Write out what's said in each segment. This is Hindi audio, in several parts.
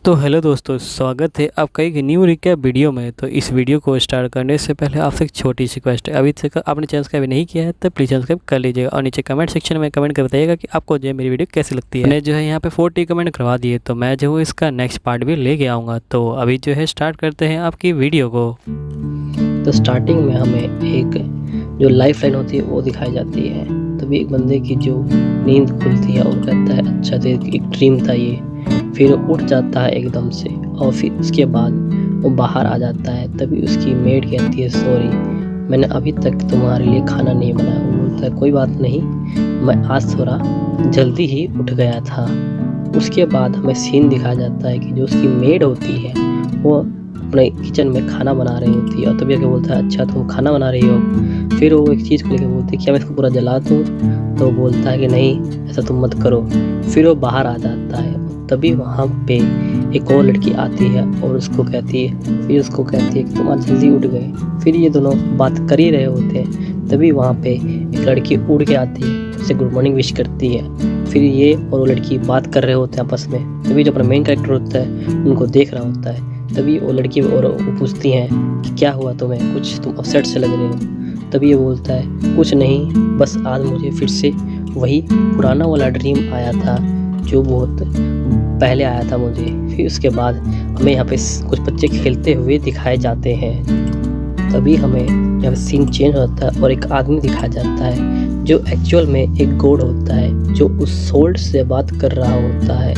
तो हेलो दोस्तों, स्वागत है आपका एक न्यू रिकैप वीडियो में। तो इस वीडियो को स्टार्ट करने से पहले आपसे एक छोटी सी रिक्वेस्ट है। अभी तक आपने चैनल सब्सक्राइब नहीं किया है तो प्लीज़ सब्सक्राइब कर लीजिएगा और नीचे कमेंट सेक्शन में कमेंट कर बताइएगा कि आपको जो है मेरी वीडियो कैसी लगती है। मैंने जो है यहाँ पे 40 कमेंट करवा दिए तो मैं जो है इसका नेक्स्ट पार्ट भी लेके आऊँगा। तो अभी जो है स्टार्ट करते हैं आपकी वीडियो को। तो स्टार्टिंग में हमें एक जो लाइफ लाइन होती है वो दिखाई जाती है। तभी एक बंदे की जो नींद खुलती है और कहता है अच्छा तो एक ड्रीम था ये। फिर उठ जाता है एकदम से और फिर उसके बाद वो बाहर आ जाता है। तभी उसकी मेड कहती है सॉरी मैंने अभी तक तुम्हारे लिए खाना नहीं बनाया। वो बोलता है कोई बात नहीं, मैं आज थोड़ा जल्दी ही उठ गया था। उसके बाद हमें सीन दिखाया जाता है कि जो उसकी मेड होती है वो अपने किचन में खाना बना रही होती है और तभी आके बोलता है अच्छा तुम खाना बना रही हो। फिर वो एक चीज़ को लेकर बोलती है क्या मैं इसको पूरा जला दूँ? तो वो बोलता है कि नहीं ऐसा तुम मत करो। फिर वो बाहर आ जाता है। तभी वहाँ पे एक और लड़की आती है और उसको कहती है कि तुम आज जल्दी उठ गए। फिर ये दोनों बात कर ही रहे होते हैं। तभी वहाँ पे एक लड़की उड़ के आती है, उसे गुड मॉर्निंग विश करती है। फिर ये और वो लड़की बात कर रहे होते हैं आपस में। तभी जो अपना मेन कैरेक्टर होता है उनको देख रहा होता है। तभी वो लड़की और वो पूछती हैं कि क्या हुआ तुम्हें, कुछ तुम अपसेट से लग रहे हो। तभी ये बोलता है कुछ नहीं, बस आज मुझे फिर से वही पुराना वाला ड्रीम आया था जो बहुत पहले आया था मुझे। फिर उसके बाद हमें यहाँ पे कुछ बच्चे खेलते हुए दिखाए जाते हैं। तभी हमें यहाँ पे सीन चेंज होता है और एक आदमी दिखाया जाता है जो एक्चुअल में एक गॉड होता है जो उस सोल्ड से बात कर रहा होता है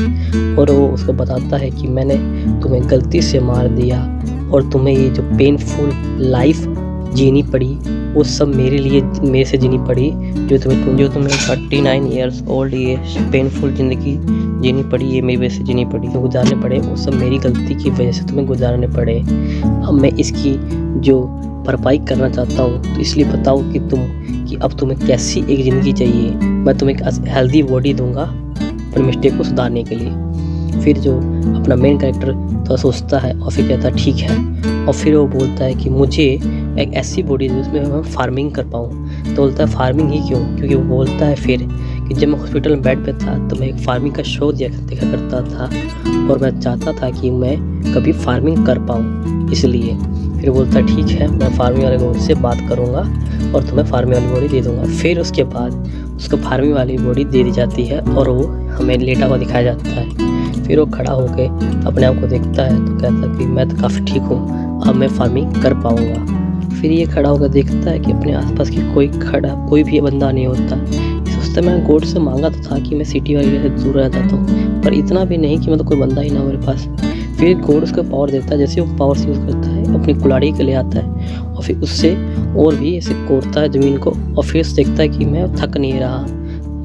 और वो उसको बताता है कि मैंने तुम्हें गलती से मार दिया और तुम्हें ये जो पेनफुल लाइफ जीनी पड़ी वो सब मेरे से जीनी पड़ी। जो तुम्हें 39 ईयर्स ओल्ड ये पेनफुल ज़िंदगी जीनी पड़ी, ये मेरी वजह से जीनी पड़ी, तो गुजारने पड़े, वो सब मेरी गलती की वजह से तुम्हें गुजारने पड़े। अब मैं इसकी जो भरपाई करना चाहता हूँ तो इसलिए बताओ कि अब तुम्हें कैसी एक ज़िंदगी चाहिए। मैं तुम्हें एक हेल्दी बॉडी दूंगा अपने मिस्टेक को सुधारने के लिए। फिर जो अपना मेन कैरेक्टर थोड़ा सोचता है और फिर कहता है ठीक है। और फिर वो बोलता है कि मुझे एक ऐसी बॉडी जिसमें मैं फार्मिंग कर पाऊँ। तो बोलता है फार्मिंग ही क्यों? क्योंकि वो बोलता है फिर कि जब मैं हॉस्पिटल में बेड पे था तो मैं एक फार्मिंग का शो देखा करता था और मैं चाहता था कि मैं कभी फार्मिंग कर पाऊँ, इसलिए। फिर बोलता है ठीक है, मैं फार्मिंग वाले गॉड से बात करूँगा और तुम्हें फार्मिंग वाली बॉडी दे दूँगा। फिर उसके बाद उसको फार्मिंग वाली बॉडी दे दी जाती है और वो हमें लेटा हुआ दिखाया जाता है। फिर वो खड़ा होकर अपने आप को देखता है तो कहता है कि मैं तो काफ़ी ठीक हूँ, अब मैं फार्मिंग कर पाऊँगा। फिर ये खड़ा होकर देखता है कि अपने आसपास की कोई भी बंदा नहीं होता। सोचता है मैं गॉड से मांगा तो था कि मैं सिटी वाले से दूर रह जाता हूँ, पर इतना भी नहीं कि मतलब कोई बंदा ही ना मेरे पास। फिर गॉड उसको पावर देता है। जैसे वो पावर से यूज़ करता है अपनी कुल्हाड़ी के ले आता है और फिर उससे और भी ऐसे कोड़ता है ज़मीन को और फिर देखता है कि मैं थक नहीं रहा,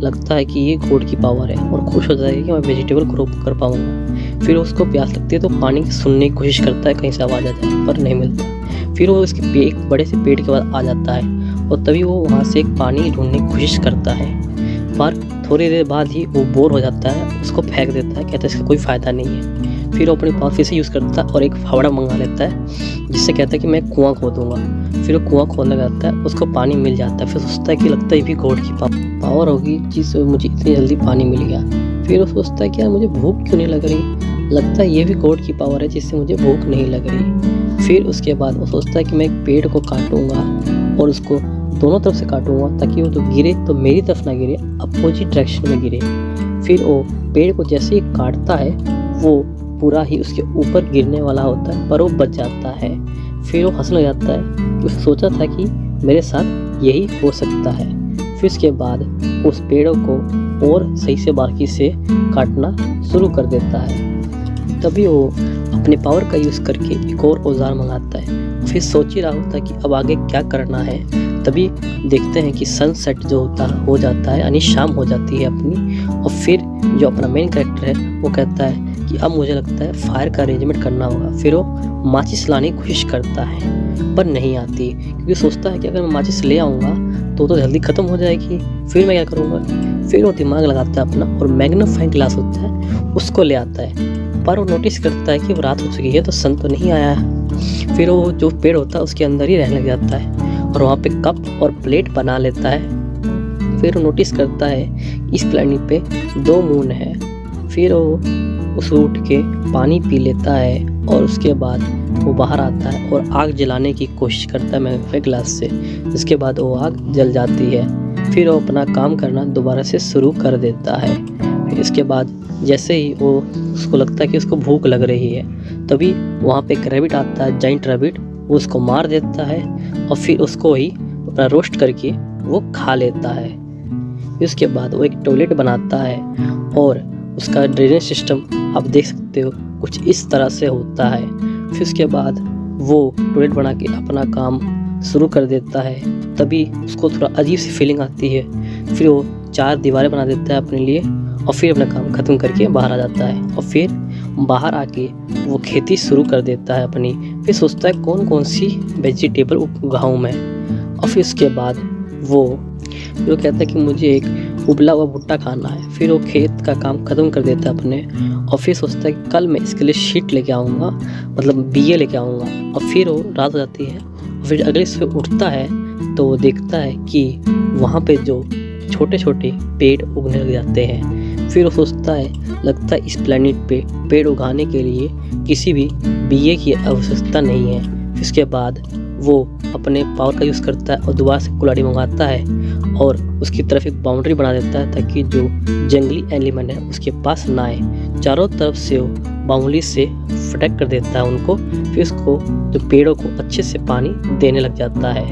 लगता है कि ये गॉड की पावर है और खुश हो जाता है कि मैं वेजिटेबल ग्रो कर पाऊँगा। फिर उसको प्यास लगती है तो पानी सुनने की कोशिश करता है कहीं से आवाज़ आ जाए, पर नहीं मिलता। फिर वो इसके एक बड़े से पेड़ के बाद आ जाता है और तभी वो वहाँ से एक पानी ढूंढने की कोशिश करता है, पर थोड़ी देर बाद ही वो बोर हो जाता है, उसको फेंक देता है, कहता है इसका कोई फ़ायदा नहीं है। फिर वो अपनी पावर फिर से यूज़ करता है और एक फावड़ा मंगा लेता है जिससे कहता है कि मैं कुआँ खोदूँगा। फिर वो कुआँ खोदने लगता है, उसको पानी मिल जाता है। फिर सोचता है कि लगता है ये भी गॉड की पावर होगी जिससे मुझे इतनी जल्दी पानी मिल गया। फिर वो सोचता है कि यार मुझे भूख क्यों नहीं लग रही, लगता है ये भी गॉड की पावर है जिससे मुझे भूख नहीं लग रही। फिर उसके बाद वो सोचता है कि मैं एक पेड़ को काटूंगा और उसको दोनों तरफ से काटूंगा ताकि वो तो गिरे तो मेरी तरफ ना गिरे, अपोजिट डायरेक्शन में गिरे। फिर वो पेड़ को जैसे ही काटता है वो पूरा ही उसके ऊपर गिरने वाला होता है, पर वो बच जाता है। फिर वो हंसने लग जाता है, उसने सोचा था कि मेरे साथ यही हो सकता है। फिर उसके बाद उस पेड़ों को और सही से बारीकी से काटना शुरू कर देता है। तभी वो अपने पावर का यूज़ करके एक और औजार मंगाता है। फिर सोच ही रहा होता है कि अब आगे क्या करना है। तभी देखते हैं कि सनसेट जो हो जाता है, यानी शाम हो जाती है अपनी। और फिर जो अपना मेन कैरेक्टर है वो कहता है कि अब मुझे लगता है फायर का अरेंजमेंट करना होगा। फिर वो माचिस लाने की कोशिश करता है पर नहीं आती, क्योंकि सोचता है कि अगर मैं माचिस ले आऊँगा तो जल्दी ख़त्म हो जाएगी, फिर मैं क्या करूँगा। फिर वो दिमाग लगाता है अपना और मैग्नीफाइंग ग्लास होता है उसको ले आता है, पर वो नोटिस करता है कि वो रात हो चुकी है तो सन तो नहीं आया है। फिर वो जो पेड़ होता है उसके अंदर ही रहने लग जाता है और वहाँ पे कप और प्लेट बना लेता है। फिर वो नोटिस करता है इस प्लेनेट पे 2 मून है। फिर वो उसको उठ के पानी पी लेता है और उसके बाद वो बाहर आता है और आग जलाने की कोशिश करता है मैग्नीफाइंग ग्लास से, जिसके बाद वो आग जल जाती है। फिर वो अपना काम करना दोबारा से शुरू कर देता है। फिर इसके बाद जैसे ही वो उसको लगता है कि उसको भूख लग रही है, तभी वहाँ पे एक रैबिट आता है, जाइंट रैबिट, वो उसको मार देता है और फिर उसको ही अपना रोस्ट करके वो खा लेता है। फिर उसके बाद वो एक टॉयलेट बनाता है और उसका ड्रेनेज सिस्टम आप देख सकते हो कुछ इस तरह से होता है। फिर उसके बाद वो टॉयलेट बना के अपना काम शुरू कर देता है। तभी उसको थोड़ा अजीब सी फीलिंग आती है। फिर वो 4 दीवारें बना देता है अपने लिए और फिर अपना काम ख़त्म करके बाहर आ जाता है और फिर बाहर आके वो खेती शुरू कर देता है अपनी। फिर सोचता है कौन कौन सी वेजिटेबल उगाऊँ मैं, और फिर उसके बाद वो कहता है कि मुझे एक उबला हुआ भुट्टा खाना है। फिर वो खेत का काम ख़त्म कर देता है अपने और फिर सोचता है कि कल मैं इसके लिए शीट लेके आऊँगा, मतलब बीए लेके आऊँगा। और फिर वो रात हो जाती है और फिर अगले सुबह उठता है तो वो देखता है कि वहाँ पे जो छोटे छोटे पेड़ उगने लग जाते हैं। फिर वो सोचता है लगता है इस प्लेनेट पे पेड़ उगाने के लिए किसी भी बीए की आवश्यकता नहीं है। फिर उसके बाद वो अपने पावर का यूज़ करता है और दोबारा से कुल्हाड़ी मंगाता है और उसकी तरफ एक बाउंड्री बना देता है ताकि जो जंगली एनिमल है उसके पास ना आए। चारों तरफ से वो बाउंड्री से प्रोटेक्ट कर देता है उनको। फिर उसको जो पेड़ों को अच्छे से पानी देने लग जाता है।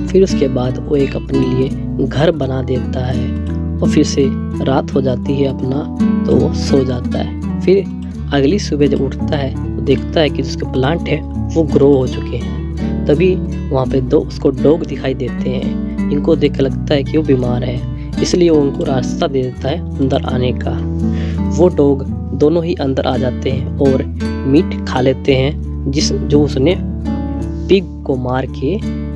फिर उसके बाद वो एक अपने लिए घर बना देता है और फिर से रात हो जाती है अपना, तो वो सो जाता है। फिर अगली सुबह जब उठता है तो देखता है कि जिसके प्लांट है वो ग्रो हो चुके हैं। तभी वहाँ पे 2 उसको डॉग दिखाई देते हैं। इनको देख कर लगता है कि वो बीमार है, इसलिए वो उनको रास्ता दे देता है अंदर आने का। वो डॉग दोनों ही अंदर आ जाते हैं और मीट खा लेते हैं जो उसने पिग को मार के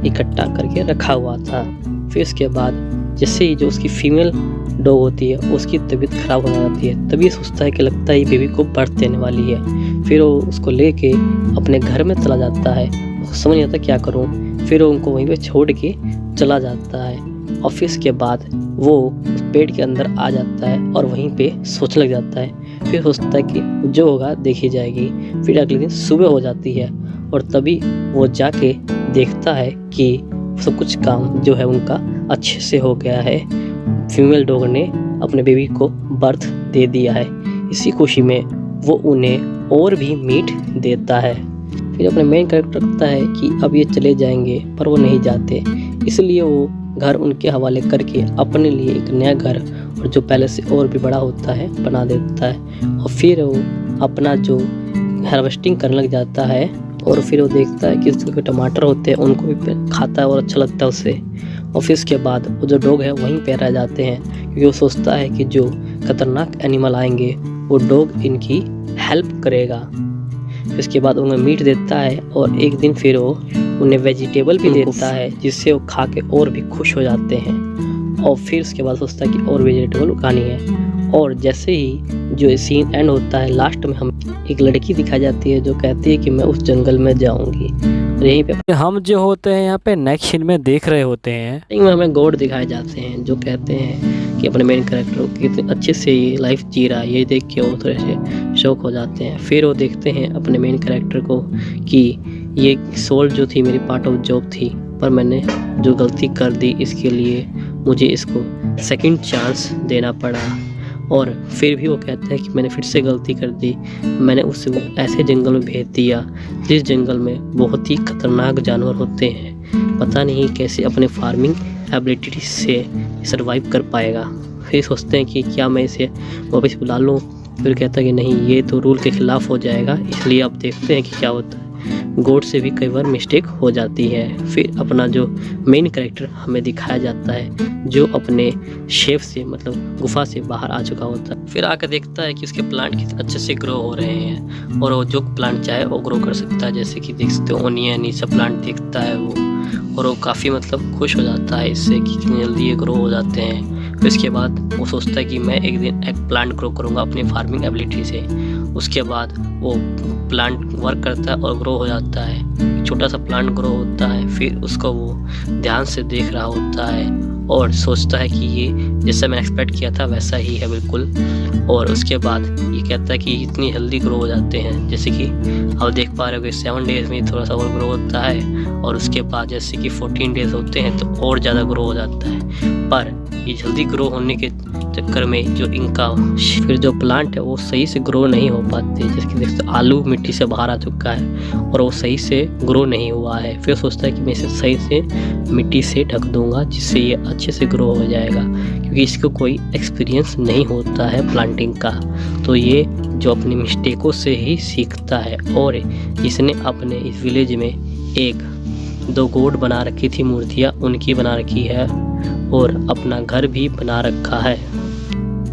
इकट्ठा करके रखा हुआ था। फिर उसके बाद जैसे ही जो उसकी फीमेल डॉग होती है उसकी तबीयत खराब होने लगती है। तभी सोचता है कि लगता है ये बेबी को बर्थ देने वाली है। फिर वो उसको लेके अपने घर में चला जाता है, समझ नहीं आता क्या करूं। फिर वो उनको वहीं पे छोड़ के चला जाता है और फिर इसके बाद वो उस पेड़ के अंदर आ जाता है और वहीं पे सोचने लग जाता है। फिर सोचता है कि जो होगा देखी जाएगी। फिर अगले दिन सुबह हो जाती है और तभी वो जाके देखता है कि सब कुछ काम जो है उनका अच्छे से हो गया है। फीमेल डॉग ने अपने बेबी को बर्थ दे दिया है। इसी खुशी में वो उन्हें और भी मीट देता है। फिर अपने मेन कैरेक्टर रखता है कि अब ये चले जाएंगे, पर वो नहीं जाते, इसलिए वो घर उनके हवाले करके अपने लिए एक नया घर, और जो पहले से और भी बड़ा होता है, बना देता है। और फिर वो अपना जो हार्वेस्टिंग करने लग जाता है और फिर वो देखता है कि उसके टमाटर होते हैं उनको भी खाता है और अच्छा लगता है उसे। और फिर उसके बाद वो जो डॉग है वहीं पे रह जाते हैं क्योंकि वो सोचता है कि जो खतरनाक एनिमल आएंगे वो डॉग इनकी हेल्प करेगा। फिर उसके बाद उन्हें मीट देता है और एक दिन फिर वो उन्हें वेजिटेबल भी देता है जिससे वो खा के और भी खुश हो जाते हैं। और फिर उसके बाद सोचता है कि और वेजिटेबल उगानी है। और जैसे ही जो सीन एंड होता है लास्ट में हम एक लड़की दिखाई जाती है जो कहती है कि मैं उस जंगल में जाऊंगी। और यहीं पे हम जो होते हैं यहाँ पे नेक्स्ट सीन में देख रहे होते हैं में हमें गॉड दिखाए जाते हैं जो कहते हैं कि अपने मेन कैरेक्टर को कितने अच्छे से ये लाइफ जी रहा है। ये देख के वो थोड़े से शौक हो जाते हैं। फिर वो देखते हैं अपने मेन कैरेक्टर को कि ये सोल जो थी मेरी पार्ट ऑफ जॉब थी, पर मैंने जो गलती कर दी इसके लिए मुझे इसको सेकंड चांस देना पड़ा। और फिर भी वो कहता है कि मैंने फिर से गलती कर दी, मैंने उसे ऐसे जंगल में भेज दिया जिस जंगल में बहुत ही खतरनाक जानवर होते हैं। पता नहीं कैसे अपने फार्मिंग एबिलिटी से सर्वाइव कर पाएगा। फिर सोचते हैं कि क्या मैं इसे वापस बुला लूँ। फिर कहता है कि नहीं, ये तो रूल के ख़िलाफ़ हो जाएगा, इसलिए अब देखते हैं कि क्या होता है। गॉड से भी कई बार मिस्टेक हो जाती है। फिर अपना जो मेन कैरेक्टर हमें दिखाया जाता है जो अपने शेफ से मतलब गुफा से बाहर आ चुका होता है। फिर आकर देखता है कि उसके प्लांट कितने अच्छे से ग्रो हो रहे हैं और वो जो प्लांट चाहे वो ग्रो कर सकता है। जैसे कि देख सकते हो ओनियन, ये सब प्लांट देखता है वो, और वो काफ़ी मतलब खुश हो जाता है इससे कि कितनी जल्दी ये ग्रो हो जाते हैं। फिर इसके बाद वो सोचता है कि मैं एक दिन एक प्लांट ग्रो करूँगा अपनी फार्मिंग एबिलिटी से। उसके बाद वो प्लांट वर्क करता है और ग्रो हो जाता है। छोटा सा प्लांट ग्रो होता है, फिर उसको वो ध्यान से देख रहा होता है और सोचता है कि ये जैसा मैं एक्सपेक्ट किया था वैसा ही है बिल्कुल। और उसके बाद ये कहता है कि इतनी जल्दी ग्रो हो जाते हैं, जैसे कि आप देख पा रहे हो कि 7 डेज़ में थोड़ा सा और ग्रो होता है और उसके बाद जैसे कि 14 डेज़ होते हैं तो और ज़्यादा ग्रो हो जाता है। पर ये जल्दी ग्रो होने के चक्कर में जो इनका फिर जो प्लांट है वो सही से ग्रो नहीं हो पाते। जैसे कि देखते आलू मिट्टी से बाहर आ चुका है और वो सही से ग्रो नहीं हुआ है। फिर सोचता है कि मैं इसे सही से मिट्टी से ढक दूंगा जिससे ये अच्छे से ग्रो हो जाएगा, क्योंकि इसको कोई एक्सपीरियंस नहीं होता है प्लांटिंग का। तो ये जो अपनी मिस्टेकों से ही सीखता है और इसने अपने इस विलेज में 1-2 गॉड बना रखी थी, मूर्तियाँ उनकी बना रखी है और अपना घर भी बना रखा है।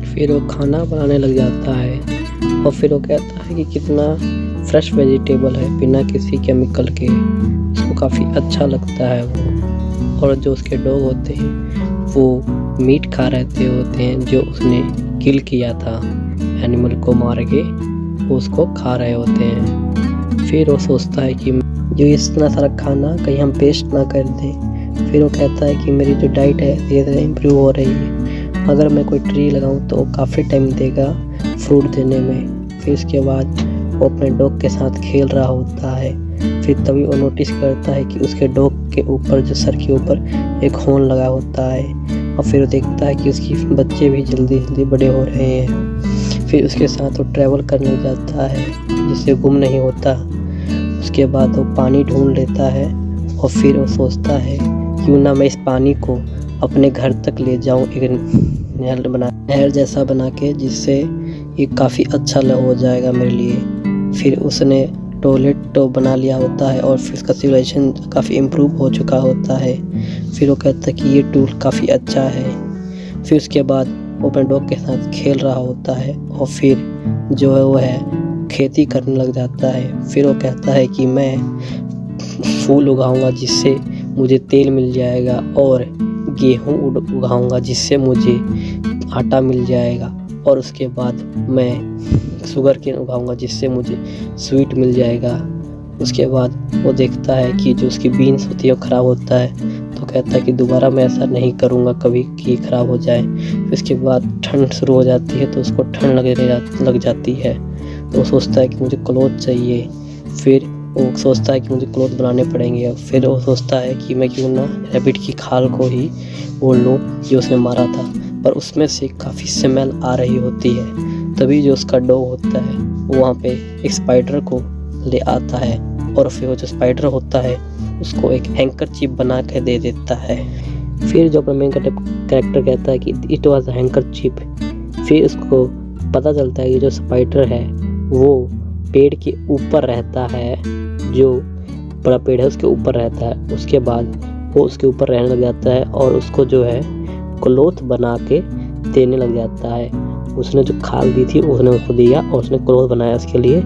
फिर वो खाना बनाने लग जाता है और फिर वो कहता है कि कितना फ्रेश वेजिटेबल है बिना किसी केमिकल के, उसको काफ़ी अच्छा लगता है वो। और जो उसके डॉग होते हैं वो मीट खा रहे होते हैं जो उसने किल किया था, एनिमल को मार के वो उसको खा रहे होते हैं। फिर वो सोचता है कि जो इतना सारा खाना कहीं हम वेस्ट ना कर दें। फिर वो कहता है कि मेरी जो डाइट है धीरे धीरे इम्प्रूव हो रही है, अगर मैं कोई ट्री लगाऊं तो वो काफ़ी टाइम देगा फ्रूट देने में। फिर उसके बाद वो अपने डॉग के साथ खेल रहा होता है। फिर तभी वो नोटिस करता है कि उसके डॉग के ऊपर जो सर के ऊपर एक हॉर्न लगा होता है और फिर वो देखता है कि उसकी बच्चे भी जल्दी जल्दी बड़े हो रहे हैं। फिर उसके साथ वो ट्रैवल करने लग जाता है जिससे गुम नहीं होता। उसके बाद वो पानी ढूंढ लेता है और फिर वो सोचता है क्यों ना मैं इस पानी को अपने घर तक ले जाऊं, एक नहर जैसा बना के, जिससे ये काफ़ी अच्छा हो जाएगा मेरे लिए। फिर उसने टॉयलेट तो बना लिया होता है और फिर उसका सिविलाइजेशन काफ़ी इम्प्रूव हो चुका होता है। फिर वो कहता है कि ये टूल काफ़ी अच्छा है। फिर उसके बाद वो अपने डॉग के साथ खेल रहा होता है और फिर जो है वो है खेती करने लग जाता है। फिर वो कहता है कि मैं फूल उगाऊंगा जिससे मुझे तेल मिल जाएगा और गेहूँ उगाऊंगा जिससे मुझे आटा मिल जाएगा और उसके बाद मैं शुगर केन उगाऊंगा जिससे मुझे स्वीट मिल जाएगा। उसके बाद वो देखता है कि जो उसकी बीन्स होती है वो ख़राब होता है, तो कहता है कि दोबारा मैं ऐसा नहीं करूँगा कभी कि ख़राब हो जाए। फिर उसके बाद ठंड शुरू हो जाती है तो उसको ठंड लग जाती है, तो वो सोचता है कि मुझे क्लोथ चाहिए। फिर वो सोचता है कि मुझे क्लोथ बनाने पड़ेंगे। फिर वो सोचता है कि मैं क्यों ना रैबिट की खाल को ही ओढ़ लूँ जो उसने मारा था, पर उसमें से काफ़ी स्मेल आ रही होती है। तभी जो उसका डॉग होता है वो वहाँ पे एक स्पाइडर को ले आता है और फिर वो जो स्पाइडर होता है उसको एक हैंकरचीफ बना के दे देता है। फिर जो अपना मेन कैरेक्टर कहता है कि इट वाज अ हैंकरचीफ। फिर उसको पता चलता है कि जो स्पाइडर है वो पेड़ के ऊपर रहता है, जो बड़ा पेड़ है उसके ऊपर रहता है। उसके बाद वो उसके ऊपर रहने लग जाता है और उसको जो है क्लोथ बना के देने लग जाता है। उसने जो खाल दी थी उसने उसको दिया और उसने क्लोथ बनाया उसके लिए,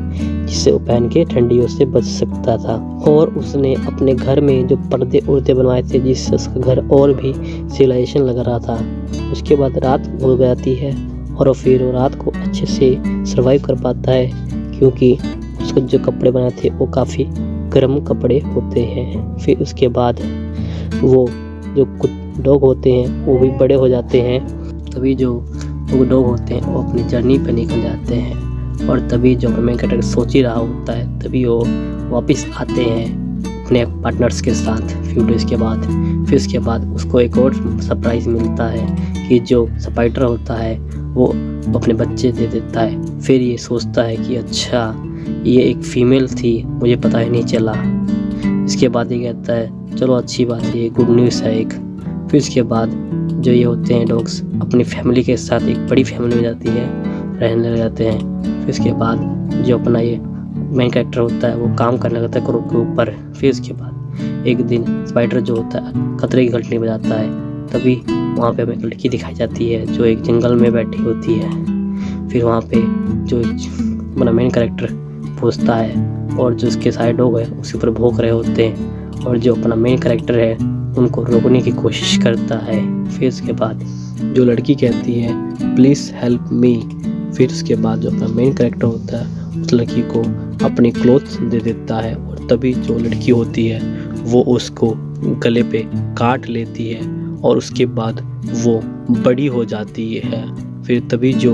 जिससे वो पहन के ठंडियों से बच सकता था। और उसने अपने घर में जो पर्दे उर्दे बनवाए थे जिससे उसका घर और भी सिविलाइजेशन लग रहा था। उसके बाद रात हो जाती है और फिर वो रात को अच्छे से सर्वाइव कर पाता है, क्योंकि उसको जो कपड़े बनाए थे वो काफ़ी गर्म कपड़े होते हैं। फिर उसके बाद वो जो डॉग होते हैं वो भी बड़े हो जाते हैं। तभी जो वो डॉग होते हैं वो अपनी जर्नी पर निकल जाते हैं और तभी जो मेन कैरेक्टर सोच ही रहा होता है तभी वो वापस आते हैं अपने पार्टनर्स के साथ फ्यू डेज़ के बाद। फिर उसके बाद उसको एक और सरप्राइज़ मिलता है कि जो स्पाइडर होता है वो अपने बच्चे दे देता है। फिर ये सोचता है कि अच्छा ये एक फीमेल थी, मुझे पता ही नहीं चला। इसके बाद ये कहता है चलो अच्छी बात है, ये गुड न्यूज़ है एक। फिर उसके बाद जो ये होते हैं डॉग्स अपनी फैमिली के साथ एक बड़ी फैमिली में जाती है, रहने लग जाते हैं। फिर उसके बाद जो अपना ये मेन कैरेक्टर होता है वो काम करने लगता है क्रो के ऊपर। फिर उसके बाद एक दिन स्पाइडर जो होता है खतरे की घंटी बजाता है, तभी वहाँ पे हमें एक लड़की दिखाई जाती है जो एक जंगल में बैठी होती है। फिर वहाँ पे जो अपना मेन कैरेक्टर पूछता है और जो उसके सारे डॉग है उसके ऊपर भौंक रहे होते हैं और जो अपना मेन कैरेक्टर है उनको रोकने की कोशिश करता है। फिर उसके बाद जो लड़की कहती है प्लीज़ हेल्प मी। फिर उसके बाद जो अपना मेन कैरेक्टर होता है उस लड़की को अपनी क्लोथ्स दे देता है और तभी जो लड़की होती है वो उसको गले पे काट लेती है और उसके बाद वो बड़ी हो जाती है। फिर तभी जो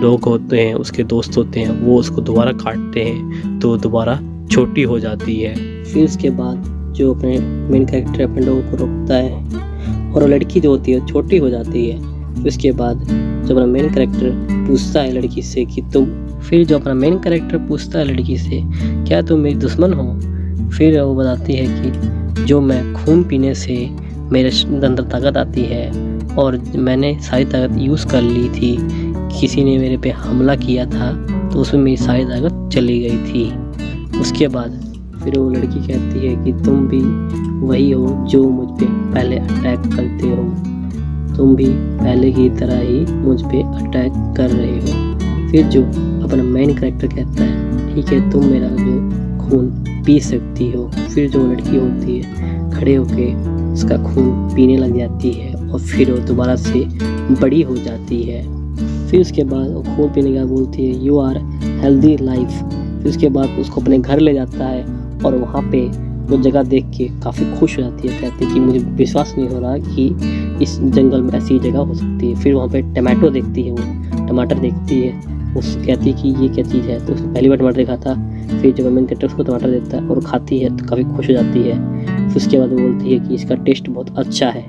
लोग होते हैं, उसके दोस्त होते हैं, वो उसको दोबारा काटते हैं तो दोबारा छोटी हो जाती है। फिर उसके बाद जो अपने मेन कैरेक्टर अपने लोगों को रोकता है और वो लड़की जो होती है छोटी हो जाती है। फिर उसके बाद जो अपना मेन कैरेक्टर पूछता है लड़की से कि क्या तुम मेरी दुश्मन हो? फिर वो बताती है कि जो मैं खून पीने से मेरे अंदर ताकत आती है और मैंने सारी ताकत यूज़ कर ली थी, किसी ने मेरे पे हमला किया था तो उसमें मेरी सारी ताकत चली गई थी। उसके बाद फिर वो लड़की कहती है कि तुम भी वही हो जो मुझ पे पहले अटैक करते हो, तुम भी पहले की तरह ही मुझ पे अटैक कर रहे हो। फिर जो अपना मेन कैरेक्टर कहता है ठीक है तुम मेरा जो खून पी सकती हो। फिर जो लड़की होती है खड़े होके उसका खून पीने लग जाती है और फिर वो दोबारा से बड़ी हो जाती है। फिर उसके बाद वो खून पीने के बाद बोलती है यू आर हेल्दी लाइफ। फिर उसके बाद उसको अपने घर ले जाता है और वहाँ पे वो जगह देख के काफ़ी खुश हो जाती है। कहती है कि मुझे विश्वास नहीं हो रहा कि इस जंगल में ऐसी जगह हो सकती है। फिर वहाँ पे टमाटो देखती है, वो टमाटर देखती है, उस कहती है कि ये क्या चीज़ है, तो उसने पहली बार टमाटर देखा था। फिर जब मेन कैरेक्टर उसको टमाटर देता है और खाती है तो काफ़ी खुश हो जाती है। फिर उसके बाद वो बोलती है कि इसका टेस्ट बहुत अच्छा है।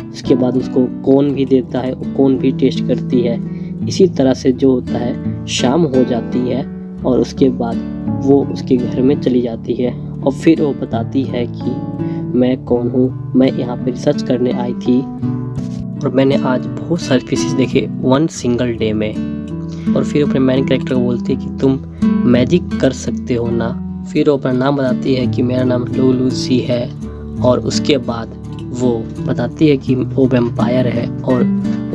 उसके बाद उसको कोन भी देता है, वो कोन भी टेस्ट करती है। इसी तरह से जो होता है शाम हो जाती है और उसके बाद वो उसके घर में चली जाती है और फिर वो बताती है कि मैं कौन हूँ, मैं यहाँ पे रिसर्च करने आई थी और मैंने आज बहुत सारे फिशेस देखे वन सिंगल डे में। और फिर अपने मेन कैरेक्टर को बोलती है कि तुम मैजिक कर सकते हो ना। फिर वो अपना नाम बताती है कि मेरा नाम लूसी है और उसके बाद वो बताती है कि वो वैम्पायर है और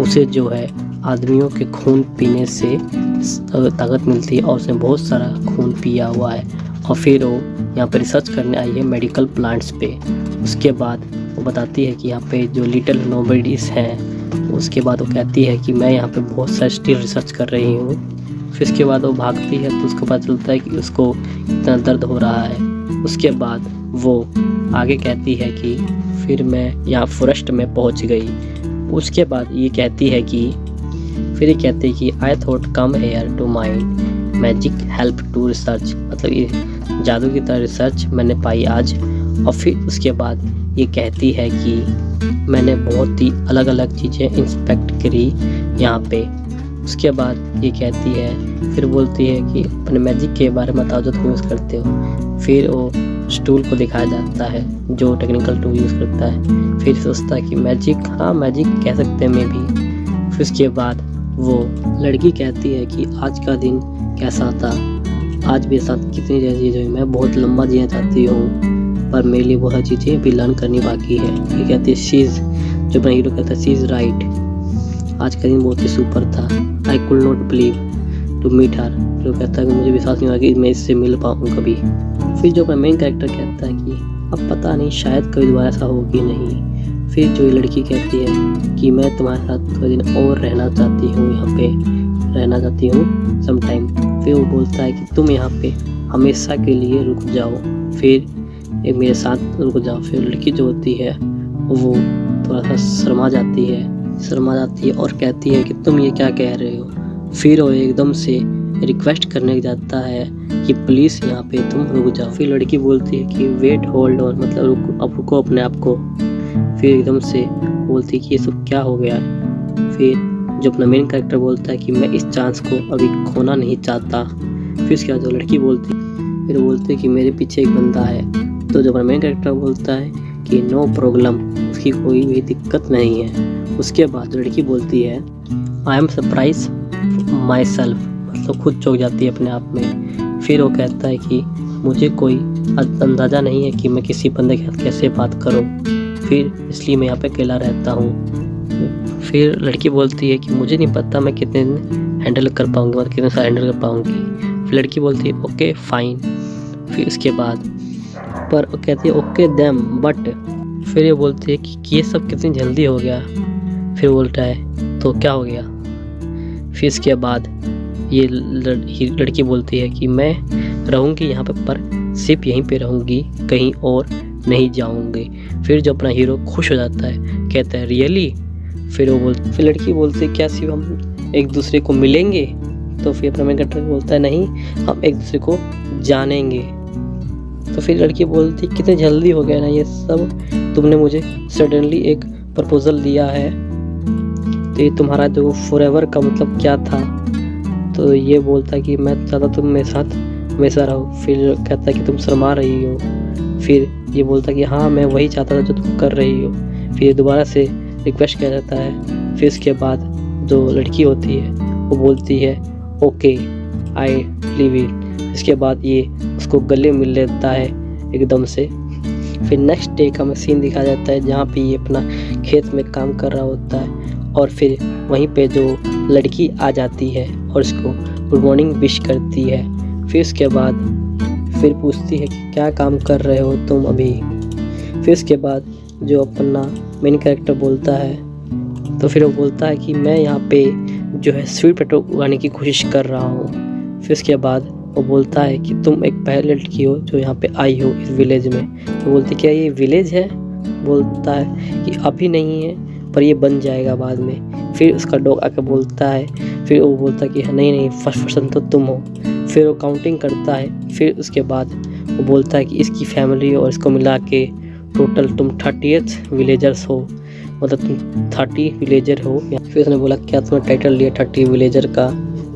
उसे जो है आदमियों के खून पीने से ताकत मिलती है और उसने बहुत सारा खून पिया हुआ है और फिर वो यहाँ पे रिसर्च करने आई है मेडिकल प्लांट्स पे। उसके बाद वो बताती है कि यहाँ पे जो लिटिल नोबडीज़ हैं, उसके बाद वो कहती है कि मैं यहाँ पे बहुत सारे स्टिल रिसर्च कर रही हूँ। फिर उसके बाद वो भागती है तो उसको पता चलता है कि उसको इतना दर्द हो रहा है। उसके बाद वो आगे कहती है कि फिर मैं यहाँ फॉरेस्ट में पहुँच गई। उसके बाद ये कहती है कि I thought come here to mind magic help to research, मतलब ये जादू की तरह रिसर्च मैंने पाई आज। और फिर उसके बाद ये कहती है कि मैंने बहुत ही अलग अलग चीज़ें इंस्पेक्ट करी यहाँ पे। उसके बाद ये कहती है, फिर बोलती है कि अपने मैजिक के बारे में बताओ जो तुम यूज़ करते हो। फिर वो स्टूल को दिखाया जाता है जो टेक्निकल टूल यूज़ करता है। फिर सोचता है कि मैजिक, हाँ मैजिक कह सकते हैं मैं भी। फिर उसके बाद वो लड़की कहती है कि आज का दिन कैसा था, आज मेरे साथ कितनी चीज़ें हुई, मैं बहुत लंबा जीना चाहती हूँ पर मेरे लिए बहुत चीज़ें भी लर्न करनी बाकी है। ये कहती है शीज़, जो अपना हीरो कहता है शीज़ राइट, आज का दिन बहुत ही सुपर था। I could not believe to meet her, जो कहता है कि मुझे विश्वास नहीं हुआ कि मैं इससे मिल पाऊँ कभी। फिर जो अपना मेन कैरेक्टर कहता है कि अब पता नहीं शायद कभी दोबारा ऐसा हो कि नहीं। फिर जो ये लड़की कहती है कि मैं तुम्हारे साथ थोड़े दिन और रहना चाहती हूँ, यहाँ पे रहना चाहती हूँ सम टाइम। फिर वो बोलता है कि तुम यहाँ पे हमेशा के लिए रुक जाओ, फिर एक मेरे साथ रुक जाओ। फिर लड़की जो होती है वो थोड़ा सा शर्मा जाती है और कहती है कि तुम ये क्या कह रहे हो। फिर वो एकदम से रिक्वेस्ट करने जाता है कि प्लीज़ यहाँ पे तुम रुक जाओ। फिर लड़की बोलती है कि वेट होल्ड ऑन, मतलब रुको अपने आप को। फिर एकदम से बोलती है कि ये सब क्या हो गया। फिर जो अपना मेन कैरेक्टर बोलता है कि मैं इस चांस को अभी खोना नहीं चाहता। फिर उसके बाद जो लड़की बोलती है कि मेरे पीछे एक बंदा है। तो जो अपना मेन कैरेक्टर बोलता है कि नो प्रॉब्लम, उसकी कोई भी दिक्कत नहीं है। उसके बाद लड़की बोलती है I am surprise my self, मतलब खुद चौंक जाती है अपने आप में। फिर वो कहता है कि मुझे कोई अंदाज़ा नहीं है कि मैं किसी बंदे के साथ कैसे बात करूं, फिर इसलिए मैं यहाँ पे अकेला रहता हूँ। फिर लड़की बोलती है कि मुझे नहीं पता मैं कितने दिन हैंडल कर पाऊँगी, मतलब कितने साल हैंडल कर पाऊँगी। फिर लड़की बोलती है ओके फाइन। फिर उसके बाद पर वो कहती है ओके देम बट। फिर ये बोलती है कि ये सब कितनी जल्दी हो गया। फिर बोलता है तो क्या हो गया। फिर इसके बाद ये लड़की बोलती है कि मैं रहूँगी यहाँ पर सिर्फ यहीं पे रहूँगी, कहीं और नहीं जाऊँगी। फिर जो अपना हीरो खुश हो जाता है, कहता है रियली। फिर लड़की बोलती है क्या सिर्फ हम एक दूसरे को मिलेंगे? तो फिर अपना मेन कैरेक्टर बोलता है नहीं, हम एक दूसरे को जानेंगे। तो फिर लड़की बोलती कितनी जल्दी हो गया ना ये सब, तुमने मुझे सडनली एक प्रपोजल दिया है, तो ये तुम्हारा जो फॉरएवर का मतलब क्या था? तो ये बोलता है कि मैं चाहता तुम मेरे साथ हमेशा रहो। फिर कहता है कि तुम शर्मा रही हो। फिर ये बोलता है कि हाँ मैं वही चाहता था जो तुम कर रही हो। फिर दोबारा से रिक्वेस्ट किया जाता है। फिर इसके बाद जो लड़की होती है वो बोलती है ओके आई लीव इट। इसके बाद ये उसको गले मिल लेता है एकदम से। फिर नेक्स्ट डे का सीन दिखाया जाता है जहाँ पे ये अपना खेत में काम कर रहा होता है, और फिर वहीं पे जो लड़की आ जाती है और इसको गुड मॉर्निंग विश करती है। फिर उसके बाद फिर पूछती है कि क्या काम कर रहे हो तुम अभी? फिर उसके बाद जो अपना मेन कैरेक्टर बोलता है, तो फिर वो बोलता है कि मैं यहाँ पे जो है स्वीट पोटैटो उगाने की कोशिश कर रहा हूँ। फिर उसके बाद वो बोलता है कि तुम एक पहली लड़की हो जो यहाँ पे आई हो इस विलेज में। तो बोलती क्या ये विलेज है? बोलता है कि अभी नहीं है पर ये बन जाएगा बाद में। फिर उसका डॉग आके बोलता है, फिर वो बोलता है कि नहीं फर्स्ट पर्सन तो तुम हो। फिर वो काउंटिंग करता है। फिर उसके बाद वो बोलता है कि इसकी फैमिली और इसको मिला के टोटल तुम 30th विलेजर्स हो, मतलब तुम 30 विलेजर हो। फिर उसने बोला क्या तुमने टाइटल लिया 30 विलेजर का?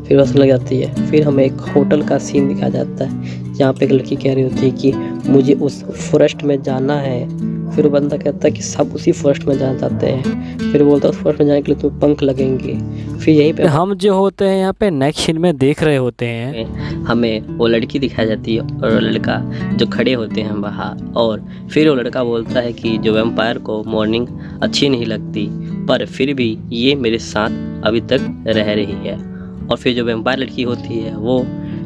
फिर हंसने लग जाती है। फिर हमें एक होटल का सीन दिखाया जाता है जहाँ पे एक लड़की कह रही होती है कि मुझे उस फॉरेस्ट में जाना है। फिर वो बंदा कहता है कि सब उसी फॉरेस्ट में जाना चाहते हैं। फिर बोलता है उस फॉरेस्ट में जाने के लिए तुम्हें पंख लगेंगे। फिर यहीं पे हम जो होते हैं यहाँ पे नेक्स्ट सीन में देख रहे होते हैं, हमें वो लड़की दिखाई जाती है और लड़का जो खड़े होते हैं बाहर। और फिर वो लड़का बोलता है कि जो वैम्पायर को मॉर्निंग अच्छी नहीं लगती, पर फिर भी ये मेरे साथ अभी तक रह रही है। और फिर जो वैम्पायर लड़की होती है वो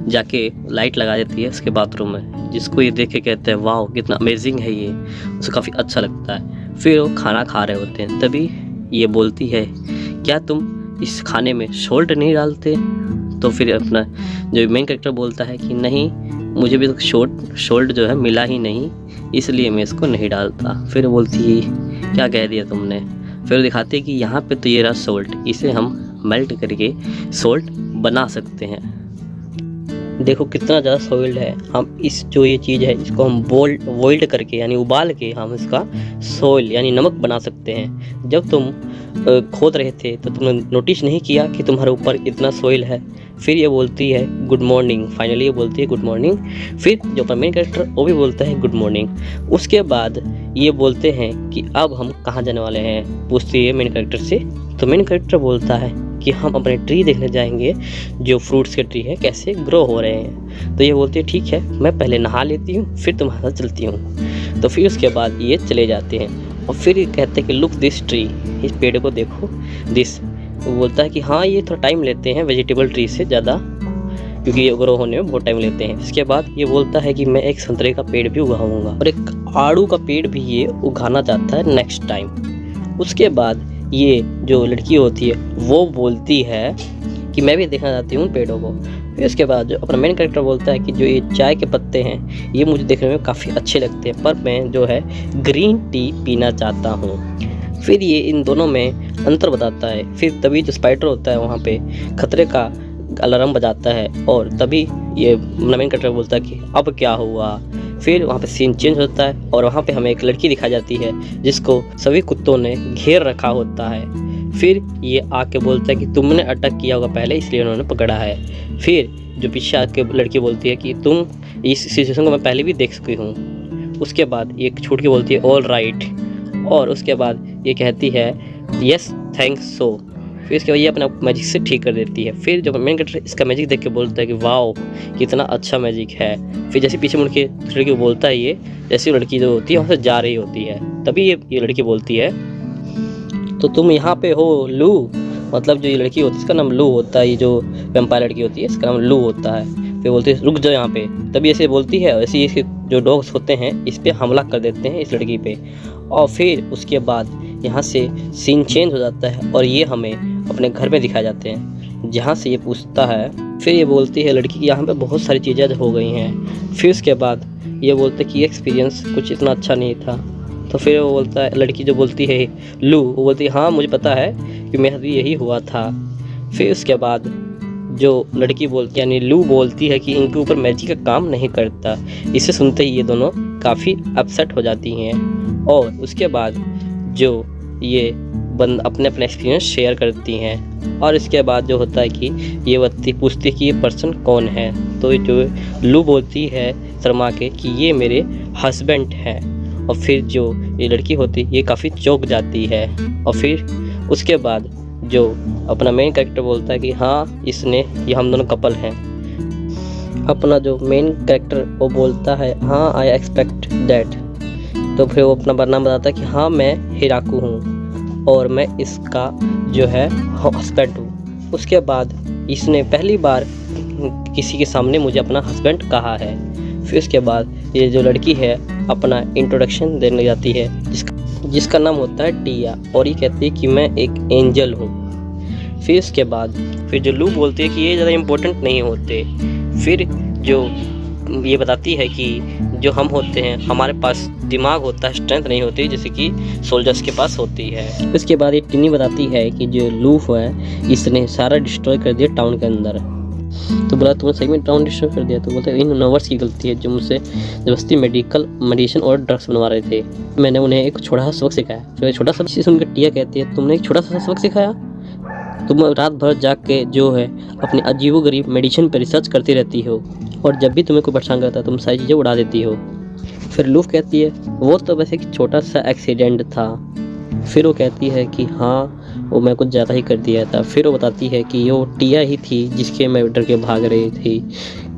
जाके लाइट लगा देती है उसके बाथरूम में, जिसको ये देख के कहते हैं वाह कितना अमेजिंग है ये, उसे काफ़ी अच्छा लगता है। फिर वो खाना खा रहे होते हैं, तभी ये बोलती है क्या तुम इस खाने में सॉल्ट नहीं डालते? तो फिर अपना जो मेन कैरेक्टर बोलता है कि नहीं, मुझे भी सॉल्ट जो है मिला ही नहीं, इसलिए मैं इसको नहीं डालता। फिर बोलती है क्या कह दिया तुमने? फिर दिखाते हैं कि यहाँ पे तो ये रहा सॉल्ट, इसे हम मेल्ट करके सॉल्ट बना सकते हैं। देखो कितना ज़्यादा सॉइल्ड है। हम इस जो ये चीज़ है इसको हम बॉइल्ड करके यानी उबाल के हम इसका सॉइल यानी नमक बना सकते हैं। जब तुम खोद रहे थे तो तुमने नोटिस नहीं किया कि तुम्हारे ऊपर इतना सॉइल है। फिर ये बोलती है गुड मॉर्निंग, फाइनली ये बोलती है गुड मॉर्निंग। फिर जो अपना मेन कैरेक्टर वो भी बोलता है गुड मॉर्निंग। उसके बाद ये बोलते हैं कि अब हम कहाँ जाने वाले हैं, पूछती है मेन कैरेक्टर से। तो मेन कैरेक्टर बोलता है कि हम अपने ट्री देखने जाएंगे, जो फ्रूट्स के ट्री है कैसे ग्रो हो रहे हैं। तो ये बोलती है ठीक है मैं पहले नहा लेती हूँ फिर तुम्हारे साथ चलती हूँ। तो फिर उसके बाद ये चले जाते हैं और फिर ये कहते हैं कि लुक दिस ट्री, इस पेड़ को देखो दिस। वो बोलता है कि हाँ ये थोड़ा टाइम लेते हैं वेजिटेबल ट्री से ज़्यादा, क्योंकि ये ग्रो होने में बहुत टाइम लेते हैं। इसके बाद ये बोलता है कि मैं एक संतरे का पेड़ भी उगाऊंगा और एक आड़ू का पेड़ भी ये उगाना चाहता है नेक्स्ट टाइम। उसके बाद ये जो लड़की होती है वो बोलती है कि मैं भी देखना चाहती हूँ पेड़ों को। फिर उसके बाद जो अपना मेन कैरेक्टर बोलता है कि जो ये चाय के पत्ते हैं ये मुझे देखने में काफ़ी अच्छे लगते हैं, पर मैं जो है ग्रीन टी पीना चाहता हूँ। फिर ये इन दोनों में अंतर बताता है। फिर तभी जो स्पाइडर होता है वहाँ पे खतरे का अलार्म बजाता है और तभी ये मेन कैरेक्टर बोलता है कि अब क्या हुआ। फिर वहाँ पे सीन चेंज होता है और वहाँ पे हमें एक लड़की दिखाई जाती है जिसको सभी कुत्तों ने घेर रखा होता है। फिर ये आके बोलता है कि तुमने अटैक किया होगा पहले इसलिए उन्होंने पकड़ा है। फिर जो पीछे आके लड़की बोलती है कि तुम इस सिचुएशन को मैं पहले भी देख चुकी हूँ। उसके बाद ये छूट के बोलती है ऑल राइट, और उसके बाद ये कहती है यस थैंक्स सो। फिर इसके बाद ये अपना मैजिक से ठीक कर देती है। फिर जब मेन कैरेक्टर इसका मैजिक देख के बोलता है कि वाओ कितना अच्छा मैजिक है। फिर जैसे पीछे मुड़ के लड़की को बोलता है ये, जैसे लड़की जो होती है वहाँ से जा रही होती है, तभी ये लड़की बोलती है तो तुम यहाँ पे हो लू, मतलब जो ये लड़की होती है इसका नाम लू होता है, ये जो वैम्पायर लड़की होती है इसका नाम लू होता है। फिर बोलती है रुक जाओ यहाँ पे, तभी ऐसे बोलती है, ऐसे ही इसके जो डॉग्स होते हैं इस पर हमला कर देते हैं इस लड़की पे। और फिर उसके बाद यहाँ से सीन चेंज हो जाता है और ये हमें अपने घर में दिखाए जाते हैं, जहाँ से ये पूछता है। फिर ये बोलती है लड़की कि यहाँ पे बहुत सारी चीज़ें हो गई हैं। फिर उसके बाद ये बोलते कि ये एक्सपीरियंस कुछ इतना अच्छा नहीं था। तो फिर वो बोलता है, लड़की जो बोलती है लू, वो बोलती है हाँ मुझे पता है कि मेरा भी यही हुआ था। फिर उसके बाद जो लड़की बोलती यानी लू बोलती है कि इनके ऊपर मैजिक का काम नहीं करता। इसे सुनते ही ये दोनों काफ़ी अपसेट हो जाती हैं और उसके बाद जो ये अपने अपने एक्सपीरियंस शेयर करती हैं। और इसके बाद जो होता है कि ये व्यक्ति पूछती है कि ये पर्सन कौन है। तो जो लू बोलती है शर्मा के कि ये मेरे हस्बैंड हैं। और फिर जो ये लड़की होती है ये काफ़ी चौंक जाती है। और फिर उसके बाद जो अपना मेन कैरेक्टर बोलता है कि हाँ ये हम दोनों कपल हैं। अपना जो मेन कैरेक्टर वो बोलता है हाँ आई एक्सपेक्ट दैट। तो फिर वो अपना नाम बताता है कि हाँ मैं हिराकू हूँ और मैं इसका जो है हस्बैंड हूँ। उसके बाद इसने पहली बार किसी के सामने मुझे अपना हस्बैंड कहा है। फिर उसके बाद ये जो लड़की है अपना इंट्रोडक्शन देने जाती है जिसका नाम होता है टिया और ये कहती है कि मैं एक एंजल हूँ। फिर उसके बाद फिर जो लू बोलती है कि ये ज़्यादा इम्पोर्टेंट नहीं होते। फिर जो ये बताती है कि जो हम होते हैं हमारे पास दिमाग होता है, स्ट्रेंथ नहीं होती जैसे कि सोल्जर्स के पास होती है। उसके बाद ये टिनी बताती है कि जो लूफ है इसने सारा डिस्ट्रॉय कर दिया टाउन के अंदर। तो बोला तुमने सही में टाउन डिस्ट्रॉय कर दिया? तो बोलते इन नर्स की गलती है जो मुझसे जबरदस्ती मेडिसिन और ड्रग्स बनवा रहे थे। मैंने उन्हें एक छोटा सा सबक सिखाया। फिर छोटा सा सुनकर टिया कहती है तुमने एक छोटा सा सबक सिखाया? तुम रात भर जाग के जो है अपने अजीबोगरीब मेडिसिन पर रिसर्च करती रहती हो और जब भी तुम्हें कोई परेशान करता है तुम सारी चीज़ें उड़ा देती हो। फिर लूफ कहती है वो तो बस एक छोटा सा एक्सीडेंट था। फिर वो कहती है कि हाँ वो मैं कुछ ज़्यादा ही कर दिया था। फिर वो बताती है कि वो टिया ही थी जिसके मैं डर के भाग रही थी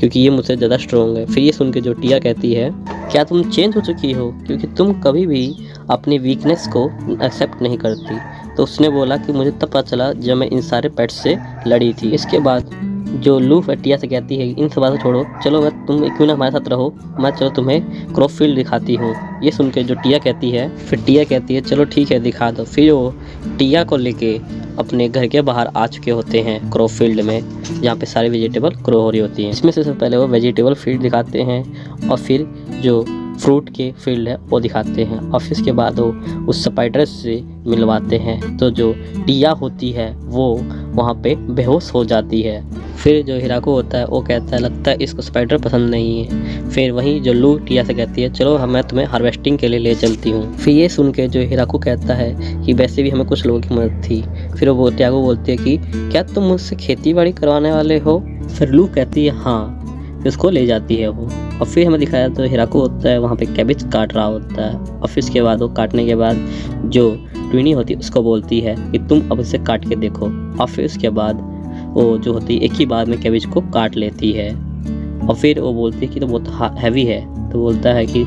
क्योंकि ये मुझसे ज़्यादा स्ट्रॉन्ग है। फिर ये सुन के जो टिया कहती है क्या तुम चेंज हो चुकी हो क्योंकि तुम कभी भी अपनी वीकनेस को एक्सेप्ट नहीं करती। तो उसने बोला कि मुझे तब पता चला जब मैं इन सारे पेट्स से लड़ी थी। इसके बाद जो लूफ टिया से कहती है इन सब बातों छोड़ो, चलो मैं तुम क्यों ना हमारे साथ रहो, मैं चलो तुम्हें क्रॉपफील्ड दिखाती हूँ। ये सुन के जो टिया कहती है फिर टिया कहती है चलो ठीक है दिखा दो। फिर वो टिया को लेके अपने घर के बाहर आ चुके होते हैं क्रॉपफील्ड में जहाँ पे सारी वेजिटेबल ग्रो हो रही होती हैं। इसमें से सबसे पहले वो वेजिटेबल फील्ड दिखाते हैं और फिर जो फ्रूट के फील्ड है वो दिखाते हैं और फिर इसके बाद वो उस स्पाइडर से मिलवाते हैं। तो जो टिया होती है वो वहाँ पे बेहोश हो जाती है। फिर जो हिराको होता है वो कहता है लगता है इसको स्पाइडर पसंद नहीं है। फिर वहीं जो लू टिया से कहती है चलो मैं तुम्हें हार्वेस्टिंग के लिए ले चलती हूँ। फिर ये सुन के जो हिराको कहता है कि वैसे भी हमें कुछ लोगों की मदद थी। फिर वो टिया को बोलती है कि क्या तुम मुझसे खेती बाड़ी करवाने वाले हो? फिर लू कहती है हाँ। फिर उसको ले जाती है वो और फिर हमें दिखाया तो हिराको होता है वहाँ पे कैबेज काट रहा होता है और फिर इसके बाद वो काटने के बाद जो ट्विनी होती है उसको बोलती है कि तुम अब इसे काट के देखो। और फिर उसके बाद वो जो होती है एक ही बार में कैबेज को काट लेती है और फिर वो बोलती है कि तो बहुत हैवी है। तो बोलता है कि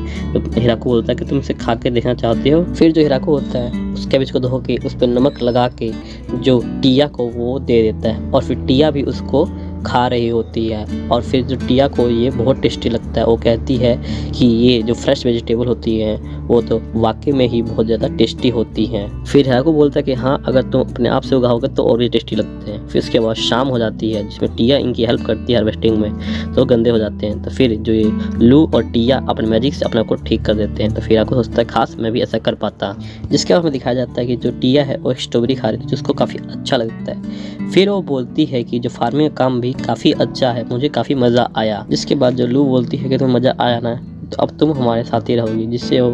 हिराको बोलता है कि तुम इसे खा के देखना चाहते हो। फिर जो हिराको होता है उस कैबेज को धो के उस पर नमक लगा के जो टिया को वो दे देता है और फिर टिया भी उसको खा रही होती है और फिर जो टिया को ये बहुत टेस्टी लगता है। वो कहती है कि ये जो फ्रेश वेजिटेबल होती हैं वो तो वाकई में ही बहुत ज़्यादा टेस्टी होती हैं। फिर हिराको बोलता है कि हाँ अगर तुम अपने आप से उगाओगे तो और भी टेस्टी लगते हैं। फिर उसके बाद शाम हो जाती है जिसमें टिया इनकी हेल्प करती है हार्वेस्टिंग में तो गंदे हो जाते हैं। तो फिर जो ये लू और टिया अपने मैजिक से अपने को ठीक कर देते हैं। तो फिर हिराको सोचता है खास मैं भी ऐसा कर पाता। जिसके बाद हमें दिखाया जाता है कि जो टिया है वो स्ट्रॉबेरी खा रही थी जिसको काफ़ी अच्छा लगता है। फिर वो बोलती है कि जो फार्मिंग का काम भी काफ़ी अच्छा है, मुझे काफ़ी मज़ा आया। जिसके बाद जो लू बोलती है कि तुम्हें मज़ा आया ना तो अब तुम हमारे साथ ही रहोगी। जिससे वो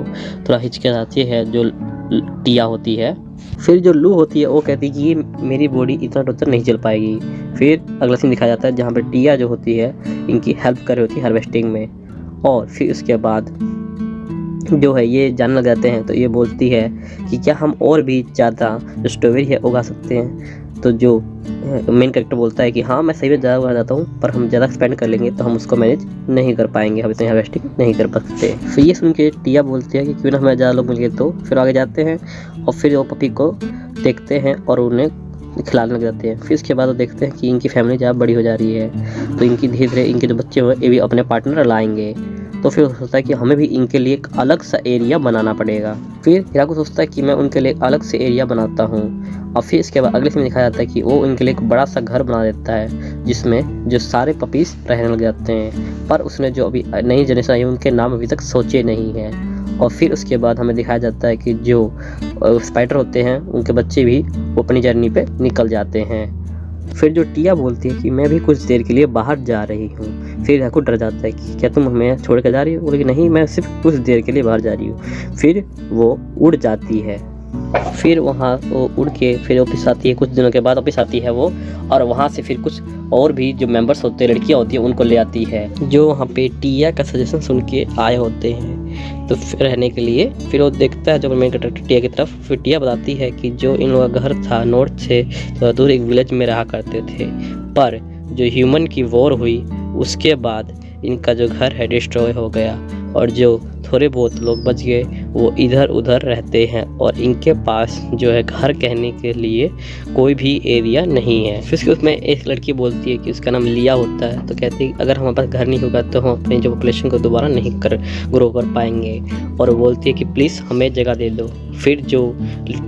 थोड़ा हिचकिचाती है जो टिया होती है। फिर जो लू होती है वो कहती है कि ये मेरी बॉडी इतना टोचर नहीं चल पाएगी। फिर अगला सीन दिखाया जाता है जहाँ पर टिया जो होती है इनकी हेल्प कर रही होती है हार्वेस्टिंग में। और फिर उसके बाद जो है ये जानने लग जाते हैं। तो ये बोलती है कि क्या हम और भी ज़्यादा जो स्ट्रॉबेरी है उगा सकते हैं। तो जो मेन कैरेक्टर बोलता है कि हाँ मैं सही में ज़्यादा उगा जाता हूँ पर हम ज़्यादा स्पेंड कर लेंगे तो हम उसको मैनेज नहीं कर पाएंगे, हम इतनी हार्वेस्टिंग नहीं कर सकते। फिर ये सुन के टिया बोलती है कि क्यों ना हमें ज़्यादा लोग मिल गए। तो फिर आगे जाते हैं और फिर वो पपी को देखते हैं और उन्हें खिलाने लग जाते हैं। फिर इसके बाद वो देखते हैं कि इनकी फैमिली ज़्यादा बड़ी हो जा रही है तो इनकी धीरे धीरे इनके जो बच्चे हुए ये भी अपने पार्टनर लाएंगे। तो फिर सोचता है कि हमें भी इनके लिए एक अलग सा एरिया बनाना पड़ेगा। फिर हिराकू सोचता है कि मैं उनके लिए एक अलग से एरिया बनाता हूँ। और फिर इसके बाद अगले सीन में दिखाया जाता है कि वो इनके लिए एक बड़ा सा घर बना देता है जिसमें जो सारे पपीज़ रहने लग जाते हैं, पर उसने जो अभी नई जनरेशन आई उनके नाम अभी तक सोचे नहीं हैं। और फिर उसके बाद हमें दिखाया जाता है कि जो स्पाइडर होते हैं उनके बच्चे भी वो अपनी जर्नी पे निकल जाते हैं। फिर जो टिया बोलती है कि मैं भी कुछ देर के लिए बाहर जा रही हूँ। फिर हिराकू डर जाता है कि क्या तुम हमें छोड़ कर जा रही हो? बोले कि नहीं, मैं सिर्फ कुछ देर के लिए बाहर जा रही हूँ। फिर वो उड़ जाती है। फिर वहाँ वो उड़ के फिर वापस आती है, कुछ दिनों के बाद वापस आती है वो, और वहाँ से फिर कुछ और भी जो मेंबर्स होते हैं, लड़कियाँ होती हैं, उनको ले आती है जो वहाँ पे टिया का सजेशन सुन के आए होते हैं तो फिर रहने के लिए। फिर वो देखता है जो मेन कैरेक्टर टिया की तरफ। फिर टिया बताती है कि जो इन लोगों का घर था नॉर्थ से थोड़ा दूर एक विलेज में रहा करते थे, पर जो ह्यूमन की वॉर हुई उसके बाद इनका जो घर है डिस्ट्रॉय हो गया और जो थोड़े बहुत लोग बच गए वो इधर उधर रहते हैं और इनके पास जो है घर कहने के लिए कोई भी एरिया नहीं है। फिर उसमें एक लड़की बोलती है कि उसका नाम लिया होता है, तो कहती है अगर हमारे पास घर नहीं होगा तो हम अपनी जो पॉपुलेशन को दोबारा नहीं ग्रो कर पाएंगे, और वो बोलती है कि प्लीज़ हमें जगह दे दो। फिर जो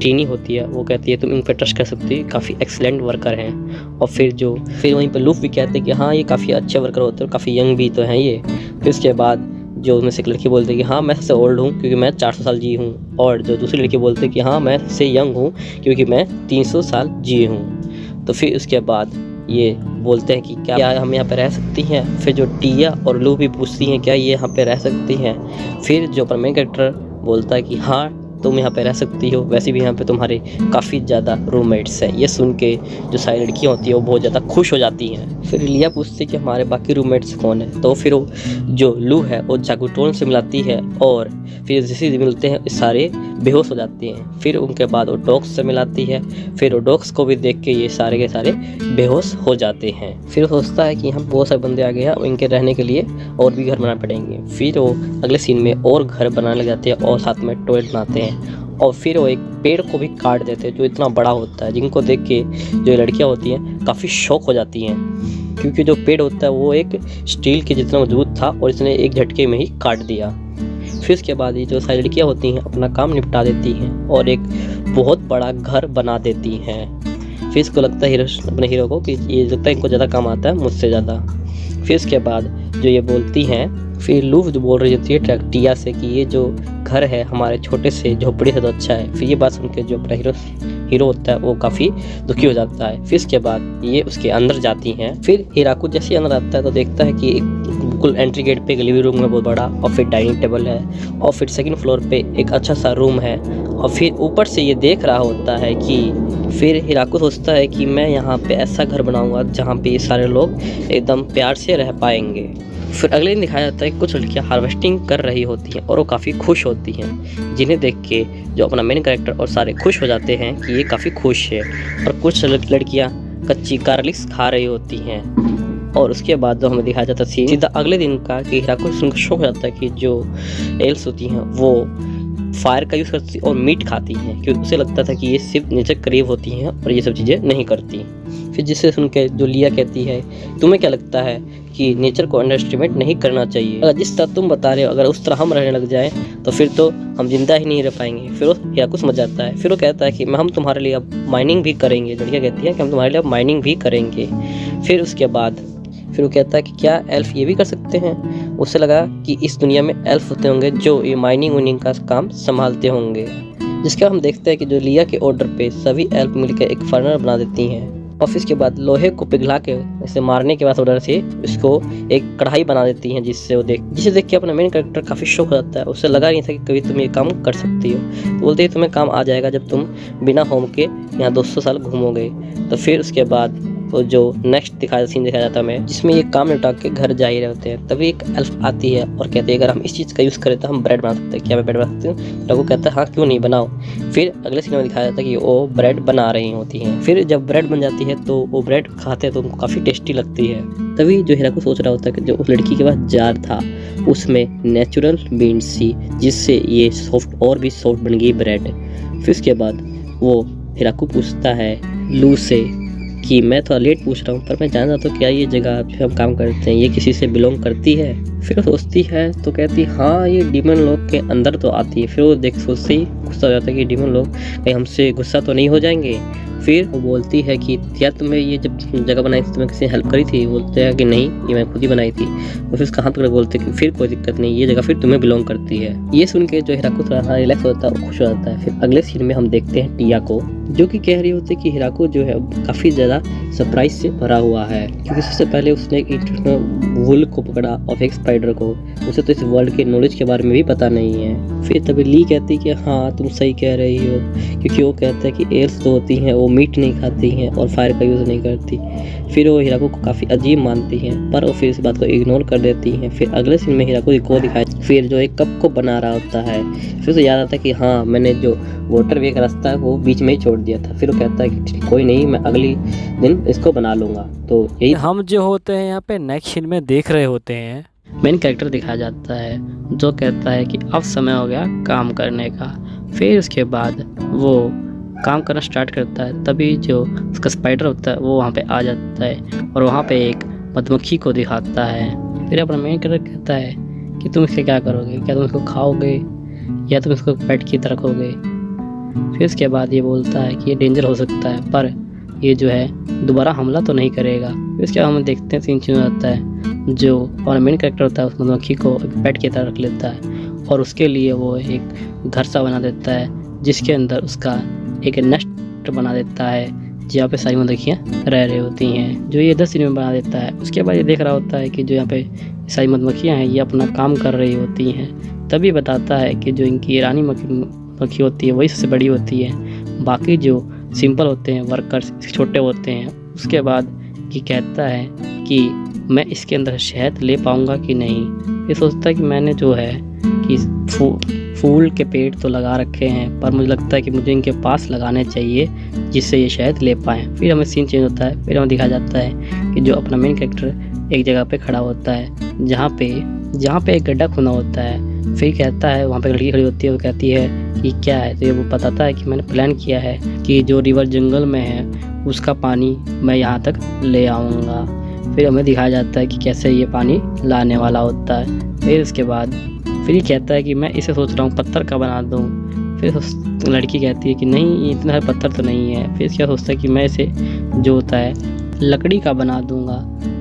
टीनी होती है वो कहती है तुम इन पर ट्रस्ट कर सकती हो, काफ़ी एक्सीलेंट वर्कर हैं। और फिर वहीं पर लूफ भी कहते हैं कि हाँ ये काफ़ी अच्छे वर्कर होते हैं और काफ़ी यंग भी तो हैं ये। फिर उसके बाद जो उनमें से एक लड़की बोलती है कि हाँ मैं सबसे ओल्ड हूँ क्योंकि मैं 400 साल जी हूँ, और जो दूसरी लड़की बोलती है कि हाँ मैं सबसे यंग हूँ क्योंकि मैं 300 साल जी हूँ। तो फिर उसके बाद ये बोलते हैं कि क्या हम यहाँ पे रह सकती हैं। फिर जो टिया और लू भी पूछती हैं क्या ये यहाँ पे रह सकती हैं। फिर जो मेन कैरेक्टर बोलता है कि हाँ तुम यहाँ पे रह सकती हो, वैसे भी यहाँ पे तुम्हारे काफ़ी ज़्यादा रूममेट्स हैं। ये सुन के जो सारी लड़कियाँ होती हैं वो बहुत ज़्यादा खुश हो जाती हैं। फिर लिया पूछती है कि हमारे बाकी रूममेट्स कौन है, तो फिर वो जो लू है वो जागुटोन से मिलाती है और फिर जैसे मिलते हैं सारे बेहोश हो जाते हैं। फिर उनके बाद वो डॉग्स से मिलाती है, फिर वो डॉग्स को भी देख के ये सारे के सारे बेहोश हो जाते हैं। फिर सोचता है कि यहाँ बहुत सारे बंदे आ गए हैं और इनके रहने के लिए और भी घर बनाने पड़ेंगे। फिर वो अगले सीन में और घर बनाने लग जाते हैं और साथ में टॉयलेट बनाते हैं। और फिर वो एक पेड़ को भी काट देते हैं जो इतना बड़ा होता है, जिनको देख के जो लड़कियां होती हैं काफ़ी शौक हो जाती हैं, क्योंकि जो पेड़ होता है वो एक स्टील के जितना मजबूत था और इसने एक झटके में ही काट दिया। फिर उसके बाद ये जो सारी लड़कियां होती हैं अपना काम निपटा देती हैं और एक बहुत बड़ा घर बना देती हैं। फिर इसको लगता है अपने हीरो को कि ये लगता है इनको ज़्यादा काम आता है मुझसे ज़्यादा। फिर उसके बाद जो ये बोलती हैं, फिर लूफ जो बोल रही होती है टिया से कि ये जो घर है हमारे छोटे से झोपड़ी से तो अच्छा है। फिर ये बात सुन के जो अपना हीरो होता है वो काफ़ी दुखी हो जाता है। फिर इसके बाद ये उसके अंदर जाती हैं। फिर हिराकू जैसे ही अंदर आता है तो देखता है कि बिल्कुल एंट्री गेट पे एक लिविंग रूम है बहुत बड़ा, और फिर डाइनिंग टेबल है, और फिर सेकंड फ्लोर पे एक अच्छा सा रूम है, और फिर ऊपर से ये देख रहा होता है कि फिर हिराकू सोचता है कि मैं यहाँ पे ऐसा घर बनाऊंगा जहाँ पे ये सारे लोग एकदम प्यार से रह पाएंगे। फिर अगले दिन दिखाया जाता है कुछ लड़कियां हार्वेस्टिंग कर रही होती हैं और वो काफ़ी खुश होती हैं, जिन्हें देख के जो अपना मेन कैरेक्टर और सारे खुश हो जाते हैं कि ये काफ़ी खुश है। और कुछ लड़कियां कच्ची गार्लिक्स खा रही होती हैं। और उसके बाद जो हमें दिखाया जाता है सीधा अगले दिन का कि हिराकू सुनकर शौक हो जाता है कि जो एल्स होती हैं वो फायर का यूज़ करती और मीट खाती हैं, क्योंकि उसे लगता था कि ये सिर्फ नेचर करीब होती हैं और ये सब चीज़ें नहीं करती। फिर जिससे सुन के जो लिया कहती है तुम्हें क्या लगता है कि नेचर को अंडर एस्टिमेट नहीं करना चाहिए, अगर जिस तरह तुम बता रहे हो अगर उस तरह हम रहने लग जाएं तो फिर तो हम जिंदा ही नहीं रह पाएंगे। फिर वो हिराकू समझ जाता है। फिर वो कहता है कि हम तुम्हारे लिए अब माइनिंग भी करेंगे। लड़कियाँ कहती हैं कि हम तुम्हारे लिए अब माइनिंग भी करेंगे। फिर उसके बाद फिर वो कहता है कि क्या एल्फ ये भी कर सकते हैं। उसे लगा कि इस दुनिया में एल्फ होते होंगे जो ये माइनिंग वाइनिंग का काम संभालते होंगे, जिसका हम देखते हैं कि जो लिया के ऑर्डर पे सभी एल्फ मिलकर एक फर्नर बना देती हैं। और फिर इसके बाद लोहे को पिघला के इसे मारने के बाद ऑर्डर से इसको एक कढ़ाई बना देती हैं, जिसे देख के अपना मेन कैरेक्टर काफ़ी शौक हो जाता है। उसे लगा नहीं था कि कभी तुम ये काम कर सकती हो। तो बोलते हैं तुम्हें काम आ जाएगा जब तुम बिना होम के यहाँ 200 साल घूमोगे। तो फिर उसके बाद तो जो नेक्स्ट सीन दिखाया जाता है जिसमें ये काम निपटा के घर जा ही रहे होते हैं, तभी एक एल्फ आती है और कहती है अगर हम इस चीज़ का यूज़ करें तो हम ब्रेड बना सकते हैं, क्या मैं ब्रेड बना सकती हूँ। तो वो कहता है हाँ क्यों नहीं बनाओ। फिर अगले सीन में दिखाया जाता है कि वो ब्रेड बना रही होती हैं। फिर जब ब्रेड बन जाती है तो वो ब्रेड खाते हैं तो उनको काफ़ी टेस्टी लगती है। तभी जो हिराकू सोच रहा होता है कि जो उस लड़की के पास जार था उसमें नेचुरल बीन्स थी, जिससे ये सॉफ्ट और भी सॉफ्ट बन गई ब्रेड। फिर उसके बाद वो हिराकू पूछता है लू से कि मैं थोड़ा लेट पूछ रहा हूँ, पर मैं जानना चाहता हूँ क्या ये जगह पे हम काम करते हैं ये किसी से बिलोंग करती है। फिर वो सोचती है तो कहती हाँ ये डीमन लोग के अंदर तो आती है। फिर वो सोचते ही गुस्सा हो जाता है कि डीमन लोग कहीं हमसे गुस्सा तो नहीं हो जाएंगे। फिर वो बोलती है कि क्या तुम्हें ये जब जगह बनाई थी तुम्हें किसी ने हेल्प करी थी? बोलते हैं कि नहीं, ये मैं खुद ही बनाई थी। तो फिर उसका हाथ पकड़ बोलते हैं कि फिर कोई दिक्कत नहीं, ये जगह फिर तुम्हें बिलोंग करती है। ये सुन के जो हिराको थोड़ा रिलैक्स होता है और खुश हो जाता है। फिर अगले सीन में हम देखते हैं टिया को, जो कि कह रही होती है कि हिराको जो है काफ़ी ज़्यादा सरप्राइज से भरा हुआ है, क्योंकि सबसे पहले उसने एक वुल को पकड़ा और एक स्पाइडर को। उसे तो इस वर्ल्ड के नॉलेज के बारे में भी पता नहीं है। फिर तभी ली कहती कि हाँ तुम सही कह रही हो, क्योंकि वो कहता है कि एल्स तो होती हैं वो मीट नहीं खाती हैं और फायर का यूज़ नहीं करती। फिर वो हिराको को काफ़ी अजीब मानती हैं, पर वो फिर इस बात को इग्नोर कर देती हैं। फिर अगले सीन में हिराको को दिखाया फिर जो एक कप को बना रहा होता है। फिर उसे याद आता है कि हाँ मैंने जो वाटर वे का रास्ता है वो बीच में ही छोड़ दिया था। फिर वो कहता है कि कोई नहीं, मैं अगली दिन इसको बना लूँगा। तो यही हम जो होते हैं यहाँ पे नेक्स्ट सीन में देख रहे होते हैं। मेन कैरेक्टर दिखाया जाता है जो कहता है कि अब समय हो गया काम करने का। फिर उसके बाद वो काम करना स्टार्ट करता है। तभी जो उसका स्पाइडर होता है वो वहाँ पे आ जाता है और वहाँ पे एक मधुमक्खी को दिखाता है। फिर अपना मेन कैरेक्टर कहता है कि तुम इससे क्या करोगे, क्या तुम इसको खाओगे या तुम इसको पेट की तरह रखोगे। फिर उसके बाद ये बोलता है कि ये डेंजर हो सकता है पर ये जो है दोबारा हमला तो नहीं करेगा। फिर उसके बाद हम देखते हैं सीन चेंज हो जाता है। जो हमारा मेन कैरेक्टर होता है उस मधुमक्खी को पेट की तरह रख लेता है और उसके लिए वो एक घर सा बना देता है जिसके अंदर उसका एक नेस्ट बना देता है जहाँ पे सारी मधुमक्खियाँ रह रही होती हैं, जो ये 10 दिन में बना देता है। उसके बाद ये देख रहा होता है कि जो यहाँ पे सारी मधुमक्खियाँ हैं ये अपना काम कर रही होती हैं। तभी बताता है कि जो इनकी रानी मधुमक्खी होती है वही सबसे बड़ी होती है, बाकी जो सिंपल होते हैं वर्कर्स छोटे होते हैं। उसके बाद ये कहता है कि मैं इसके अंदर शहद ले पाऊँगा कि नहीं। ये सोचता है कि मैंने जो है कि फूल के पेड़ तो लगा रखे हैं पर मुझे लगता है कि मुझे इनके पास लगाने चाहिए जिससे ये शायद ले पाएँ। फिर हमें सीन चेंज होता है। फिर हमें दिखाया जाता है कि जो अपना मेन कैरेक्टर एक जगह पे खड़ा होता है जहाँ पे एक गड्ढा खुना होता है। फिर कहता है वहाँ पे लड़की खड़ी होती है, वो कहती है कि क्या है, तो ये वो बताता है कि मैंने प्लान किया है कि जो रिवर जंगल में है उसका पानी मैं यहाँ तक ले आऊँगा। फिर हमें दिखाया जाता है कि कैसे ये पानी लाने वाला होता है। फिर उसके बाद फिर ये कहता है कि मैं इसे सोच रहा हूँ पत्थर का बना दूँ। फिर लड़की कहती है कि नहीं इतना सारा पत्थर तो नहीं है। फिर क्या सोचता है कि मैं इसे जो होता है लकड़ी का बना दूँगा।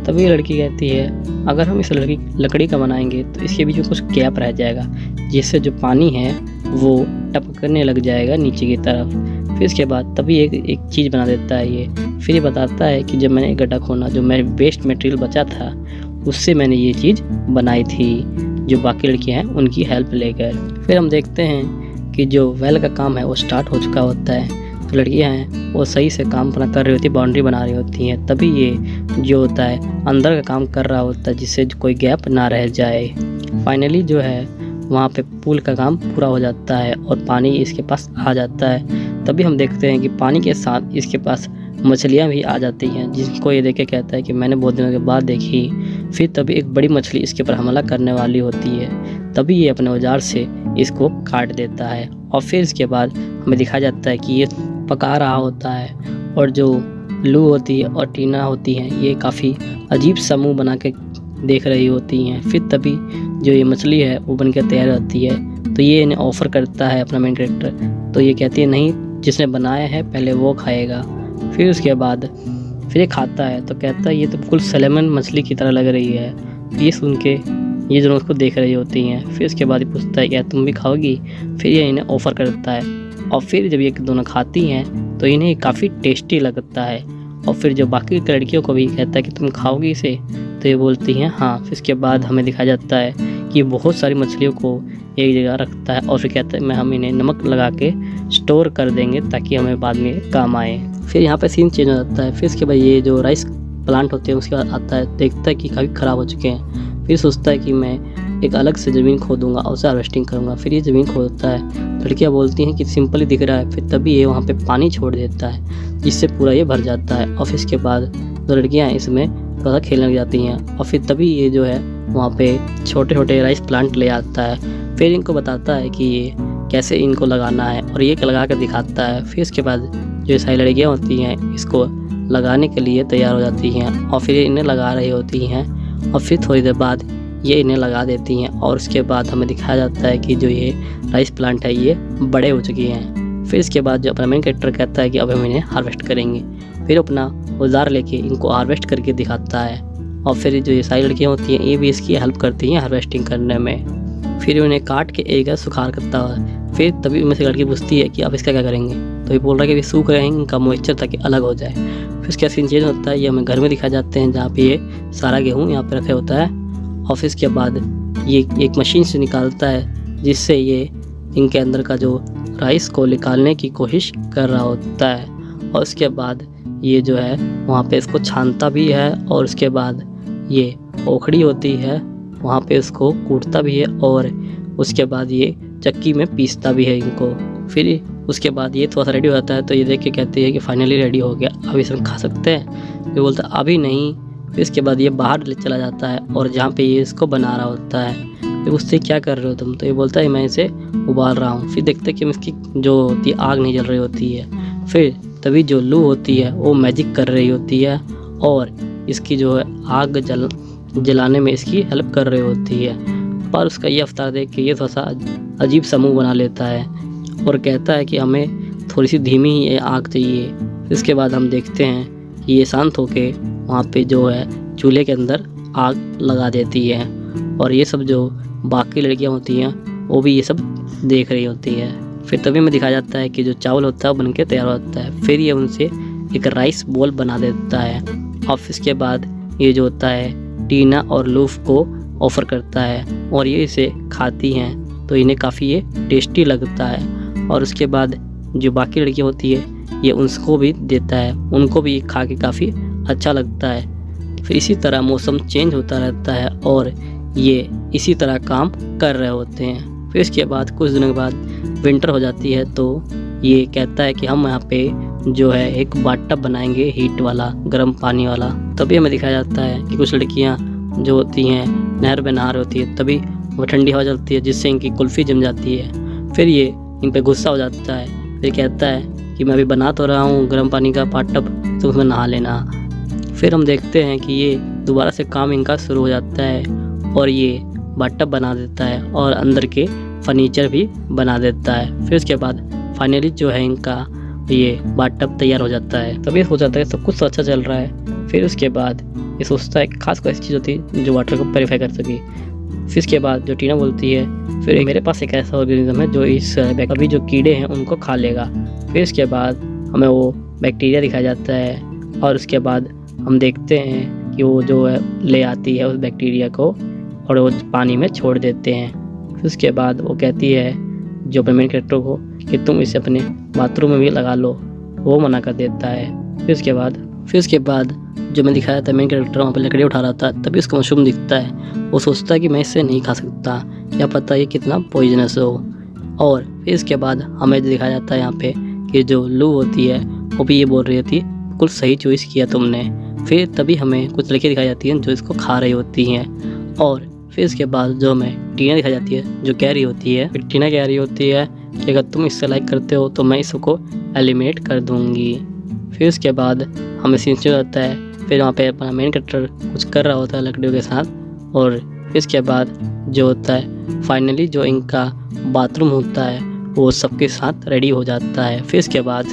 तभी लड़की कहती है अगर हम इस लकड़ी का बनाएंगे तो इसके बीच में कुछ गैप रह जाएगा जिससे जो पानी है वो टपकने लग जाएगा नीचे की तरफ। फिर इसके बाद तभी एक चीज़ बना देता है ये। फिर ये बताता है कि जब मैंने गड्ढा खोना जो मेरे वेस्ट मटेरियल बचा था उससे मैंने ये चीज़ बनाई थी, जो बाकी लड़कियां हैं उनकी हेल्प लेकर। फिर हम देखते हैं कि जो वेल का काम है वो स्टार्ट हो चुका होता है। तो लड़कियां हैं वो सही से काम अपना कर रही होती है, बाउंड्री बना रही होती हैं। तभी ये जो होता है अंदर का काम कर रहा होता है जिससे कोई गैप ना रह जाए। फाइनली जो है वहाँ पे पूल का काम पूरा हो जाता है और पानी इसके पास आ जाता है। तभी हम देखते हैं कि पानी के साथ इसके पास मछलियाँ भी आ जाती हैं, जिनको ये देख के कहता है कि मैंने बहुत दिनों के बाद देखी। फिर तभी एक बड़ी मछली इसके ऊपर हमला करने वाली होती है। तभी ये अपने औजार से इसको काट देता है और फिर इसके बाद हमें दिखाया जाता है कि ये पका रहा होता है और जो लू होती है और टीना होती हैं ये काफ़ी अजीब सा मुँह बना के देख रही होती हैं। फिर तभी जो ये मछली है वो बन के तैयार होती है। तो ये इन्हें ऑफ़र करता है अपना मेन कैरेक्टर। तो ये कहती है नहीं, जिसने बनाया है पहले वो खाएगा। फिर उसके बाद फिर ये खाता है तो कहता है ये तो बिल्कुल सैल्मन मछली की तरह लग रही है। ये सुन के ये दोनों उसको देख रही होती हैं। फिर उसके बाद ये पूछता है क्या तुम भी खाओगी। फिर ये इन्हें ऑफ़र करता है और फिर जब ये दोनों खाती हैं तो इन्हें काफ़ी टेस्टी लगता है। और फिर जो बाकी लड़कियों को भी कहता है कि तुम खाओगी इसे, तो ये बोलती हैं हाँ। फिर इसके बाद हमें दिखाया जाता है कि बहुत सारी मछलियों को एक जगह रखता है और फिर कहता है हम इन्हें नमक लगा के स्टोर कर देंगे ताकि हमें बाद में काम आए। फिर यहाँ पे सीन चेंज हो जाता है। फिर इसके बाद ये जो राइस प्लांट होते हैं उसके बाद आता है, देखता है कि काफ़ी ख़राब हो चुके हैं। फिर सोचता है कि मैं एक अलग से ज़मीन खोदूँगा और उसे हार्वेस्टिंग करूँगा। फिर ये ज़मीन खोदता है। लड़कियाँ बोलती हैं कि सिंपल ही दिख रहा है। फिर तभी ये वहाँ पे पानी छोड़ देता है जिससे पूरा ये भर जाता है। और फिर इसके बाद जो लड़कियाँ इसमें थोड़ा सा खेलने लग जाती हैं और फिर तभी ये जो है वहाँ पे छोटे छोटे राइस प्लांट ले आता है। फिर इनको बताता है कि ये कैसे इनको लगाना है और ये लगा कर दिखाता है। फिर इसके बाद जो सारी लड़कियाँ होती हैं इसको लगाने के लिए तैयार हो जाती हैं और फिर इन्हें लगा रही होती हैं और फिर थोड़ी देर बाद ये इन्हें लगा देती हैं और उसके बाद हमें दिखाया जाता है कि जो ये राइस प्लांट है ये बड़े हो चुके हैं। फिर इसके बाद जो अपना मेन कैरेक्टर कहता है कि अब हम इन्हें हार्वेस्ट करेंगे। फिर अपना औजार लेके इनको हार्वेस्ट करके दिखाता है और फिर जो ये सारी लड़कियाँ होती हैं ये भी इसकी हेल्प करती हैं हार्वेस्टिंग करने में। फिर उन्हें काट के एक सुखार करता है। फिर तभी उनमें से लड़की पूछती है कि अब इसका क्या करेंगे, तो ये बोल रहा है कि अभी सूख रहे हैं, इनका मॉइस्चर ताकि अलग हो जाए। फिर इसका सीन चेंज होता है, ये हमें घर में दिखाए जाते हैं जहाँ पे ये सारा गेहूँ यहाँ पे रखा होता है और फिर इसके बाद ये एक मशीन से निकालता है जिससे ये इनके अंदर का जो राइस को निकालने की कोशिश कर रहा होता है और उसके बाद ये जो है वहाँ पे इसको छानता भी है और उसके बाद ये ओखड़ी होती है वहाँ पे इसको कूटता भी है और उसके बाद ये चक्की में पीसता भी है इनको। फिर उसके बाद ये थोड़ा सा रेडी हो जाता है तो ये देख के कहती है कि फाइनली रेडी हो गया, अब इसमें खा सकते हैं। ये बोलता है अभी नहीं। फिर इसके बाद ये बाहर चला जाता है और जहाँ पे ये इसको बना रहा होता है। फिर उससे क्या कर रहे हो तुम, तो ये बोलता है मैं इसे उबाल रहा हूँ। फिर देखते हैं कि इसकी जो होती है आग नहीं जल रही होती है। फिर तभी जो लू होती है वो मैजिक कर रही होती है और इसकी जो है आग जलाने में इसकी हेल्प कर रही होती है। पर उसका ये अवतार देख के ये थोड़ा सा अजीब समूह बना लेता है और कहता है कि हमें थोड़ी सी धीमी ही आग चाहिए। इसके बाद हम देखते हैं कि ये शांत होके वहाँ पे जो है चूल्हे के अंदर आग लगा देती है और ये सब जो बाकी लड़कियाँ होती हैं वो भी ये सब देख रही होती है। फिर तभी में दिखाया जाता है कि जो चावल होता है वो बनके तैयार होता है। फिर ये उनसे एक राइस बॉल बना देता है और इसके बाद ये जो होता है टीना और लूफ को ऑफ़र करता है और ये इसे खाती हैं तो इन्हें काफ़ी ये टेस्टी लगता है और उसके बाद जो बाकी लड़कियाँ होती है ये उसको भी देता है, उनको भी खा के काफ़ी अच्छा लगता है। फिर इसी तरह मौसम चेंज होता रहता है और ये इसी तरह काम कर रहे होते हैं। फिर इसके बाद कुछ दिनों के बाद विंटर हो जाती है तो ये कहता है कि हम यहाँ पे जो है एक बाथटब बनाएंगे हीट वाला, गर्म पानी वाला। तभी हमें दिखाया जाता है कि कुछ लड़कियाँ जो होती हैं नहर में नहा रही होती है, तभी वो ठंडी हवा चलती है जिससे इनकी कुल्फ़ी जम जाती है। फिर ये इन पे गुस्सा हो जाता है। फिर कहता है कि मैं अभी बना तो रहा हूँ गर्म पानी का बाथटब, तो उसमें नहा लेना। फिर हम देखते हैं कि ये दोबारा से काम इनका शुरू हो जाता है और ये बाथटब बना देता है और अंदर के फर्नीचर भी बना देता है। फिर उसके बाद फाइनली जो है इनका ये बाथटब तैयार हो जाता है। तभी हो जाता है सब कुछ अच्छा चल रहा है। फिर उसके बाद ये सोचता है खास कोई ऐसी चीज़ होती है जो वाटर को प्योरीफाई कर सके। फिर इसके बाद जो टीना बोलती है फिर मेरे पास एक ऐसा ऑर्गेनिज्म है जो इस अभी जो कीड़े हैं उनको खा लेगा। फिर इसके बाद हमें वो बैक्टीरिया दिखाया जाता है और उसके बाद हम देखते हैं कि वो जो है ले आती है उस बैक्टीरिया को और वो पानी में छोड़ देते हैं। फिर उसके बाद वो कहती है जो अपने मेन कैरेक्टर को कि तुम इसे अपने बाथरूम में भी लगा लो, वो मना कर देता है। फिर उसके बाद जो मैं दिखाया था मेन कैरेक्टर वहाँ पर लकड़ी उठा रहा था, तभी उसका मशरूम दिखता है। वो सोचता है कि मैं इसे नहीं खा सकता, क्या पता ये कितना पॉइजनस हो। और फिर इसके बाद हमें दिखाया जाता है यहाँ पे कि जो लू होती है वो भी ये बोल रही थी बिल्कुल सही चॉइस किया तुमने। फिर तभी हमें कुछ लड़कियाँ दिखाई जाती हैं जो इसको खा रही होती हैं और फिर इसके बाद जो हमें टीना दिखाई जाती है जो कह रही होती है, फिर टीना कह रही होती है कि अगर तुम इससे लाइक करते हो तो मैं इसको एलिमिनेट कर दूँगी। फिर उसके बाद हमें सीन चेंज होता है। फिर वहाँ पे अपना मेन कैरेक्टर कुछ कर रहा होता है लकड़ियों के साथ और फिर इसके बाद जो होता है फाइनली जो इनका बाथरूम होता है वो सबके साथ रेडी हो जाता है। फिर इसके बाद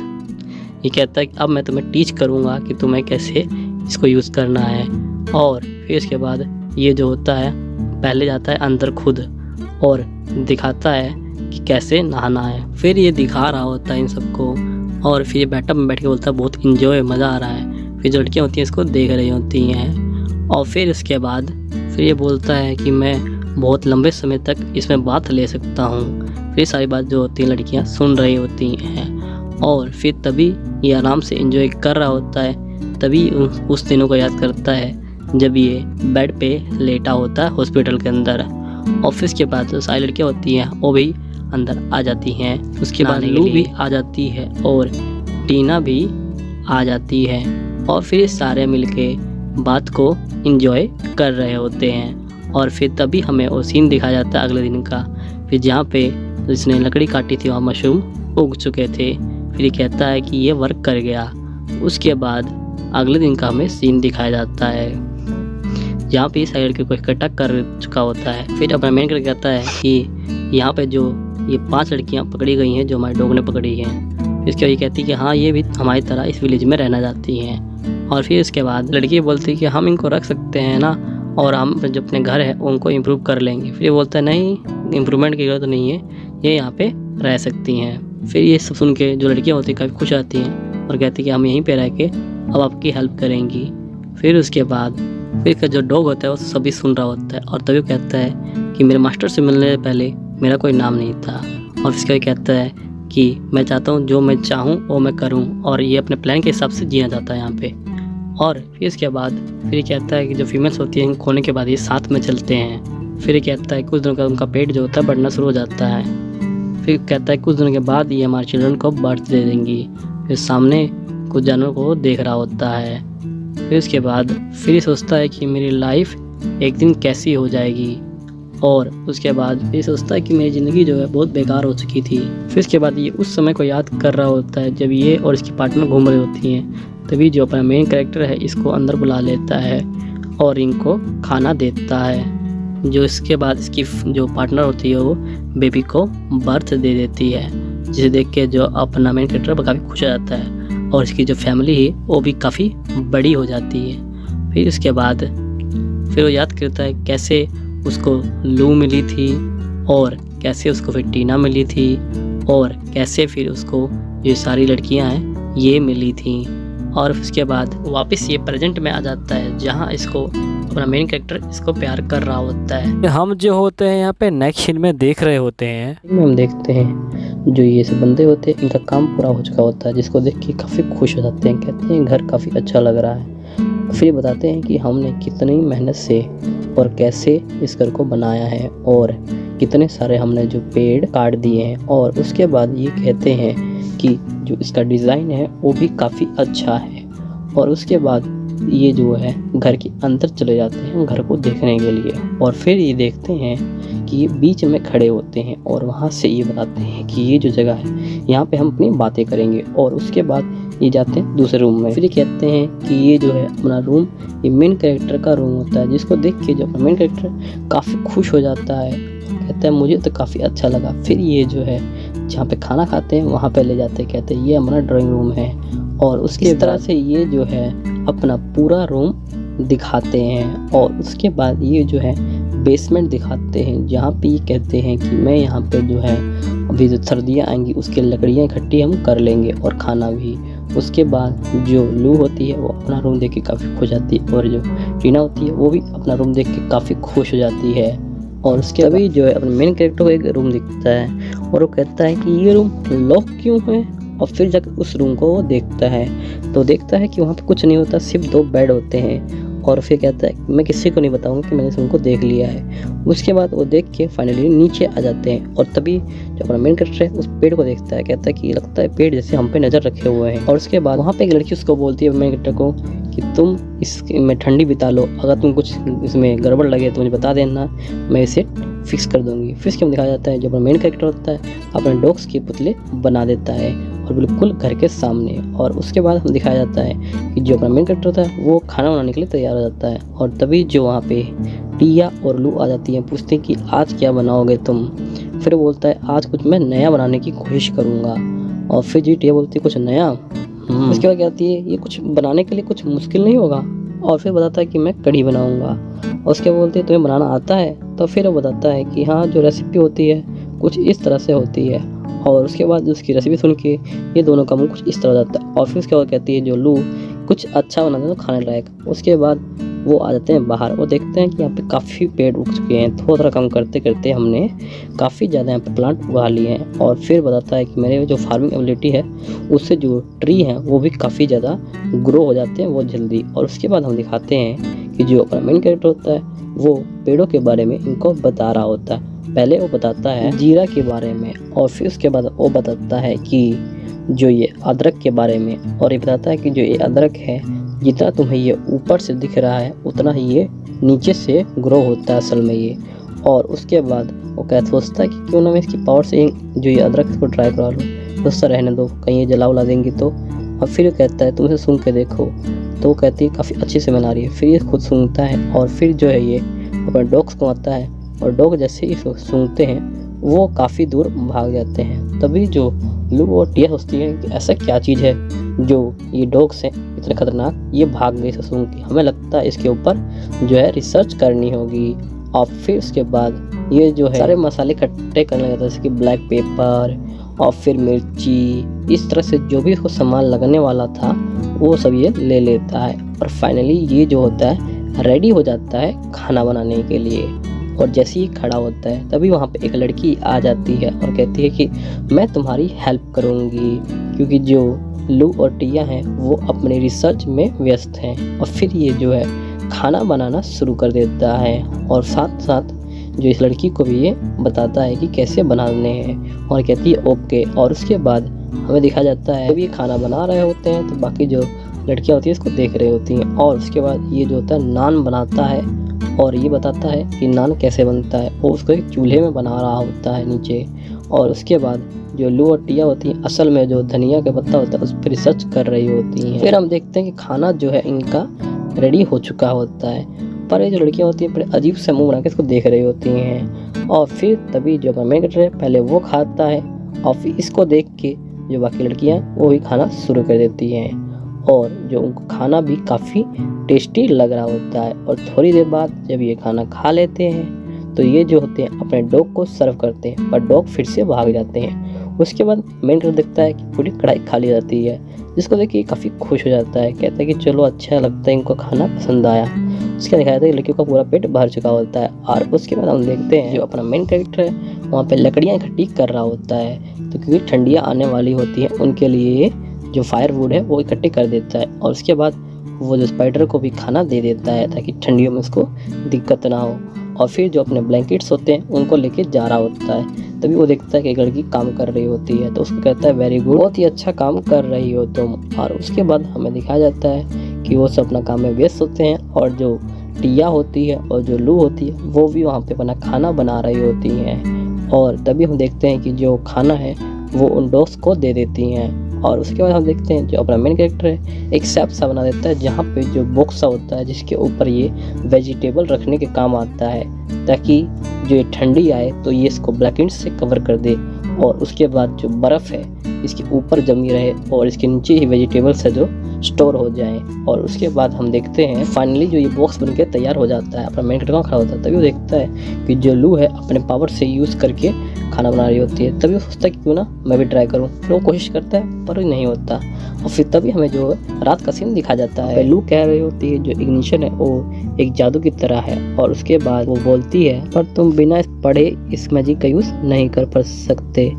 ये कहता है कि अब मैं तुम्हें टीच करूँगा कि तुम्हें कैसे इसको यूज़ करना है। और फिर इसके बाद ये जो होता है पहले जाता है अंदर खुद और दिखाता है कि कैसे नहाना है। फिर ये दिखा रहा होता है इन सबको और फिर ये बैठअप में बैठ के बोलता है बहुत इंजॉय, मज़ा आ रहा है। फिर जो लड़कियाँ होती हैं इसको देख रही होती हैं और फिर इसके बाद फिर ये बोलता है कि मैं बहुत लंबे समय तक इसमें बात ले सकता हूँ। फिर सारी बात जो होती है लड़कियाँ सुन रही होती हैं और फिर तभी ये आराम से एंजॉय कर रहा होता है। तभी उस दिनों को याद करता है जब ये बेड पे लेटा होता है हॉस्पिटल के अंदर। ऑफिस के बाद जो सारी लड़कियाँ होती हैं वो भी अंदर आ जाती हैं। उसके बाद लू भी आ जाती है और टीना भी आ जाती है और फिर सारे मिलके बात को एंजॉय कर रहे होते हैं। और फिर तभी हमें वो सीन दिखाया जाता है अगले दिन का, फिर जहाँ पे जिसने लकड़ी काटी थी वहाँ मशरूम उग चुके थे। फिर ये कहता है कि ये वर्क कर गया। उसके बाद अगले दिन का हमें सीन दिखाया जाता है, जहाँ पे इस लड़के को इकट्ठा कर चुका होता है। फिर अपना मेन करके कहता है कि यहाँ पे जो ये 5 लड़कियाँ पकड़ी गई हैं जो हमारे डॉग ने पकड़ी हैं। इसके बाद ये कहती है कि हाँ, ये भी हमारी तरह इस विलेज में रहना चाहती हैं। और फिर इसके बाद लड़की बोलती है कि हम इनको रख सकते हैं ना, और हम जो अपने घर है उनको इम्प्रूव कर लेंगे। फिर ये बोलता है नहीं, इम्प्रूवमेंट की जरूरत नहीं है, ये यहाँ पे रह सकती हैं। फिर ये सब सुन के जो लड़कियाँ होती हैं काफ़ी खुश आती हैं और कहती है कि हम यहीं पे रह के अब आपकी हेल्प करेंगी। फिर उसके बाद फिर जो डॉग होता है वो सभी सुन रहा होता है, और तभी वो कहता है कि मेरे मास्टर से मिलने से पहले मेरा कोई नाम नहीं था। और इसके बाद कहता है कि मैं चाहता हूँ जो मैं चाहूँ वो मैं करूँ, और ये अपने प्लान के हिसाब से जीना चाहता है यहाँ पे। और फिर इसके बाद फिर ये कहता है कि जो फीमेल्स होती हैं खोने के बाद ये साथ में चलते हैं। फिर ये कहता है कुछ दिनों का उनका पेट जो होता है बढ़ना शुरू हो जाता है। फिर कहता है कुछ दिनों के बाद ये हमारे चिल्ड्रन को बर्थ दे देंगी। फिर सामने कुछ जानवरों को देख रहा होता है। फिर इसके बाद फिर सोचता है कि मेरी लाइफ एक दिन कैसी हो जाएगी, और उसके बाद फिर सोचता है कि मेरी ज़िंदगी जो है बहुत बेकार हो चुकी थी। फिर इसके बाद ये उस समय को याद कर रहा होता है जब ये और इसकी पार्टनर घूम रही होती हैं। तभी जो अपना मेन कैरेक्टर है इसको अंदर बुला लेता है और इनको खाना देता है। जो इसके बाद इसकी जो पार्टनर होती है वो बेबी को बर्थ दे देती है, जिसे देख के जो अपना मेन कैरेक्टर काफ़ी खुश हो जाता है, और इसकी जो फैमिली है वो भी काफ़ी बड़ी हो जाती है। फिर इसके बाद फिर वो याद करता है कैसे उसको लू मिली थी, और कैसे उसको फिर टीना मिली थी, और कैसे फिर उसको ये सारी लड़कियां हैं ये मिली थी। और उसके बाद वापस ये प्रेजेंट में आ जाता है जहां इसको अपना मेन कैरेक्टर इसको प्यार कर रहा होता है। हम जो होते हैं यहाँ पे नेक्स्ट सीन में देख रहे होते हैं, हम देखते हैं जो ये सब बंदे होते हैं इनका काम पूरा हो चुका होता है, जिसको देख के काफ़ी खुश हो जाते हैं, कहते हैं घर काफ़ी अच्छा लग रहा है। फिर बताते हैं कि हमने कितनी मेहनत से और कैसे इस घर को बनाया है, और कितने सारे हमने जो पेड़ काट दिए हैं। और उसके बाद ये कहते हैं कि जो इसका डिज़ाइन है वो भी काफ़ी अच्छा है। और उसके बाद ये जो है घर के अंदर चले जाते हैं घर को देखने के लिए, और फिर ये देखते हैं कि ये बीच में खड़े होते हैं, और वहाँ से ये बताते हैं कि ये जो जगह है यहाँ पे हम अपनी बातें करेंगे। और उसके बाद ये जाते हैं दूसरे रूम में। फिर ये कहते हैं कि ये जो है अपना रूम ये मेन कैरेक्टर का रूम होता है, जिसको देख के जो अपना मेन कैरेक्टर काफ़ी खुश हो जाता है, कहता है मुझे तो काफ़ी अच्छा लगा। फिर ये जो है जहाँ पे खाना खाते हैं वहाँ पे ले जाते हैं, कहते हैं ये हमारा ड्राइंग रूम है। और उसके तरह से ये जो है अपना पूरा रूम दिखाते हैं। और उसके बाद ये जो है बेसमेंट दिखाते हैं, जहाँ पे ये कहते हैं कि मैं यहाँ पे जो है अभी जो सर्दियाँ आएंगी उसके लकड़ियाँ इकट्ठी हम कर लेंगे और खाना भी। उसके बाद जो लू होती है वो अपना रूम देख के काफ़ी खुश जाती है, और जो टीना होती है वो भी अपना रूम देख के काफ़ी खुश हो जाती है। और उसके अभी जो है अपने मेन कैरेक्टर को एक रूम दिखता है, और वो कहता है कि ये रूम लॉक क्यों है। और फिर जाकर उस रूम को वो देखता है तो देखता है कि वहाँ पे कुछ नहीं होता, सिर्फ 2 बेड होते हैं। और फिर कहता है मैं किसी को नहीं बताऊंगा कि मैंने इस रूम को देख लिया है। उसके बाद वो देख के फाइनली नीचे आ जाते हैं, और तभी जो अपना मेन कैरेक्टर है उस पेड़ को देखता है, कहता है कि लगता है पेड़ जैसे हम पे नज़र रखे हुए हैं। और उसके बाद वहाँ पे एक लड़की उसको बोलती है मेन कैरेक्टर को कि तुम इसमें ठंडी बिता लो, अगर तुम कुछ इसमें गड़बड़ लगे तो मुझे बता देना, मैं इसे फिक्स कर दूंगी। फिर इसके दिखाया जाता है जो अपना मेन कैरेक्टर होता है अपने डॉग्स के पुतले बना देता है, और बिल्कुल घर के सामने। और उसके बाद हम दिखाया जाता है कि जो अपना मेन कैरेक्टर होता है वो खाना बनाने के लिए तैयार हो जाता है, और तभी जो वहाँ पे टिया और लू आ जाती हैं, पूछते हैं कि आज क्या बनाओगे तुम। फिर वो बोलता है आज कुछ मैं नया बनाने की कोशिश करूँगा। और फिर जी टिया बोलती है कुछ नया। उसके बाद कहती है ये कुछ बनाने के लिए कुछ मुश्किल नहीं होगा। और फिर बताता है कि मैं कढ़ी बनाऊँगा। उसके बोलते हैं तुम्हें बनाना आता है। तो फिर वो बताता है कि हाँ जो रेसिपी होती है कुछ इस तरह से होती है। और उसके बाद उसकी रेसिपी सुन के ये दोनों का मुँह कुछ इस तरह जाता है। और फिर उसके बाद कहती है जो लू कुछ अच्छा बनाता है तो खाने लायक। उसके बाद वो आ जाते हैं बाहर, वो देखते हैं कि यहाँ पे काफ़ी पेड़ उग चुके हैं। थोड़ा कम करते करते हमने काफ़ी ज़्यादा यहाँ पे प्लांट उगा लिए हैं। और फिर बताता है कि मेरे जो फार्मिंग एबिलिटी है उससे जो ट्री हैं वो भी काफ़ी ज़्यादा ग्रो हो जाते हैं बहुत जल्दी। और उसके बाद हम दिखाते हैं कि जो अपना मेन कैरेक्टर होता है वो पेड़ों के बारे में इनको बता रहा होता है। पहले वो बताता है जीरा के बारे में, और फिर उसके बाद वो बताता है कि जो ये अदरक के बारे में, और ये बताता है कि जो ये अदरक है जितना तुम्हें ये ऊपर से दिख रहा है उतना ही ये नीचे से ग्रो होता है असल में ये। और उसके बाद वो सोचता है कि क्यों ना मैं इसकी पावर से जो ये अदरक को ट्राई करा लूँ, दोस्तों रहने दो कहीं ये जला उला देंगी तो। और फिर कहता है तुम इसे सूंघ के देखो, तो वो कहती है काफ़ी अच्छे से बना रही है। फिर ये खुद सूंघता है और फिर जो है ये अपने डॉग्स को आता है और डॉग जैसे ही इसको सूंघते हैं वो काफ़ी दूर भाग जाते हैं। तभी जो लू और टिया सोचती है कि ऐसा क्या चीज़ है जो ये डॉग्स हैं इतने खतरनाक, ये भाग गई इसे सूंघ के, हमें लगता है इसके ऊपर जो है रिसर्च करनी होगी। और फिर उसके बाद ये जो है सारे मसाले इकट्ठे करने लगता है, जैसे कि ब्लैक पेपर और फिर मिर्ची, इस तरह से जो भी इसको सामान लगने वाला था वो सब ये ले लेता है। और फाइनली ये जो होता है रेडी हो जाता है खाना बनाने के लिए। और जैसे ही खड़ा होता है तभी वहाँ पे एक लड़की आ जाती है और कहती है कि मैं तुम्हारी हेल्प करूँगी, क्योंकि जो लू और टिया हैं वो अपने रिसर्च में व्यस्त हैं। और फिर ये जो है खाना बनाना शुरू कर देता है और साथ साथ जो इस लड़की को भी ये बताता है कि कैसे बनाने हैं और कहती है ओके। और उसके बाद हमें दिखा जाता है जब ये खाना बना रहे होते हैं तो बाकी जो लड़कियां होती है इसको देख रही होती हैं। और उसके बाद ये जो होता है नान बनाता है और ये बताता है कि नान कैसे बनता है, वो उसको एक चूल्हे में बना रहा होता है नीचे। और उसके बाद जो लू और टिया होती हैं असल में जो धनिया का पत्ता होता है उस पर रिसर्च कर रही होती हैं। फिर हम देखते हैं कि खाना जो है इनका रेडी हो चुका होता है, पर ये जो लड़कियां होती हैं बड़े अजीब से मुंह बना के इसको देख रही होती हैं। और फिर तभी जो अपना मेन कैरेक्टर है पहले वो खाता है और फिर इसको देख के जो बाकी लड़कियां वो भी खाना शुरू कर देती हैं और जो उनको खाना भी काफ़ी टेस्टी लग रहा होता है। और थोड़ी देर बाद जब ये खाना खा लेते हैं तो ये जो होते हैं अपने डॉग को सर्व करते हैं, पर डॉग फिर से भाग जाते हैं। उसके बाद मेन कैरेक्टर देखता है कि पूरी कढ़ाई खा ली जाती है, जिसको देख के काफ़ी खुश हो जाता है, कहता है कि चलो अच्छा लगता है, इनको खाना पसंद आया। उसके दिखाया था कि लड़कियों का पूरा पेट भर चुका होता है। और उसके बाद हम देखते हैं जो अपना मेन कैरेक्टर है वहाँ पे लकड़ियाँ इकट्ठी कर रहा होता है, तो क्योंकि ठंडियाँ आने वाली होती हैं उनके लिए जो फायरवुड है वो इकट्ठे कर देता है। और उसके बाद वो जो स्पाइडर को भी खाना दे देता है ताकि ठंडियों में उसको दिक्कत ना हो। और फिर जो अपने ब्लैंकेट्स होते हैं उनको लेके जा रहा होता है, तभी वो देखता है कि एक लड़की काम कर रही होती है, तो उसको कहता है वेरी गुड, बहुत ही अच्छा काम कर रही हो तुम। और उसके बाद हमें दिखाया जाता है कि वो सब अपना काम में व्यस्त होते हैं और जो टिया होती है और जो लू होती है वो भी वहाँ पे अपना खाना बना रही होती हैं। और तभी हम देखते हैं कि जो खाना है वो उन डॉग्स को दे देती हैं। और उसके बाद हम देखते हैं जो अपना मेन कैरेक्टर है एक शेल्फ सा बना देता है जहाँ पे जो बॉक्स सा होता है जिसके ऊपर ये वेजिटेबल रखने के काम आता है, ताकि जो ये ठंडी आए तो ये इसको ब्लैकेट से कवर कर दे। और उसके बाद जो बर्फ़ है इसके ऊपर जमी रहे और इसके नीचे ही वेजिटेबल्स है जो स्टोर हो जाए। और उसके बाद हम देखते हैं फाइनली जो ये बॉक्स बनके तैयार हो जाता है, अपना मेन कैरेक्टर खड़ा होता है, तभी वो देखता है कि जो लू है अपने पावर से यूज़ करके खाना बना रही होती है। तभी वो सोचता है कि क्यों ना मैं भी ट्राई करूं। फिर वो कोशिश करता है पर नहीं होता। और फिर तभी हमें जो रात का सीन दिखा जाता है, लू कह रही होती है जो इग्निशन है वो एक जादू की तरह है। और उसके बाद वो बोलती है पर तुम बिना पढ़े इस मैजिक का यूज़ नहीं कर सकते।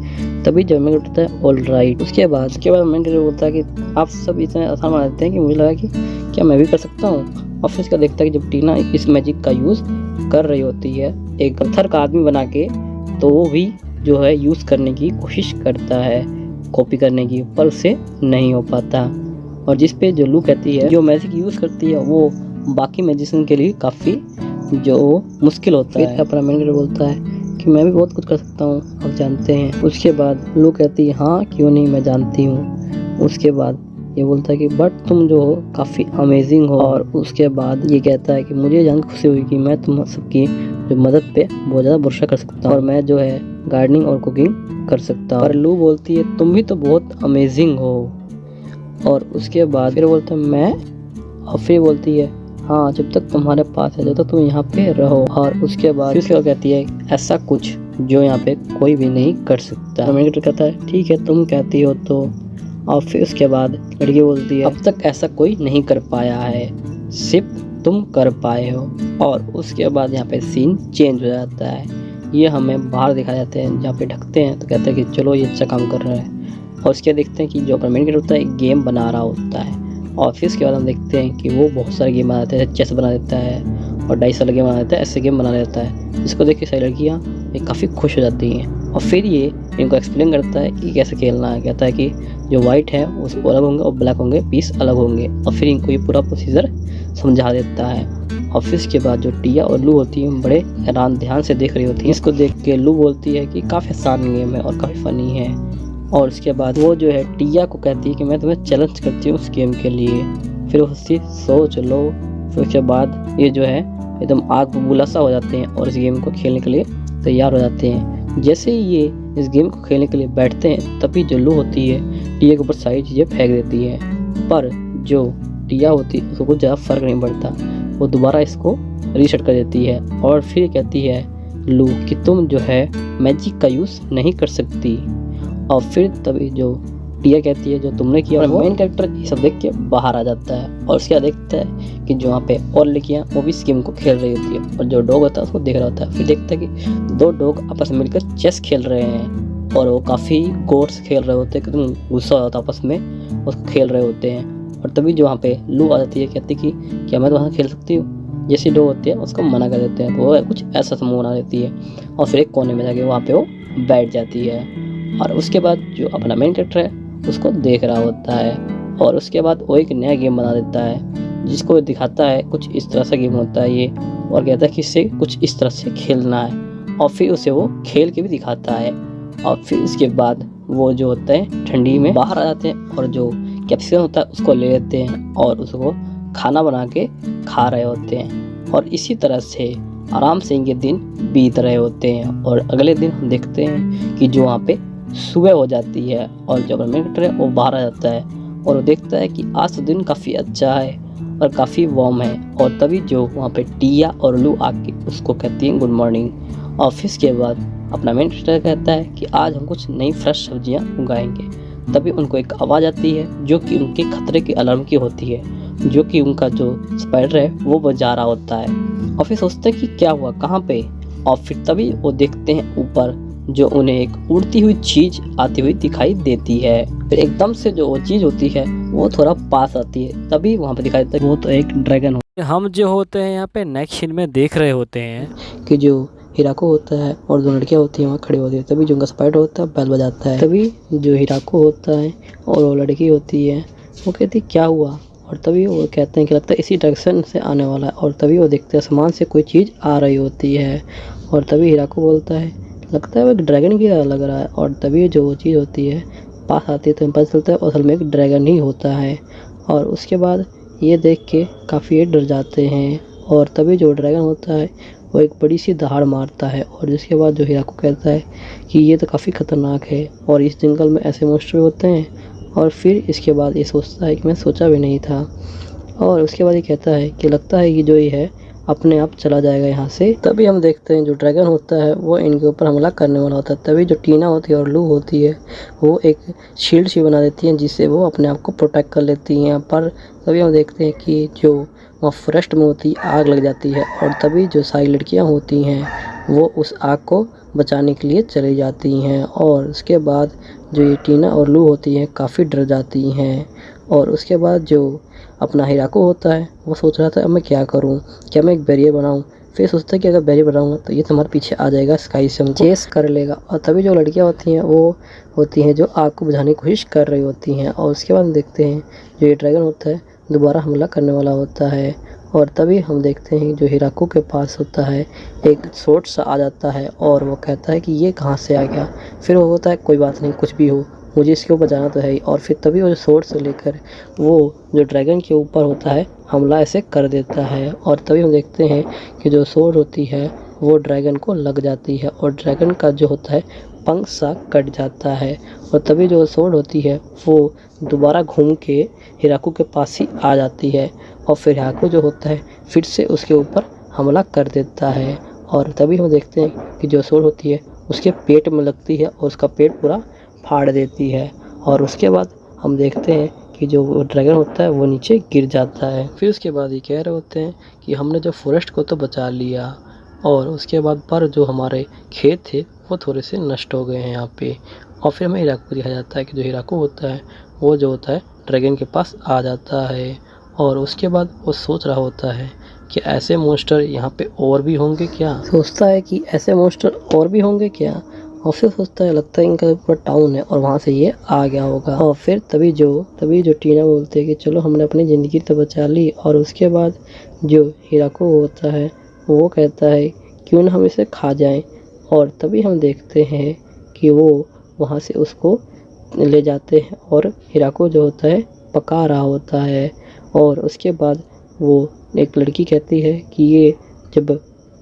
तभी जब मैं उठता है ऑल राइट। उसके बाद मैंने बोलता है कि आप सब इतने आसान बना देते हैं कि मुझे लगा कि क्या मैं भी कर सकता हूँ। और फिर उसका देखता है कि जब टीना इस मैजिक का यूज़ कर रही होती है एक पत्थर का आदमी बना के, तो वो भी जो है यूज़ करने की कोशिश करता है कॉपी करने की, पर उससे नहीं हो पाता। और जिस पे जो लू कहती है जो मैजिक यूज़ करती है वो बाकी मैजिशियन के लिए काफ़ी जो मुश्किल होता है। अपना मैनेजर बोलता है कि मैं भी बहुत कुछ कर सकता हूँ, आप जानते हैं। उसके बाद लू कहती है हाँ क्यों नहीं, मैं जानती हूँ। उसके बाद ये बोलता है कि बट तुम जो हो काफ़ी अमेजिंग हो। और उसके बाद ये कहता है कि मुझे जान खुशी हुई कि मैं तुम सबकी जो मदद पे बहुत ज़्यादा भरोसा कर सकता हूँ और मैं जो है गार्डनिंग और कुकिंग कर सकता हूँ। पर लू बोलती है तुम भी तो बहुत अमेजिंग हो। और उसके बाद फिर बोलता है मैं, और फिर बोलती है हाँ जब तक तुम्हारे पास है, जब तक तुम यहाँ पे रहो। और उसके बाद फिर कहती है ऐसा कुछ जो यहाँ पे कोई भी नहीं कर सकता। मैनेजर कहता है ठीक है तुम कहती हो तो। और फिर उसके बाद लड़की बोलती है अब तक ऐसा कोई नहीं कर पाया है, सिर्फ तुम कर पाए हो। और उसके बाद यहाँ पे सीन चेंज हो जाता है, ये हमें बाहर दिखाए जाते हैं जहाँ पे ढकते हैं, तो कहते हैं कि चलो ये अच्छा काम कर रहा है। और उसके देखते हैं कि जो मेन कैरेक्टर होता है गेम बना रहा होता है। और फिर उसके बाद हम देखते हैं कि वो बहुत सारे गेम बना देता है, चेस बना देता है और डाइस वाला गेम बना देता है, ऐसे गेम बना देता है जिसको देख के सारी लड़कियाँ काफ़ी खुश हो जाती हैं। और फिर ये इनको एक्सप्लेन करता है कि कैसे खेलना है, कहता है कि जो वाइट है वो अलग होंगे और ब्लैक होंगे, पीस अलग होंगे। और फिर इनको ये पूरा प्रोसीजर समझा देता है। और फिर इसके बाद जो टिया और लू होती है बड़े हैरान ध्यान से देख रही होती है। इसको देख के लू बोलती है कि काफ़ी आसान गेम है और काफ़ी फ़नी है। और उसके बाद वो जो है टिया को कहती है कि मैं तुम्हें चैलेंज करती हूँ उस गेम के लिए। फिर उसकी सोच लो। फिर उसके बाद ये जो है एकदम आग बबूला सा हो जाते हैं और इस गेम को खेलने के लिए तैयार हो जाते हैं। जैसे ही ये इस गेम को खेलने के लिए बैठते हैं तभी जो लू होती है टिया के ऊपर सारी चीज़ें फेंक देती है, पर जो टिया होती है उसको कुछ ज़्यादा फर्क नहीं पड़ता। वो दोबारा इसको रीसेट कर देती है और फिर कहती है लू कि तुम जो है मैजिक का यूज़ नहीं कर सकती। और फिर तभी जो टिया कहती है जो तुमने किया, और मेन कैरेक्टर ये सब देख के बाहर आ जाता है और उसके बाद देखता है कि जो वहाँ पे और लड़कियाँ वो भी इस गेम को खेल रही होती है और जो डॉग होता है उसको देख रहा होता है। फिर देखता है कि 2 डॉग आपस में मिलकर चेस खेल रहे हैं और वो काफ़ी गौर से खेल रहे होते हैं, एकदम गुस्सा होता है आपस में उसको खेल रहे होते हैं। और तभी जो वहाँ पे लू आ जाती है, कहती कि क्या मैं तो वहाँ खेल सकती हूँ। जैसी डॉग होती है उसको मना कर देते हैं तो वो कुछ ऐसा समूह बना देती है और फिर एक कोने में जाके वहाँ पे वो बैठ जाती है। और उसके बाद जो अपना मेन कैरेक्टर है उसको देख रहा होता है और उसके बाद वो एक नया गेम बना देता है जिसको दिखाता है कुछ इस तरह से गेम होता है ये, और कहता है कि इससे कुछ इस तरह से खेलना है और फिर उसे वो खेल के भी दिखाता है। और फिर इसके बाद वो जो होता है ठंडी में बाहर आ जाते हैं और जो कैप्सिकम होता है उसको ले लेते हैं और उसको खाना बना के खा रहे होते हैं। और इसी तरह से आराम से इनके दिन बीत रहे होते हैं और अगले दिन हम देखते हैं कि जो वहाँ पे सुबह हो जाती है और जो मेन कैरेक्टर है वो बाहर आ जाता है और वो देखता है कि आज तो दिन काफ़ी अच्छा है और काफ़ी वार्म है। और तभी जो वहाँ पे टिया और लू आके उसको कहती हैं गुड मॉर्निंग। ऑफिस के बाद अपना मेन कैरेक्टर कहता है कि आज हम कुछ नई फ्रेश सब्जियाँ उगाएंगे। तभी उनको एक आवाज़ आती है जो कि उनके खतरे के अलार्म की होती है, जो कि उनका जो स्पाइडर है वो बजा रहा होता है। और फिर सोचते हैं कि क्या हुआ, कहाँ पे। और फिर तभी वो देखते हैं ऊपर जो उन्हें एक उड़ती हुई चीज़ आती हुई दिखाई देती है। फिर एकदम से जो वो चीज़ होती है वो थोड़ा पास आती है, तभी वहाँ पे दिखाई देता है वो तो एक ड्रैगन हम जो होते हैं यहाँ पे नेक्स्ट सीन में देख रहे होते हैं कि जो हिराको होता है और 2 लड़कियाँ होती हैं वहाँ खड़ी होती है। तभी जो उनका स्पाइडर होता है बेल बजाता है। तभी जो हिराको होता है और वो लड़की होती है वो कहती क्या हुआ, और तभी वो कहते हैं कि लगता है इसी डायरेक्शन से आने वाला है। और तभी वो देखते हैं सामान से कोई चीज़ आ रही होती है और तभी हिराको बोलता है लगता है वो एक ड्रैगन की तरह लग रहा है। और तभी जो वो चीज़ होती है पास आती है तो पता चलता है असल में एक ड्रैगन ही होता है। और उसके बाद ये देख के काफ़ी डर जाते हैं और तभी जो ड्रैगन होता है वो एक बड़ी सी दहाड़ मारता है। और जिसके बाद जो हिराको कहता है कि ये तो काफ़ी ख़तरनाक है और इस जंगल में ऐसे मॉन्स्टर होते हैं। और फिर इसके बाद ये सोचता है कि मैं सोचा भी नहीं था। और उसके बाद ये कहता है कि लगता है कि जो ये है अपने आप चला जाएगा यहाँ से। तभी हम देखते हैं जो ड्रैगन होता है वो इनके ऊपर हमला करने वाला होता है। तभी जो टीना होती है और लू होती है वो एक शील्ड सी बना देती हैं जिससे वो अपने आप को प्रोटेक्ट कर लेती हैं। पर तभी हम देखते हैं कि जो वहाँ फॉरेस्ट में होती आग लग जाती है और तभी जो सारी लड़कियाँ होती हैं वो उस आग को बचाने के लिए चली जाती हैं। और उसके बाद जो ये टीना और लू होती हैं काफ़ी डर जाती हैं। और उसके बाद जो अपना हिराको होता है वो सोच रहा था अब मैं क्या करूं, क्या मैं एक बैरियर बनाऊं। फिर सोचता है कि अगर बैरियर बनाऊंगा तो ये तुम्हारे पीछे आ जाएगा, स्काई से हमको चेस कर लेगा। और तभी जो लड़कियां होती हैं वो होती हैं जो आग को बुझाने की कोशिश कर रही होती हैं। और उसके बाद हम देखते हैं जो ये ड्रैगन होता है दोबारा हमला करने वाला होता है। और तभी हम देखते हैं जो हिराको के पास होता है एक सोर्ड सा आ जाता है और वो कहता है कि ये कहाँ से आ गया। फिर वो होता है कोई बात नहीं, कुछ भी हो मुझे इसके ऊपर जाना तो है ही। और फिर तभी वो जो सोर्ड से लेकर वो जो ड्रैगन के ऊपर होता है हमला ऐसे कर देता है। और तभी हम देखते हैं कि जो सोर्ड होती है वो ड्रैगन को लग जाती है और ड्रैगन का जो होता है पंख सा कट जाता है। और तभी जो सोर्ड होती है वो दोबारा घूम के हिराको के पास ही आ जाती है और फिर हिराको जो होता है फिर से उसके ऊपर हमला कर देता है। और तभी हम देखते हैं कि जो सोर्ड होती है उसके पेट में लगती है और उसका पेट पूरा फाड़ देती है। और उसके बाद हम देखते हैं कि जो ड्रैगन होता है वो नीचे गिर जाता है। फिर उसके बाद ये कह रहे होते हैं कि हमने जो फॉरेस्ट को तो बचा लिया और उसके बाद पर जो हमारे खेत थे वो थोड़े से नष्ट हो गए हैं यहाँ पे। और फिर हमें हिराको को दिखाया जाता है कि जो हिराको होता है वो जो होता है ड्रैगन के पास आ जाता है। और उसके बाद वो सोच रहा होता है कि ऐसे मॉन्स्टर यहाँ पे और भी होंगे क्या, सोचता है कि ऐसे मॉन्स्टर और भी होंगे क्या। और फिर सोचता है लगता है इनका पूरा टाउन है और वहाँ से ये आ गया होगा। और फिर तभी जो टीना बोलते हैं कि चलो हमने अपनी ज़िंदगी तो बचा ली। और उसके बाद जो हिराको होता है वो कहता है क्यों ना हम इसे खा जाएं। और तभी हम देखते हैं कि वो वहाँ से उसको ले जाते हैं और हिराको जो होता है पका रहा होता है। और उसके बाद वो एक लड़की कहती है कि ये जब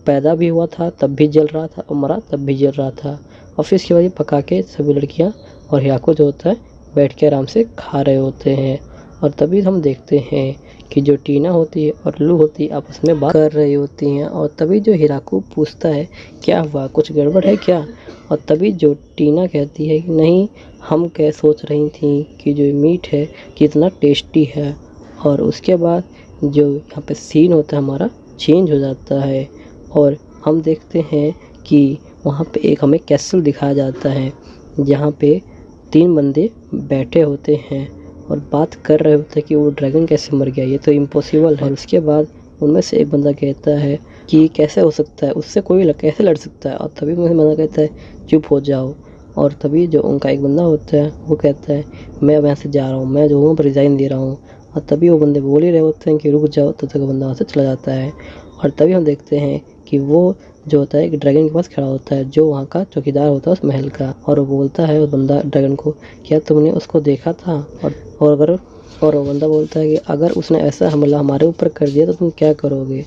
पैदा भी हुआ था तब भी जल रहा था और मरा तब भी जल रहा था। और फिर इसके बाद ये पका के सभी लड़कियां और हिराको जो होता है बैठ के आराम से खा रहे होते हैं। और तभी हम देखते हैं कि जो टीना होती है और लू होती है आपस में बात कर रही होती हैं। और तभी जो हिराको पूछता है क्या हुआ, कुछ गड़बड़ है क्या? और तभी जो टीना कहती है कि नहीं, हम क्या सोच रही थी कि जो मीट है कितना टेस्टी है। और उसके बाद जो यहाँ पे सीन होता है हमारा चेंज हो जाता है और हम देखते हैं कि वहाँ पे एक हमें कैसल दिखाया जाता है जहाँ पे 3 बंदे बैठे होते हैं और बात कर रहे होते हैं कि वो ड्रैगन कैसे मर गया, ये तो इम्पॉसिबल है। और उसके बाद उनमें से एक बंदा कहता है कि कैसे हो सकता है, उससे कोई कैसे लड़ सकता है। और तभी मुझे बंदा कहता है चुप हो जाओ। और तभी जो उनका एक बंदा होता है वो कहता है मैं अब यहाँ से जा रहा हूँ, मैं जो हूँ पर रिज़ाइन दे रहा हूँ। और तभी वो बंदे बोल ही रहे होते हैं कि रुक जाओ, तो तक बंदा वहाँ से चला जाता है। और तभी हम देखते हैं कि वो जो होता है एक ड्रैगन के पास खड़ा होता है जो वहाँ का चौकीदार होता है उस महल का। और वो बोलता है उस बंदा ड्रैगन को, क्या तुमने उसको देखा था? और वो बंदा बोलता है कि अगर उसने ऐसा हमला हमारे ऊपर कर दिया तो तुम क्या करोगे?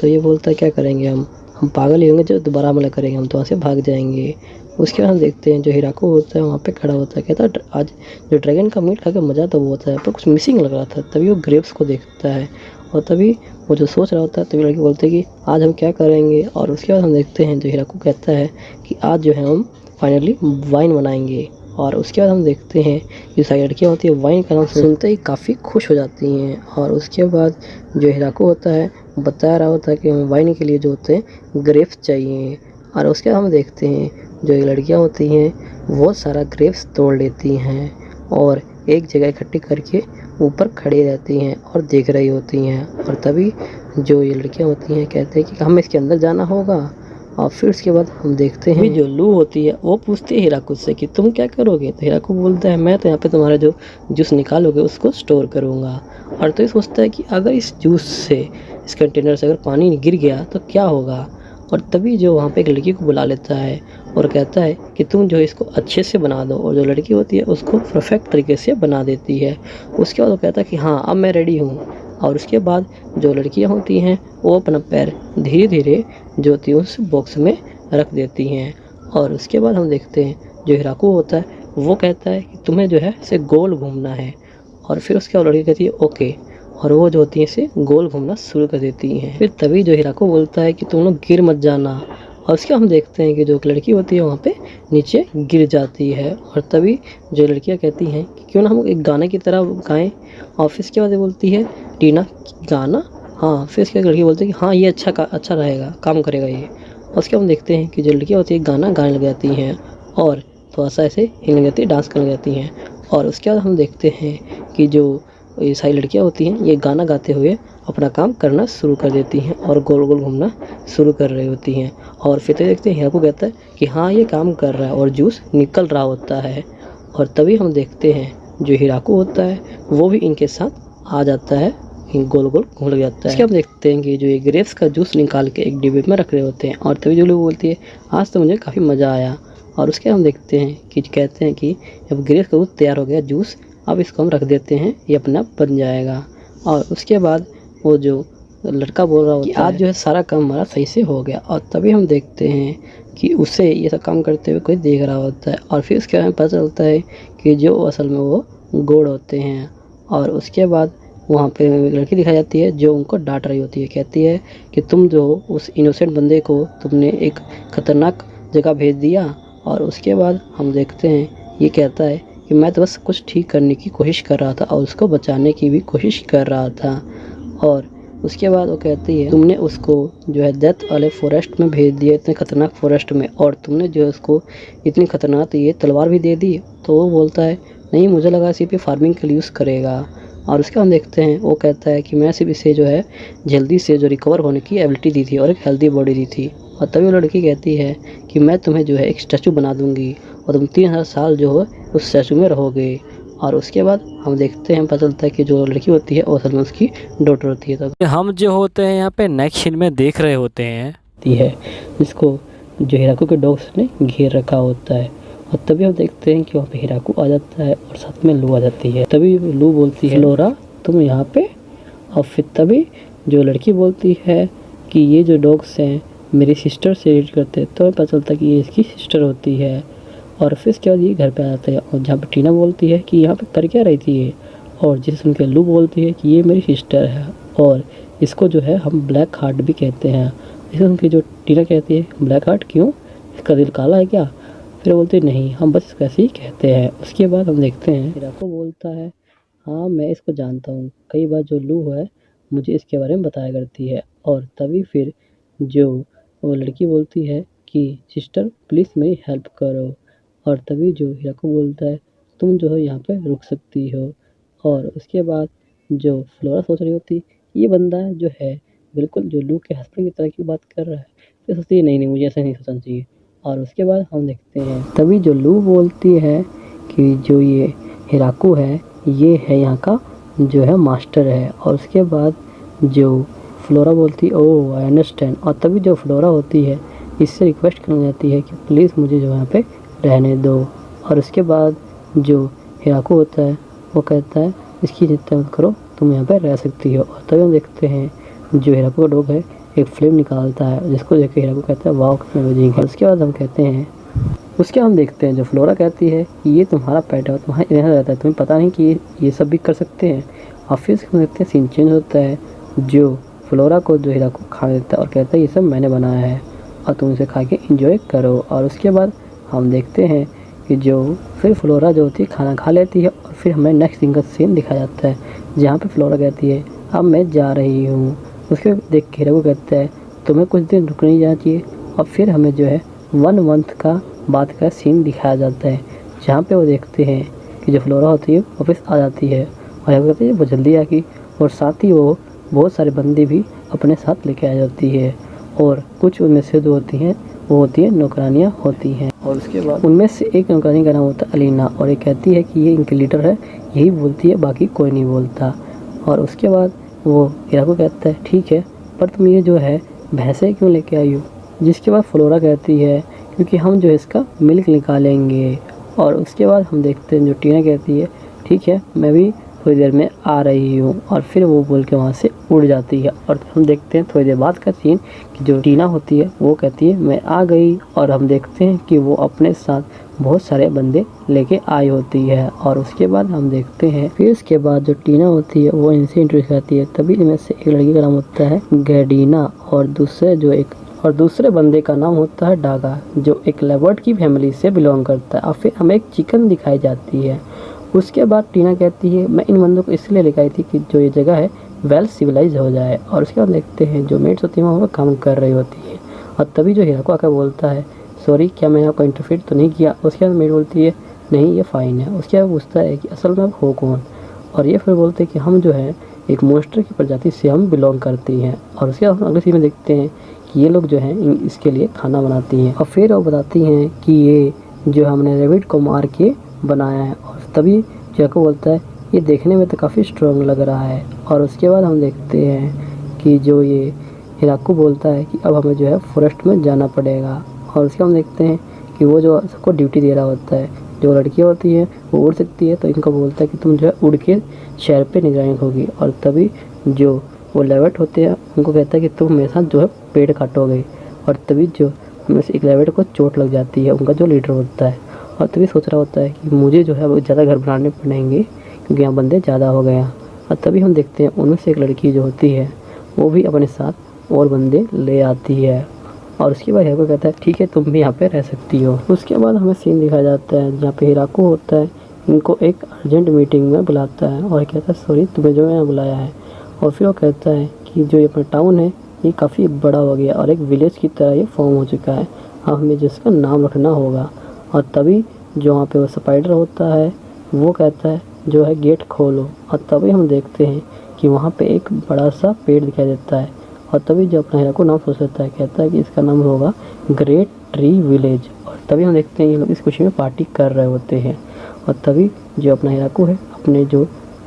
तो ये बोलता है क्या करेंगे हम पागल ही होंगे जो दोबारा हमला करेंगे, हम तो वहाँ से भाग जाएंगे। उसके बाद हम देखते हैं जो हिराको होता है वहाँ पे खड़ा होता है, कहता है आज जो ड्रैगन का मीट खा के मज़ा तो बहुत है पर कुछ मिसिंग लग रहा था। तभी वो ग्रेप्स को देखता है और तभी वो जो सोच रहा होता है तभी लड़की बोलते हैं कि आज हम क्या करेंगे। और उसके बाद हम देखते हैं जो हिराको कहता है कि आज जो है हम फाइनली वाइन बनाएंगे। और उसके बाद हम देखते हैं कि सारी लड़कियाँ होती है वाइन का नाम सुनते ही काफ़ी खुश हो जाती हैं। और उसके बाद जो हिराको होता है बता रहा होता है कि हमें वाइन के लिए जो होते हैं ग्रेप्स चाहिए। और उसके बाद हम देखते हैं जो ये लड़कियाँ होती हैं वो सारा ग्रेप्स तोड़ लेती हैं और एक जगह इकट्ठी करके ऊपर खड़ी रहती हैं और देख रही होती हैं। और तभी जो ये लड़कियाँ होती हैं कहते हैं कि हमें इसके अंदर जाना होगा। और फिर उसके बाद हम देखते हैं जो लू होती है वो पूछती है हिराको से कि तुम क्या करोगे? तो हिराको बोलता है मैं तो यहाँ पे तुम्हारा जो जूस निकालोगे उसको स्टोर करूँगा। और तो ये सोचता है कि अगर इस जूस से, इस कंटेनर से अगर पानी गिर गया तो क्या होगा। और तभी जो वहाँ पे एक लड़की को बुला लेता है और कहता है कि तुम जो इसको अच्छे से बना दो। और जो लड़की होती है उसको परफेक्ट तरीके से बना देती है। उसके बाद वो कहता है कि हाँ अब मैं रेडी हूँ। और उसके बाद जो लड़कियाँ होती हैं वो अपना पैर धीरे धीरे जो होती है उस बॉक्स में रख देती हैं। और उसके बाद हम देखते हैं जो हिराको होता है वो कहता है कि तुम्हें जो है इसे गोल घूमना है। और फिर उसके बाद लड़की कहती है ओके, और वो जो होती है इसे गोल घूमना शुरू कर देती हैं। फिर तभी जो हिराको बोलता है कि तुम लोग गिर मत जाना। और उसके हम देखते हैं कि जो लड़की होती है वहाँ पे नीचे गिर जाती है। और तभी जो लड़कियाँ कहती हैं कि क्यों ना हम एक गाने की तरह गाएं। और फिर इसके बाद ये बोलती है टीना गाना, हाँ। फिर इसके लड़की बोलती है कि हाँ ये अच्छा रहेगा, काम करेगा ये। और उसके हम देखते हैं कि जो लड़कियाँ होती है गाना गाने लग जाती हैं और थोड़ा सा ऐसे हिलने लग जाती है, डांस करने लग जाती हैं। और उसके बाद हम देखते हैं कि जो ये सारी लड़कियाँ होती हैं ये गाना गाते हुए अपना काम करना शुरू कर देती हैं और गोल गोल घूमना शुरू कर रही होती हैं। और फिर तो देखते हैं हिराको कहता है कि हाँ ये काम कर रहा है और जूस निकल रहा होता है। और तभी हम देखते हैं जो हिराको होता है वो भी इनके साथ आ जाता है, गोल गोल घूम लग जाता है। इसके हम देखते हैं कि जो ये ग्रेप्स का जूस निकाल के एक डिब्बे में रख रहे होते हैं। और तभी जो लोग बोलती है आज तो मुझे काफ़ी मज़ा आया। और उसके हम देखते हैं कि कहते हैं कि अब ग्रेप्स का दूध तैयार हो गया जूस, अब इसको हम रख देते हैं, ये अपना बन जाएगा। और उसके बाद वो जो लड़का बोल रहा होता है कि आज जो है सारा काम हमारा सही से हो गया। और तभी हम देखते हैं कि उसे ये सब काम करते हुए कोई देख रहा होता है। और फिर उसके बाद पता चलता है कि जो असल में वो गोड होते हैं। और उसके बाद वहाँ पे एक लड़की दिखाई जाती है जो उनको डांट रही होती है, कहती है कि तुम जो उस इनोसेंट बंदे को तुमने एक ख़तरनाक जगह भेज दिया। और उसके बाद हम देखते हैं ये कहता है कि मैं तो बस कुछ ठीक करने की कोशिश कर रहा था और उसको बचाने की भी कोशिश कर रहा था। और उसके बाद वो कहती है तुमने उसको जो है डेथ वाले फॉरेस्ट में भेज दिया, इतने ख़तरनाक फॉरेस्ट में, और तुमने जो है उसको इतनी ख़तरनाक ये तलवार भी दे दी। तो वो बोलता है नहीं, मुझे लगा सिर्फ ये फार्मिंग के लिए यूज़ करेगा। और उसके हम देखते हैं वो कहता है कि मैं सिर्फ इसे जो है जल्दी से जो रिकवर होने की एबिलिटी दी थी और एक हेल्दी बॉडी दी थी। और तभी वो लड़की कहती है कि मैं तुम्हें जो है एक स्टैचू बना दूंगी और तुम 3000 साल जो है उस स्टैचू में रहोगे। और उसके बाद हम देखते हैं पता चलता है कि जो लड़की होती है वो असल में उसकी डॉटर होती है। तब हम जो होते हैं यहाँ पे नेक्स्ट सीन में देख रहे होते हैं जिसको जो हिराको के डॉग्स ने घेर रखा होता है। और तभी हम देखते हैं कि वहाँ पे हिराको आ जाता है और साथ में लू आ जाती है। तभी लू बोलती है लोरा तुम यहाँ पे, और फिर तभी जो लड़की बोलती है कि ये जो डॉग्स हैं मेरी सिस्टर से रिलेट करते हैं, तो हमें पता चलता है कि ये इसकी सिस्टर होती है। और फिर इसके बाद ये घर पे आ जाते हैं और जहाँ पे टीना बोलती है कि यहाँ पे कर क्या रही थी ये, और जिसे सुन के लू बोलती है कि ये मेरी सिस्टर है और इसको जो है हम ब्लैक हार्ट भी कहते हैं। इसे सुन के जो टीना कहती है ब्लैक हार्ट क्यों, इसका दिल काला है क्या? फिर बोलते नहीं, हम बस इसको ऐसे ही कहते हैं। उसके बाद हम देखते हैं हिराको बोलता है हाँ मैं इसको जानता हूँ, कई बार जो लू है मुझे इसके बारे में बताया करती है। और तभी फिर जो वो लड़की बोलती है कि सिस्टर प्लीज़ मेरी हेल्प करो, और तभी जो हिराको बोलता है तुम जो है यहाँ पे रुक सकती हो। और उसके बाद जो फ्लोरा सोच रही होती ये बंदा जो है बिल्कुल जो लू के हस्बैंड की तरह की बात कर रहा है, फिर सोचती है नहीं मुझे ऐसा नहीं सोचना चाहिए। और उसके बाद हम देखते हैं तभी जो लू बोलती है कि जो ये हिराको है ये है यहाँ का जो है मास्टर है। और उसके बाद जो फ्लोरा बोलती ओह आई अंडरस्टैंड, और तभी जो फ्लोरा होती है इससे रिक्वेस्ट करनी जाती है कि प्लीज़ मुझे जो यहाँ पे रहने दो। और उसके बाद जो हिराको होता है वो कहता है इसकी चिंता मत करो तुम यहाँ पे रह सकती हो। और तभी हम देखते हैं जो हिराको का डॉग है एक फ्लेम निकालता है जिसको देख के हिराको कहता है वाह कितना अमेजिंग है। उसके बाद हम कहते हैं उसके हम देखते हैं जो फ्लोरा कहती है कि ये तुम्हारा पेट है, तुम्हारे यहाँ रहता है, तुम्हें पता नहीं कि ये सब भी कर सकते हैं। और फिर हम देखते हैं सीन चेंज होता है, जो फ्लोरा को जो हिराको खा देता है और कहता है ये सब मैंने बनाया है और तुम इसे खा के इंजॉय करो। और उसके बाद हम देखते हैं कि जो फिर फ्लोरा जो होती है खाना खा लेती है और फिर हमें नेक्स्ट दिन का सीन दिखाया जाता है जहाँ पे फ्लोरा कहती है अब मैं जा रही हूँ। उसके देख के हिराको कहता है तुम्हें कुछ दिन रुक नहीं जाना चाहिए। और फिर हमें जो है 1 मंथ का बाद का सीन दिखाया जाता है जहाँ पे वो देखते हैं कि जो फ्लोरा होती है वापस आ जाती है और हिराको कहती है वो जल्दी आ गई। और साथ ही वो बहुत सारे बंदे भी अपने साथ लेके आ जाती है और कुछ उनमें से जो होती हैं वो होती है नौकरानियाँ होती हैं। और उसके बाद उनमें से एक नौकरानी का नाम होता है अलीना और ये कहती है कि ये इनकी लीडर है, यही बोलती है बाकी कोई नहीं बोलता। और उसके बाद वो हिराको कहता है ठीक है पर तुम ये जो है भैंसे क्यों लेके आई हो? जिसके बाद फ्लोरा कहती है क्योंकि हम जो है इसका मिल्क निकालेंगे। और उसके बाद हम देखते हैं जो टीना कहती है ठीक है मैं भी थोड़ी देर में आ रही हूँ। और फिर वो बोल के वहाँ से उड़ जाती है। और हम देखते हैं थोड़ी देर बाद का सीन कि जो टीना होती है वो कहती है मैं आ गई। और हम देखते हैं कि वो अपने साथ बहुत सारे बंदे लेके आई होती है। और उसके बाद हम देखते हैं फिर उसके बाद जो टीना होती है वो इनसे इंट्रोड्यूस करती है। तभी इनमें से एक लड़की का नाम होता है गैडीना और दूसरे बंदे का नाम होता है डागा जो एक लेपर्ड की फैमिली से बिलोंग करता है। और फिर हमें एक चिकन दिखाई जाती है। उसके बाद टीना कहती है मैं इन बंदों को इसलिए लेकर आई थी कि जो ये जगह है वेल सिविलाइज हो जाए। और उसके बाद देखते हैं जो मेट्स होती हैं वहाँ पर काम कर रही होती है। और तभी जो हिराको आकर बोलता है सॉरी क्या मैंने आपको इंटरफेयर तो नहीं किया? उसके बाद मेट बोलती है नहीं ये फ़ाइन है। उसके बाद पूछता है कि असल में आप हो कौन? और ये फिर बोलते हैं कि हम जो है एक मॉन्स्टर की प्रजाति से हम बिलोंग करती हैं। और उसके बाद हम अगले सीन में देखते हैं कि ये लोग जो हैं इसके लिए खाना बनाती हैं। और फिर वो बताती हैं कि ये जो हमने रेबिट को मार के बनाया है। और तभी हिराको बोलता है ये देखने में तो काफ़ी स्ट्रॉन्ग लग रहा है। और उसके बाद हम देखते हैं कि जो ये हिराको बोलता है कि अब हमें जो है फॉरेस्ट में जाना पड़ेगा। और उसके हम देखते हैं कि वो जो सबको ड्यूटी दे रहा होता है, जो लड़कियाँ होती हैं वो उड़ सकती है तो इनको बोलता है कि तुम जो है उड़ के शहर पे निगरानी होगी। और तभी जो वो लेवर्ड होते हैं उनको कहता है कि तुम मेरे साथ जो है पेड़ काटोगे। और तभी जो हमें से एक लेवर्ड को चोट लग जाती है, उनका जो लीडर होता है। और तभी सोच रहा होता है कि मुझे जो है वो ज़्यादा घर बनाने पड़ेंगे क्योंकि यहाँ बंदे ज़्यादा हो गए हैं। और तभी हम देखते हैं उनमें से एक लड़की जो होती है वो भी अपने साथ और बंदे ले आती है। और उसके बाद हिराको कहता है ठीक है तुम भी यहाँ पे रह सकती हो। उसके बाद हमें सीन दिखाया जाता है जहाँ पे हिराको होता है इनको एक अर्जेंट मीटिंग में बुलाता है और कहता है सॉरी तुम्हें जो यहाँ बुलाया है। और फिर वो कहता है कि जो ये अपना टाउन है ये काफ़ी बड़ा हो गया और एक विलेज की तरह ये फॉर्म हो चुका है, अब हमें जिसका नाम रखना होगा। और तभी जो वहाँ पे वो स्पाइडर होता है वो कहता है जो है गेट खोलो। और तभी हम देखते हैं कि वहाँ पे एक बड़ा सा पेड़ दिखाई देता है। और तभी जो अपना हिराको नाम सोच लेता है, कहता है कि इसका नाम होगा ग्रेट ट्री विलेज। और तभी हम देखते हैं ये लोग इस खुशी में पार्टी कर रहे होते हैं। और तभी जो अपना हिराको है अपने जो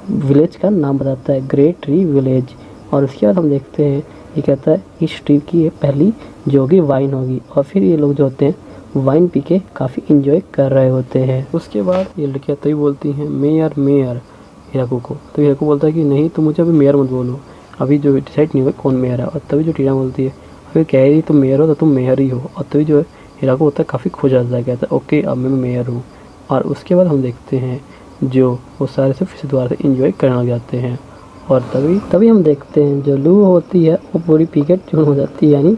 विलेज का नाम बताता है ग्रेट ट्री विलेज। और उसके बाद हम देखते हैं ये कहता है इस ट्री की ये पहली जो होगी वाइन होगी। और फिर ये लोग जो होते हैं वाइन पी के काफ़ी इंजॉय कर रहे होते हैं। उसके बाद ये लड़कियाँ तभी बोलती हैं मेयर मेयर हिराको को। तो हिराको बोलता है कि नहीं तुम मुझे अभी मेयर मत बोलो, अभी जो डिसाइड नहीं हुआ कौन मेयर है। और तभी जो टीना बोलती है अभी कह रही तुम मेयर हो तो तुम मेयर ही हो। और तभी जो है हिराको होता है काफ़ी खुश आता है, कहता है ओके अब मैं मेयर हूँ। और उसके बाद हम देखते हैं जो वो सारे सिर्फ इसी द्वार से इंजॉय करने लग जाते हैं। और तभी हम देखते हैं जो लू होती है वो पूरी पीकेट चून हो जाती है, यानी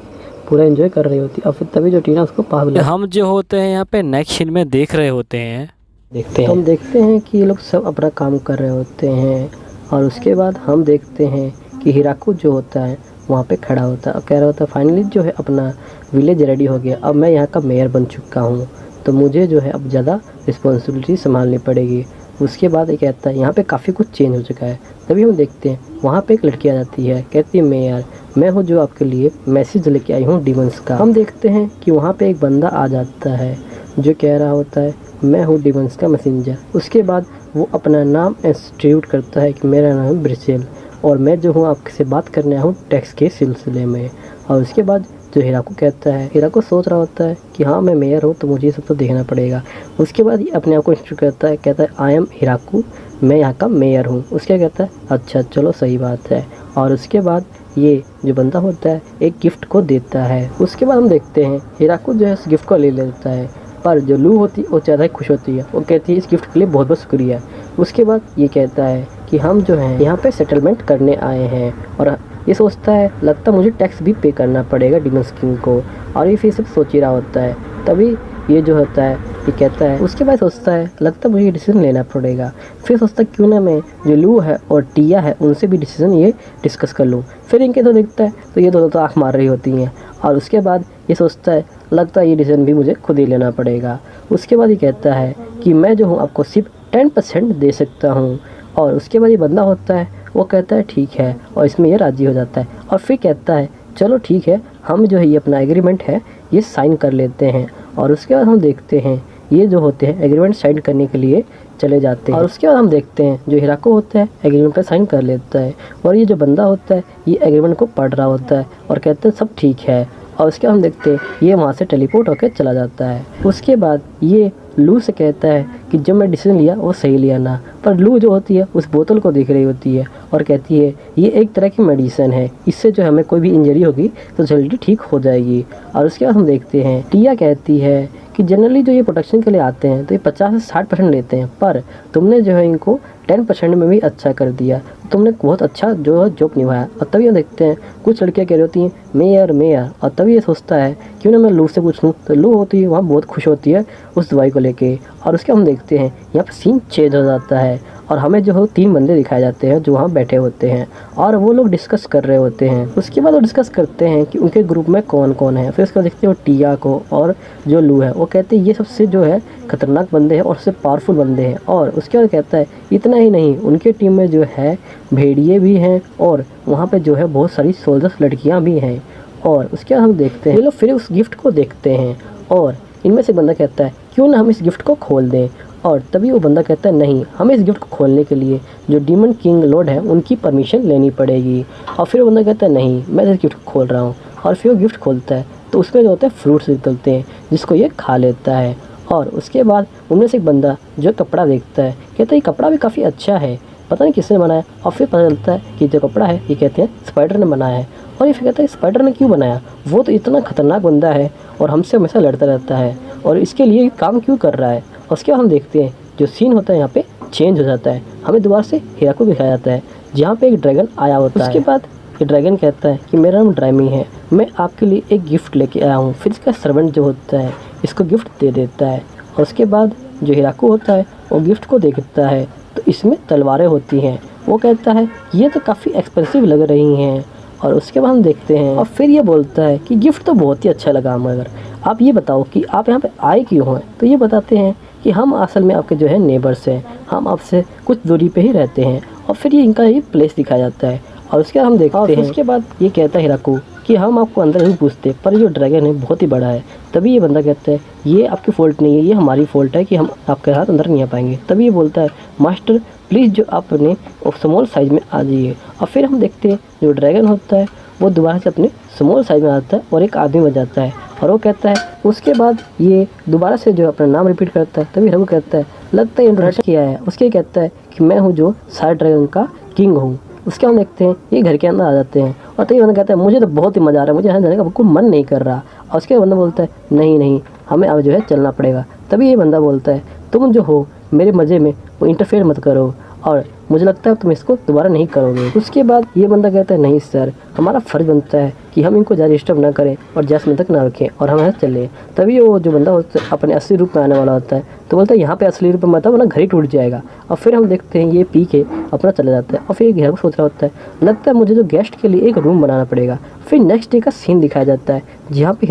पूरा एंजॉय कर रही होती है। और फिर तभी जो टीना उसको पास बुला हम जो होते हैं यहाँ पे नेक्स्ट सीन में देख रहे होते हैं, देखते हैं। तो हम देखते हैं कि ये लोग सब अपना काम कर रहे होते हैं। और उसके बाद हम देखते हैं कि हिराको जो होता है वहाँ पे खड़ा होता है और कह रहा होता है फाइनली जो है अपना विलेज रेडी हो गया, अब मैं यहाँ का मेयर बन चुका हूँ, तो मुझे जो है अब ज़्यादा रिस्पॉन्सिबिलिटी संभालनी पड़ेगी। उसके बाद ये कहता है यहाँ पे काफ़ी कुछ चेंज हो चुका है। तभी हम देखते हैं वहाँ पे एक लड़की आ जाती है, कहती है मेयर मैं हूँ जो आपके लिए मैसेज लेके आई हूँ डिमंस का। हम देखते हैं कि वहाँ पे एक बंदा आ जाता है जो कह रहा होता है मैं हूँ डिमंस का मैसेंजर। उसके बाद वो अपना नाम इंस्टीट्यूट करता है कि मेरा नाम है ब्रिसेल और मैं जो हूँ आपसे बात करने आया हूँ टैक्स के सिलसिले में। और उसके बाद जो हिराको कहता है, हिराको सोच रहा होता है कि हाँ मैं मेयर हूँ तो मुझे ये सब तो देखना पड़ेगा। उसके बाद ये अपने आप को इंस्टीट्यूट करता है, कहता है आई एम हिराको, मैं यहाँ का मेयर हूँ। उसके कहता है अच्छा चलो सही बात है। और उसके बाद ये जो बंदा होता है एक गिफ्ट को देता है। उसके बाद हम देखते हैं हिराको जो है उस गिफ्ट को ले लेता है, पर जो लू होती है वो ज़्यादा खुश होती है, वो कहती है इस गिफ्ट के लिए बहुत बहुत शुक्रिया। उसके बाद ये कहता है कि हम जो हैं यहाँ पे सेटलमेंट करने आए हैं। और ये सोचता है लगता मुझे टैक्स भी पे करना पड़ेगा डिमंस किंग को, और ये फिर सब सोच ही रहा होता है। तभी ये जो होता है ये कहता है, उसके बाद सोचता है लगता मुझे ये डिसीजन लेना पड़ेगा। फिर सोचता है क्यों ना मैं जो लू है और टिया है उनसे भी डिसीजन ये डिस्कस कर लूँ। फिर इनके तो देखता है तो ये दोनों तो आँख मार रही होती हैं। और उसके बाद ये सोचता है लगता है ये डिसीजन भी मुझे खुद ही लेना पड़ेगा। उसके बाद ये कहता है कि मैं जो हूँ आपको सिर्फ 10% दे सकता हूँ। और उसके बाद ये बंदा होता है वो कहता है ठीक है, और इसमें ये राज़ी हो जाता है। और फिर कहता है चलो ठीक है हम जो है ये अपना एग्रीमेंट है ये साइन कर लेते हैं। और उसके बाद हम देखते हैं ये जो होते हैं एग्रीमेंट साइन करने के लिए चले जाते हैं। और उसके बाद हम देखते हैं जो हिराको होता है एग्रीमेंट पर साइन कर लेता है, और ये जो बंदा होता है ये एग्रीमेंट को पढ़ रहा होता है और कहते हैं सब ठीक है। और उसके बाद हम देखते हैं ये वहाँ से टेलीपोर्ट होकर चला जाता है। उसके बाद ये लू से कहता है कि जब मैं डिसीजन लिया वो सही लिया ना, पर लू जो होती है उस बोतल को देख रही होती है और कहती है ये एक तरह की मेडिसिन है, इससे जो हमें कोई भी इंजरी होगी तो जल्दी ठीक हो जाएगी। और उसके बाद हम देखते हैं टिया कहती है कि जनरली जो ये प्रोटेक्शन के लिए आते हैं तो ये 50 से 60% लेते हैं, पर तुमने जो है इनको 10% में भी अच्छा कर दिया, तुमने बहुत अच्छा जो है जॉब निभाया। और तभी हम देखते हैं कुछ लड़कियाँ कह रही होती हैं मेयर मेयर। और तभी ये सोचता है क्यों ना मैं लू से पूछ लूँ, तो लू होती है वहाँ बहुत खुश होती है उस दवाई को लेके। और उसके हम देखते हैं यहाँ पर सीन चेंज हो जाता है और हमें जो है 3 बंदे दिखाए जाते हैं जो वहाँ बैठे होते हैं और वो लोग डिस्कस कर रहे होते हैं। उसके बाद वो डिस्कस करते हैं कि उनके ग्रुप में कौन कौन है। फिर उसके बाद देखते हैं वो टिया को और जो लू है वो कहते हैं ये सबसे जो है खतरनाक बंदे हैं और सबसे पावरफुल बंदे हैं। और उसके बाद कहता है इतना ही नहीं उनके टीम में जो है भेड़िए भी हैं और वहाँ पे जो है बहुत सारी सोल्जर्स लड़कियाँ भी हैं। और उसके बाद हम देखते हैं ये लोग फिर उस गिफ्ट को देखते हैं और इनमें से बंदा कहता है क्यों ना हम इस गिफ्ट को खोल दें। और तभी वो बंदा कहता है नहीं हमें इस गिफ्ट को खोलने के लिए जो डीमन किंग लॉर्ड है उनकी परमिशन लेनी पड़ेगी। और फिर वो बंदा कहता है नहीं मैं इस गिफ्ट को खोल रहा हूँ। और फिर वो गिफ्ट खोलता है तो उसमें जो होता है फ्रूट्स निकलते हैं जिसको ये खा लेता है। और उसके बाद उनमें से एक बंदा जो कपड़ा देखता है कहता है ये कपड़ा भी काफ़ी अच्छा है, पता नहीं किसने बनाया। और फिर पता चलता है कि जो कपड़ा है ये कहते हैं स्पाइडर ने बनाया है। और ये फिर कहता है स्पाइडर ने क्यों बनाया, वो तो इतना खतरनाक बंदा है और हमसे हमेशा लड़ता रहता है और इसके लिए काम क्यों कर रहा है। उसके बाद हम देखते हैं जो सीन होता है यहाँ पे चेंज हो जाता है, हमें दोबारा से हिराको दिखाया जाता है जहाँ पे एक ड्रैगन आया होता है। उसके बाद ये ड्रैगन कहता है कि मेरा नाम ड्राइमी है, मैं आपके लिए एक गिफ्ट लेके आया हूँ। फिर इसका सर्वेंट जो होता है इसको गिफ्ट दे देता है। और उसके बाद जो हिराको होता है वो गिफ्ट को देखता है तो इसमें तलवारें होती हैं। वो कहता है ये तो काफ़ी एक्सपेंसिव लग रही हैं। और उसके बाद हम देखते हैं और फिर ये बोलता है कि गिफ्ट तो बहुत ही अच्छा लगा, मगर आप ये बताओ कि आप यहाँ पे आए क्यों हैं। तो ये बताते हैं कि हम असल में आपके जो है नेबर्स हैं, हम आपसे कुछ दूरी पे ही रहते हैं। और फिर ये इनका ये प्लेस दिखाया जाता है। और उसके बाद हम देखते हैं उसके बाद ये कहता है हिराको कि हम आपको अंदर नहीं पूछते, पर जो ड्रैगन है बहुत ही बड़ा है। तभी ये बंदा कहता है ये आपकी फ़ॉल्ट नहीं है, ये हमारी फ़ॉल्ट है कि हम आपके साथ अंदर नहीं आ पाएंगे। तभी ये बोलता है मास्टर प्लीज़ जो आप अपने स्मॉल साइज़ में आ जाइए। और फिर हम देखते हैं जो ड्रैगन होता है वो दोबारा से अपने स्मॉल साइज़ में आता है और एक आदमी बन जाता है। और वो कहता है उसके बाद ये दोबारा से जो अपना नाम रिपीट करता है। तभी रघु कहता है लगता है इंट्रोडक्शन किया है। उसके कहता है कि मैं हूँ जो सारे ड्रैगन का किंग हूँ। उसके हम देखते हैं ये घर के अंदर आ जाते हैं और तो ये बंदा कहता है मुझे तो बहुत ही मज़ा आ रहा है, मुझे यहाँ जाने का बिल्कुल मन नहीं कर रहा। और उसके बंदा बोलता है नहीं नहीं हमें अब जो है चलना पड़ेगा। तभी ये बंदा बोलता है तुम जो हो मेरे मज़े में वो इंटरफेयर मत करो और मुझे लगता है तुम इसको दोबारा नहीं करोगे। उसके बाद ये बंदा कहता है नहीं सर, हमारा फ़र्ज़ बनता है कि हम इनको ज़्यादा डिस्टर्ब ना करें और जैसमिन तक ना रखें और हम यहाँ चले। तभी वो जो बंदा होता है अपने असली रूप में आने वाला होता है तो बोलता है यहाँ पे असली रूप में मत आओ वरना घर ही टूट जाएगा। और फिर हम देखते हैं ये पी के अपना चला जाता है और फिर घर को सोच रहा होता है लगता है मुझे जो गेस्ट के लिए एक रूम बनाना पड़ेगा। फिर नेक्स्ट डे का सीन दिखाया जाता है जहाँ पे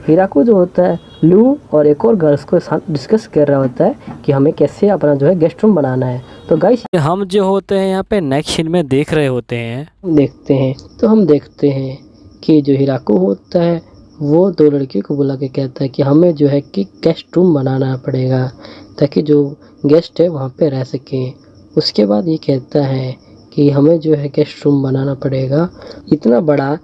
हिराकू जो होता है लू और एक और गर्ल्स को साथ डिस्कस कर रहा होता है कि हमें कैसे अपना जो है गेस्ट रूम बनाना है। तो गाइस हम जो होते हैं यहाँ पे नेक्स्ट सीन में देख रहे होते हैं हम देखते हैं कि जो हिराकू होता है वो दो लड़कियों को बुला के कहता है कि हमें जो है कि गेस्ट रूम बनाना पड़ेगा ताकि जो गेस्ट है वहाँ पे रह सकें। उसके बाद ये कहता है कि हमें जो है गेस्ट रूम बनाना पड़ेगा इतना बड़ा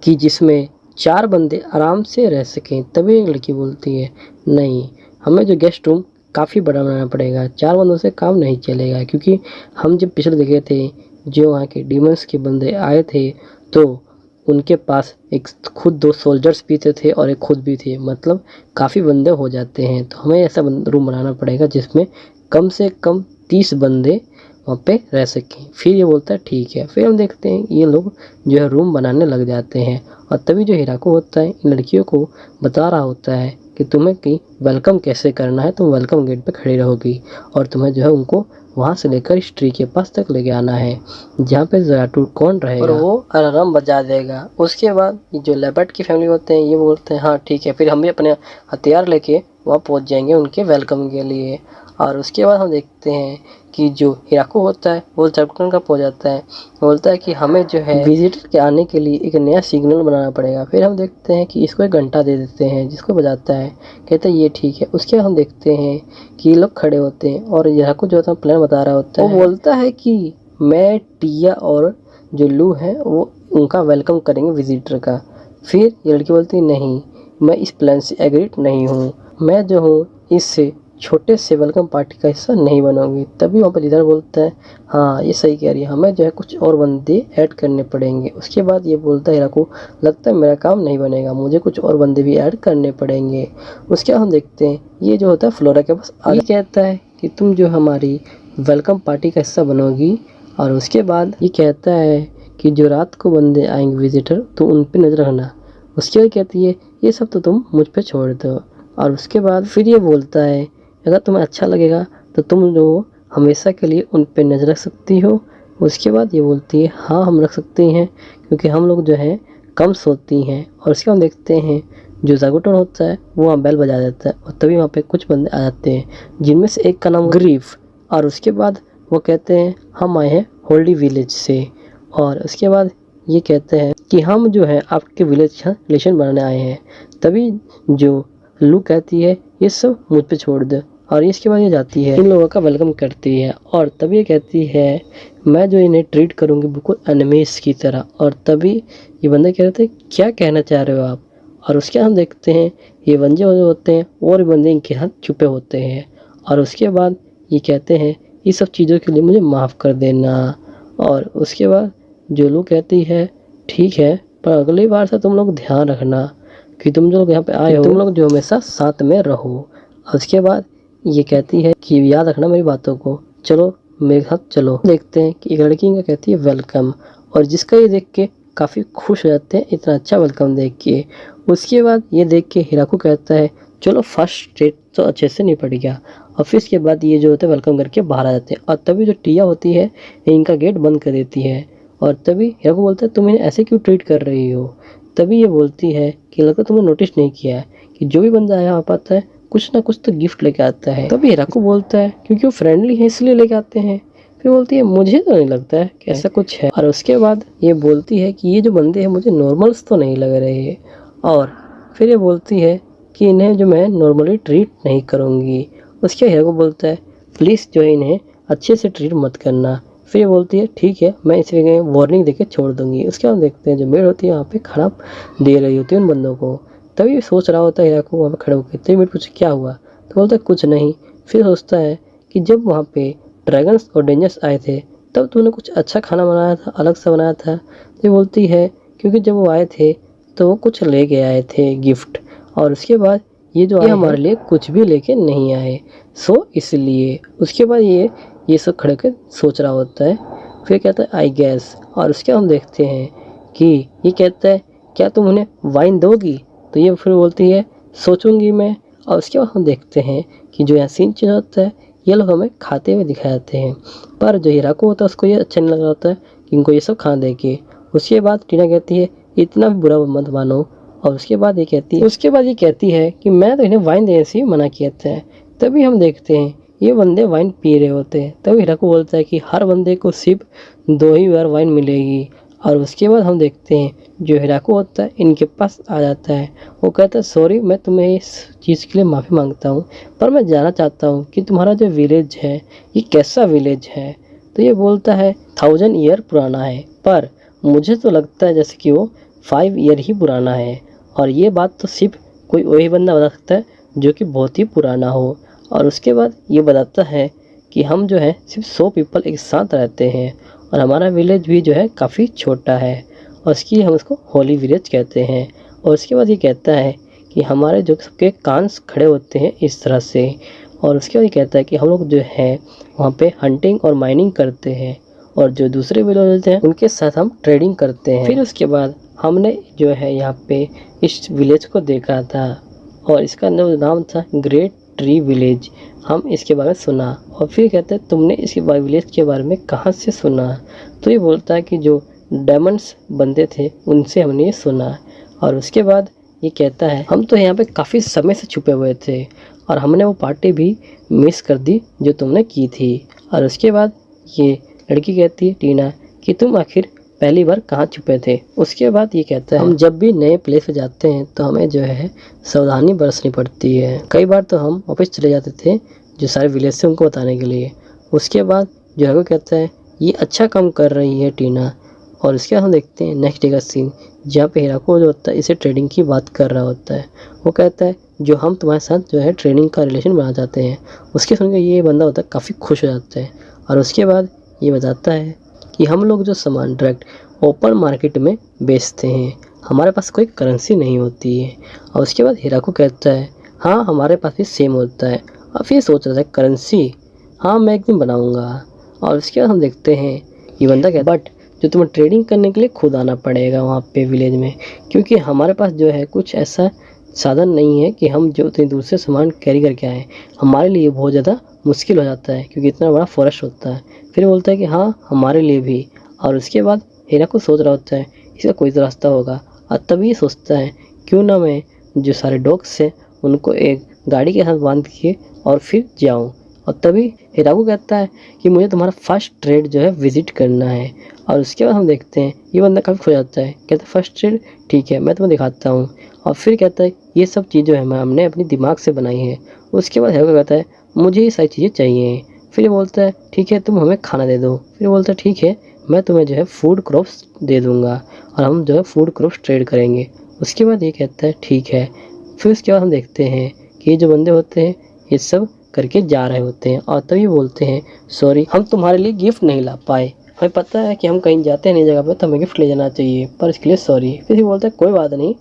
कि जिसमें 4 बंदे आराम से रह सकें। तभी एक लड़की बोलती है नहीं हमें जो गेस्ट रूम काफ़ी बड़ा बनाना पड़ेगा, 4 बंदों से काम नहीं चलेगा। क्योंकि हम जब पिछले देखे थे जो वहाँ के डीमंस के बंदे आए थे तो उनके पास एक खुद 2 सोल्जर्स भी थे और एक खुद भी थे, मतलब काफ़ी बंदे हो जाते हैं। तो हमें ऐसा रूम बनाना पड़ेगा जिसमें कम से कम 30 बंदे वहाँ पे रह सकें। फिर ये बोलता है ठीक है। फिर हम देखते हैं ये लोग जो है रूम बनाने लग जाते हैं और तभी जो हिराकू होता है इन लड़कियों को बता रहा होता है कि तुम्हें कि वेलकम कैसे करना है। तुम वेलकम गेट पे खड़ी रहोगी और तुम्हें जो है उनको वहाँ से लेकर इस ट्री के पास तक लेके आना है जहाँ पे ज़राटू कौन रहेगा और वो अलार्म बजा देगा। उसके बाद जो लेपर्ड की फैमिली होते हैं ये बोलते हैं हाँ ठीक है। फिर हम भी अपने हथियार लेके वहाँ पहुँच जाएंगे उनके वेलकम के लिए। और उसके बाद हम देखते हैं कि जो हिराकू होता है वो चैप्टर का पहुँच जाता है, बोलता है कि हमें जो है विजिटर के आने के लिए एक नया सिग्नल बनाना पड़ेगा। फिर हम देखते हैं कि इसको एक घंटा दे देते हैं जिसको बजाता है, कहता है ये ठीक है। उसके बाद हम देखते हैं कि ये लोग खड़े होते हैं और हिराकू जो होता है प्लान बता रहा होता है। वो बोलता है कि मैं टिया और जो लू है वो उनका वेलकम करेंगे विजिटर का। फिर ये लड़की बोलती है नहीं मैं इस प्लान से एग्री नहीं हूँ, मैं जो हूँ इससे छोटे से वेलकम पार्टी का हिस्सा नहीं बनोगी। तभी वहाँ पर लीडर बोलता है हाँ ये सही कह रही है, हमें जो है कुछ और बंदे ऐड करने पड़ेंगे। उसके बाद ये बोलता है हिराकू लगता है मेरा काम नहीं बनेगा, मुझे कुछ और बंदे भी ऐड करने पड़ेंगे। उसके बाद हम देखते हैं ये जो होता है फ्लोरा के पास आगे कहता है कि तुम जो हमारी वेलकम पार्टी का हिस्सा बनोगी। और उसके बाद ये कहता है कि जो रात को बंदे आएंगे विजिटर तो उन पर नज़र रखना। उसके बाद कहती है ये सब तो तुम मुझ पर छोड़ दो। और उसके बाद फिर ये बोलता है अगर तुम्हें अच्छा लगेगा तो तुम जो हमेशा के लिए उन पर नज़र रख सकती हो। उसके बाद ये बोलती है हाँ हम रख सकते हैं क्योंकि हम लोग जो है कम सोती हैं। और उसके बाद देखते हैं जो जागोटन होता है वो वहाँ बेल बजा देता है और तभी वहाँ पे कुछ बंदे आ जाते हैं जिनमें से एक का नाम ग्रीफ। और उसके बाद वो कहते हैं हम आए हैं होल्डी विलेज से। और उसके बाद ये कहते हैं कि हम जो है आपके विलेज का रिलेशन बनाने आए हैं। तभी जो लू कहती है ये सब मुझ पे छोड़ दे। और इसके बाद ये जाती है इन लोगों का वेलकम करती है और तभी ये कहती है मैं जो इन्हें ट्रीट करूँगी बिल्कुल एनिमीज की तरह। और तभी ये बंदे कह रहे थे क्या कहना चाह रहे हो आप। और उसके हम देखते हैं ये बंदे जो होते हैं और बंदे इनके हाथ छुपे होते हैं। और उसके बाद ये कहते हैं ये सब चीज़ों के लिए मुझे माफ़ कर देना। और उसके बाद जो लोग कहती है ठीक है पर अगली बार से तुम लोग ध्यान रखना कि तुम जो लोग यहाँ पे आए हो तुम लोग जो हमेशा साथ में रहो। उसके बाद ये कहती है कि याद रखना मेरी बातों को, चलो मेरे साथ चलो। देखते हैं कि एक लड़की इनका कहती है वेलकम और जिसका ये देख के काफ़ी खुश हो जाते हैं इतना अच्छा वेलकम देख के। उसके बाद ये देख के हिराकू कहता है चलो फर्स्ट डेट तो अच्छे से निपट गया। और फिर इसके बाद ये जो होता है वेलकम करके बाहर आ जाते हैं और तभी जो टिया होती है इनका गेट बंद कर देती है। और तभी हिराकू बोलता है तुम इन्हें ऐसे क्यों ट्रीट कर रही हो। तभी ये बोलती है कि लगता तुमने नोटिस नहीं किया है कि जो भी बंदा यहाँ आता है कुछ ना कुछ तो गिफ्ट लेके आता है। तभी हिराकू बोलता है क्योंकि वो फ्रेंडली है इसलिए लेके आते हैं। फिर बोलती है मुझे तो नहीं लगता है कि ऐसा कुछ है। और उसके बाद ये बोलती है कि ये जो बंदे हैं मुझे नॉर्मल्स तो नहीं लग रहे। और फिर ये बोलती है कि इन्हें जो मैं नॉर्मली ट्रीट नहीं करूँगी। उसके हिराकू बोलता है प्लीज़ जो है इन्हें अच्छे से ट्रीट मत करना। फिर ये बोलती है ठीक है मैं इसे वार्निंग देके छोड़ दूंगी। उसके बाद देखते हैं जो मेड होती है वहाँ पे खाना दे रही होती है उन बंदों को। तभी सोच रहा होता है हिराकू वहाँ पे खड़े होकर तभी मेड पूछे क्या हुआ तो बोलता है कुछ नहीं। फिर सोचता है कि जब वहाँ पे ड्रैगन्स और डेंजर्स आए थे तब तूने कुछ अच्छा खाना बनाया था, अलग से बनाया था। तो ये बोलती है क्योंकि जब वो आए थे तो वो कुछ लेके आए थे गिफ्ट, और उसके बाद ये जो आए हमारे लिए कुछ भी लेके नहीं आए, सो इसलिए। उसके बाद ये सब खड़े कर सोच रहा होता है। फिर कहता है आई गैस, और उसके हम देखते हैं कि ये कहता है क्या तुम उन्हें वाइन दोगी? तो ये फिर बोलती है सोचूंगी मैं। और उसके बाद हम देखते हैं कि जो यहाँ सीन चेंज होता है, ये लोग हमें खाते हुए दिखाए जाते हैं, पर जो हिराको होता है उसको ये अच्छा नहीं लग रहा होता है कि इनको ये सब खाना देके। उसके बाद टीना कहती है इतना भी बुरा मत मानो, और उसके बाद ये कहती है कि मैं तो इन्हें वाइन देने से मना किया था। तभी हम देखते हैं ये बंदे वाइन पी रहे होते हैं। तभी हिराको बोलता है कि हर बंदे को सिर्फ 2 ही बार वाइन मिलेगी। और उसके बाद हम देखते हैं जो हिराको होता है इनके पास आ जाता है। वो कहता है सॉरी, मैं तुम्हें इस चीज़ के लिए माफ़ी मांगता हूँ, पर मैं जानना चाहता हूँ कि तुम्हारा जो विलेज है ये कैसा विलेज है। तो ये बोलता है 1000 ईयर पुराना है, पर मुझे तो लगता है जैसे कि वो 5 ईयर ही पुराना है। और ये बात तो सिर्फ कोई वही बंदा बता सकता है जो कि बहुत ही पुराना हो। और उसके बाद ये बताता है कि हम जो है सिर्फ 100 पीपल एक साथ रहते हैं, और हमारा विलेज भी जो है काफ़ी छोटा है, और उसकी हम उसको होली विलेज कहते हैं। और उसके बाद ये कहता है कि हमारे जो सबके कान खड़े होते हैं इस तरह से। और उसके बाद ये कहता है कि हम लोग जो है वहाँ पे हंटिंग और माइनिंग करते हैं, और जो दूसरे विलेज हैं उनके साथ हम ट्रेडिंग करते हैं। फिर उसके बाद हमने जो है यहाँ पे इस विलेज को देखा था, और इसका नाम था ग्रेट ट्री विलेज। हम इसके बारे में सुना। और फिर कहते हैं तुमने इस विलेज के बारे में कहाँ से सुना? तो ये बोलता है कि जो डायमंड्स बंदे थे उनसे हमने ये सुना। और उसके बाद ये कहता है हम तो यहाँ पे काफ़ी समय से छुपे हुए थे, और हमने वो पार्टी भी मिस कर दी जो तुमने की थी। और उसके बाद ये लड़की कहती है टीना कि तुम आखिर पहली बार कहाँ छुपे थे? उसके बाद ये कहता है हम जब भी नए प्लेस पे जाते हैं तो हमें जो है सावधानी बरतनी पड़ती है। कई बार तो हम वापस चले जाते थे जो सारे विलेज से उनको बताने के लिए। उसके बाद जो है वो कहता है ये अच्छा काम कर रही है टीना। और उसके बाद हम देखते हैं नेक्स्ट डे का सीन, जहाँ पे हिराको जो होता है इसे ट्रेडिंग की बात कर रहा होता है। वो कहता है जो हम तुम्हारे साथ जो है ट्रेडिंग का रिलेशन बनाना चाहते हैं। उसके सुनकर ये बंदा होता है काफ़ी खुश हो जाता है। और उसके बाद ये बताता है कि हम लोग जो सामान डायरेक्ट ओपन मार्केट में बेचते हैं, हमारे पास कोई करेंसी नहीं होती है। और उसके बाद हिराको कहता है हाँ हमारे पास भी सेम होता है। और फिर सोच रहा था करेंसी, हाँ मैं एक दिन बनाऊँगा। और उसके बाद हम देखते हैं ये बंदा कहता है बट जो तुम्हें ट्रेडिंग करने के लिए खुद आना पड़ेगा वहाँ पे विलेज में, क्योंकि हमारे पास जो है कुछ ऐसा साधन नहीं है कि हम जो इतनी दूर से सामान कैरी करके आएँ। हमारे लिए बहुत ज़्यादा मुश्किल हो जाता है क्योंकि इतना बड़ा फॉरेस्ट होता है। फिर बोलता है कि हाँ हमारे लिए भी। और उसके बाद हिराको सोच रहा होता है इसका कोई तो रास्ता होगा, और तभी सोचता है क्यों ना मैं जो सारे डॉग्स हैं उनको एक गाड़ी के साथ बांध के और फिर जाऊँ। और तभी हिराको कहता है कि मुझे तुम्हारा फर्स्ट ट्रेड जो है विज़िट करना है। और उसके बाद हम देखते हैं ये बंदा काफ़ी खो जाता है, कहता है फर्स्ट ट्रेड ठीक है मैं तुम्हें दिखाता हूँ। और फिर कहता है ये सब चीज़ जो है हमने अपनी दिमाग से बनाई है। उसके बाद हिराको कहता है मुझे ये सारी चीज़ें चाहिए। फिर बोलता है ठीक है तुम हमें खाना दे दो। फिर बोलता है ठीक है मैं तुम्हें जो है फूड क्रॉप्स दे दूँगा, और हम जो है फूड क्रॉप्स ट्रेड करेंगे। उसके बाद ये कहता है ठीक है। फिर उसके बाद हम देखते हैं कि ये जो बंदे होते हैं ये सब करके जा रहे होते हैं, और तभी बोलते हैं सॉरी हम तुम्हारे लिए गिफ्ट नहीं ला पाए, हमें पता है कि हम कहीं जाते हैं नई जगह पर तो हमें गिफ्ट ले जाना चाहिए, पर इसके लिए सॉरी। फिर बोलता है कोई बात नहीं,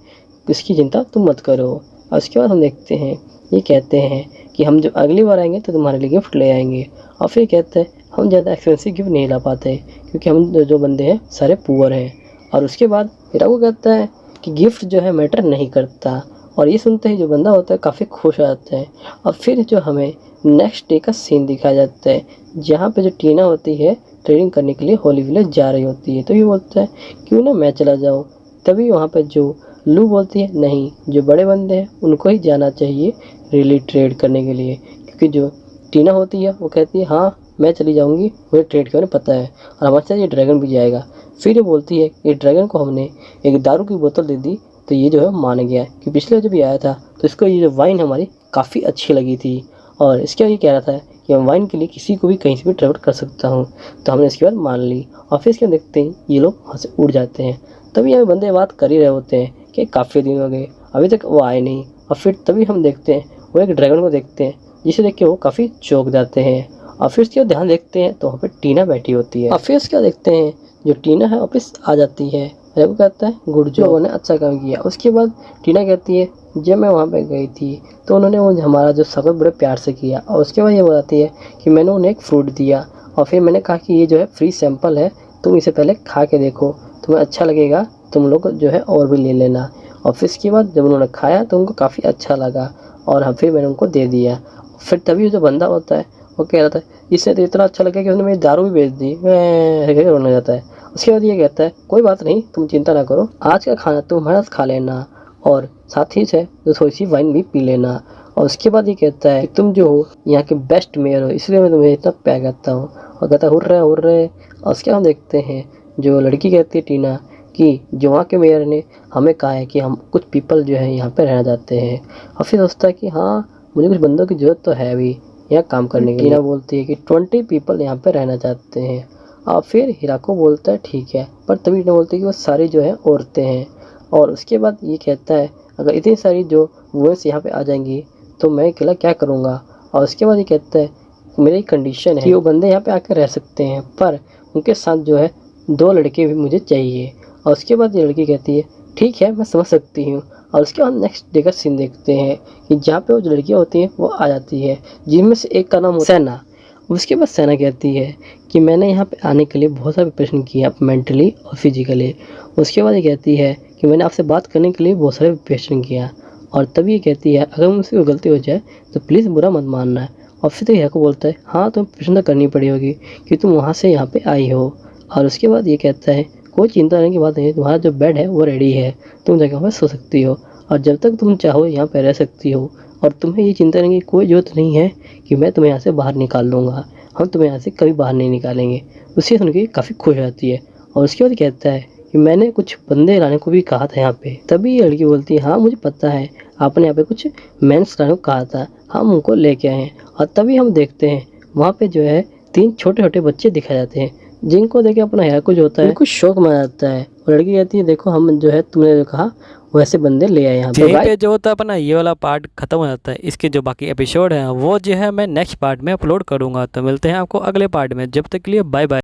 इसकी चिंता तुम मत करो। और उसके बाद हम देखते हैं ये कहते हैं कि हम जब अगली बार आएंगे तो तुम्हारे लिए गिफ्ट ले आएंगे। और फिर कहते हैं हम ज़्यादा एक्सपेंसिव गिफ्ट नहीं ला पाते क्योंकि हम जो बंदे हैं सारे पुअर हैं। और उसके बाद हिराको कहता है कि गिफ्ट जो है मैटर नहीं करता। और ये सुनते ही जो बंदा होता है काफ़ी खुश हो जाता है। और फिर जो हमें नेक्स्ट डे का सीन दिखाया जाता है जहाँ पे जो टीना होती है ट्रेडिंग करने के लिए होली विलेज जा रही होती है। तो ये बोलता है क्यों ना मैं चला जाऊँ। तभी वहाँ पे जो लू बोलती है नहीं जो बड़े बंदे हैं उनको ही जाना चाहिए रियली ट्रेड करने के लिए, क्योंकि जो टीना होती है वो कहती है हाँ मैं चली जाऊँगी, मुझे ट्रेड करने पता है, और हमारे साथ ये ड्रैगन भी जाएगा। फिर ये बोलती है ये ड्रैगन को हमने एक दारू की बोतल दे दी तो ये जो है मान गया कि पिछले जब ये आया था तो इसको ये जो वाइन हमारी काफ़ी अच्छी लगी थी, और इसके ये कह रहा था कि मैं वाइन के लिए किसी को भी कहीं से भी ट्रेवल कर सकता हूँ। तो हमने इसके बाद मान ली। और फिर इसके देखते हैं ये लोग वहाँ से उड़ जाते हैं। तभी यहाँ बंदे बात कर ही रहे होते हैं कि काफ़ी दिन हो गए अभी तक वो आए नहीं। और फिर तभी हम देखते हैं वो एक ड्रैगन को देखते हैं जिसे देख के वो काफ़ी चौंक जाते हैं। और फिर उसके बाद ध्यान देखते हैं तो वहाँ पे टीना बैठी होती है। और फिर उसके बाद देखते हैं जो टीना है वापस आ जाती है। रघु कहता है गुड जॉब, लोगों ने अच्छा काम किया। उसके बाद टीना कहती है जब मैं वहाँ पे गई थी तो उन्होंने वो हमारा जो स्वागत बड़े प्यार से किया। और उसके बाद ये बताती है कि मैंने उन्हें एक फ्रूट दिया और फिर मैंने कहा कि ये जो है फ्री सैंपल है, तुम इसे पहले खा के देखो, तुम्हें अच्छा लगेगा, तुम लोग जो है और भी ले लेना। और फिर इसके बाद जब उन्होंने खाया तो उनको काफ़ी अच्छा लगा और फिर मैंने उनको दे दिया। फिर तभी जो बंदा होता है वो कह रहा था इससे तो इतना अच्छा लगा कि उसने मेरी दारू भी बेच दी, मैं रोने जाता है। उसके बाद ये कहता है कोई बात नहीं, तुम चिंता ना करो, आज का खाना तुम हमारे साथ खा लेना और साथ ही से जो थोड़ी सी वाइन भी पी लेना। और उसके बाद ये कहता है कि तुम जो हो यहाँ के बेस्ट मेयर हो, इसलिए मैं तुम्हें इतना प्यार करता हूँ। और कहता है हुर्रे। और उसके बाद हम देखते हैं जो लड़की कहती है टीना कि जो वहाँ के मेयर ने हमें कहा है कि हम कुछ पीपल जो है यहाँ पे रहना चाहते हैं। और फिर सोचता है कि हाँ मुझे कुछ बंदों की ज़रूरत तो है अभी यहाँ काम करने के लिए। टीना बोलती है कि 20 पीपल यहाँ पे रहना चाहते हैं। और फिर हिराको बोलता है ठीक है, पर तभी टीना बोलती है कि वो सारी जो है औरतें हैं। और उसके बाद ये कहता है अगर इतनी सारी जो वुमेन्स यहाँ पे आ जाएंगी तो मैं अकेला क्या करूँगा। और उसके बाद ये कहता है मेरी कंडीशन है कि वो बंदे यहाँ पे आकर रह सकते हैं, पर उनके साथ जो है 2 लड़के भी मुझे चाहिए। और उसके बाद ये लड़की कहती है ठीक है मैं समझ सकती हूँ। और उसके बाद नेक्स्ट डे का सीन देखते हैं कि जहाँ पे वो जो लड़कियाँ होती हैं वो आ जाती है, जिनमें से एक का नाम सैना। उसके बाद सैना कहती है कि मैंने यहाँ पे आने के लिए बहुत सारा प्रिपरेशन किया मेंटली और फिजिकली। उसके बाद ये कहती है कि मैंने आपसे बात करने के लिए बहुत सारा प्रिपरेशन किया। और तभी ये कहती है अगर मुझसे कोई गलती हो जाए तो प्लीज़ बुरा मत मानना। और फिर तो यह को बोलता है हाँ तुम्हें प्रिपरेशन तो करनी पड़ी होगी कि तुम वहाँ से यहाँ पे आई हो। और उसके बाद ये कहता है कोई चिंता करने की बात नहीं है, तुम्हारा जो बेड है वो रेडी है, तुम जगह पर सो सकती हो और जब तक तुम चाहो यहाँ पर रह सकती हो। और तुम्हें ये चिंता करने की कोई ज़रूरत नहीं है कि मैं तुम्हें यहाँ से बाहर निकाल लूँगा, हम तुम्हें यहाँ से कभी बाहर नहीं निकालेंगे। उसे सुन के काफ़ी खुश होती है। और उसके बाद कहता है कि मैंने कुछ बंदे लाने को भी कहा था यहाँ पे। तभी ये लड़की बोलती है हाँ मुझे पता है, आपने यहाँ पे कुछ मेंस लाने को कहा था, हम उनको लेके आए हैं। और तभी हम देखते हैं वहाँ पे जो है 3 छोटे छोटे बच्चे दिखाए जाते हैं, जिनको देख के अपना हेयर को जो होता है कुछ शौक में जाता है। और लड़की कहती है देखो हम जो है तुमने जो कहा वैसे बंदे ले आए यहाँ पे। यहीं पे जो होता है अपना ये वाला पार्ट खत्म हो जाता है। इसके जो बाकी एपिसोड हैं वो जो है मैं नेक्स्ट पार्ट में अपलोड करूँगा। तो मिलते हैं आपको अगले पार्ट में, जब तक के लिए बाय बाय।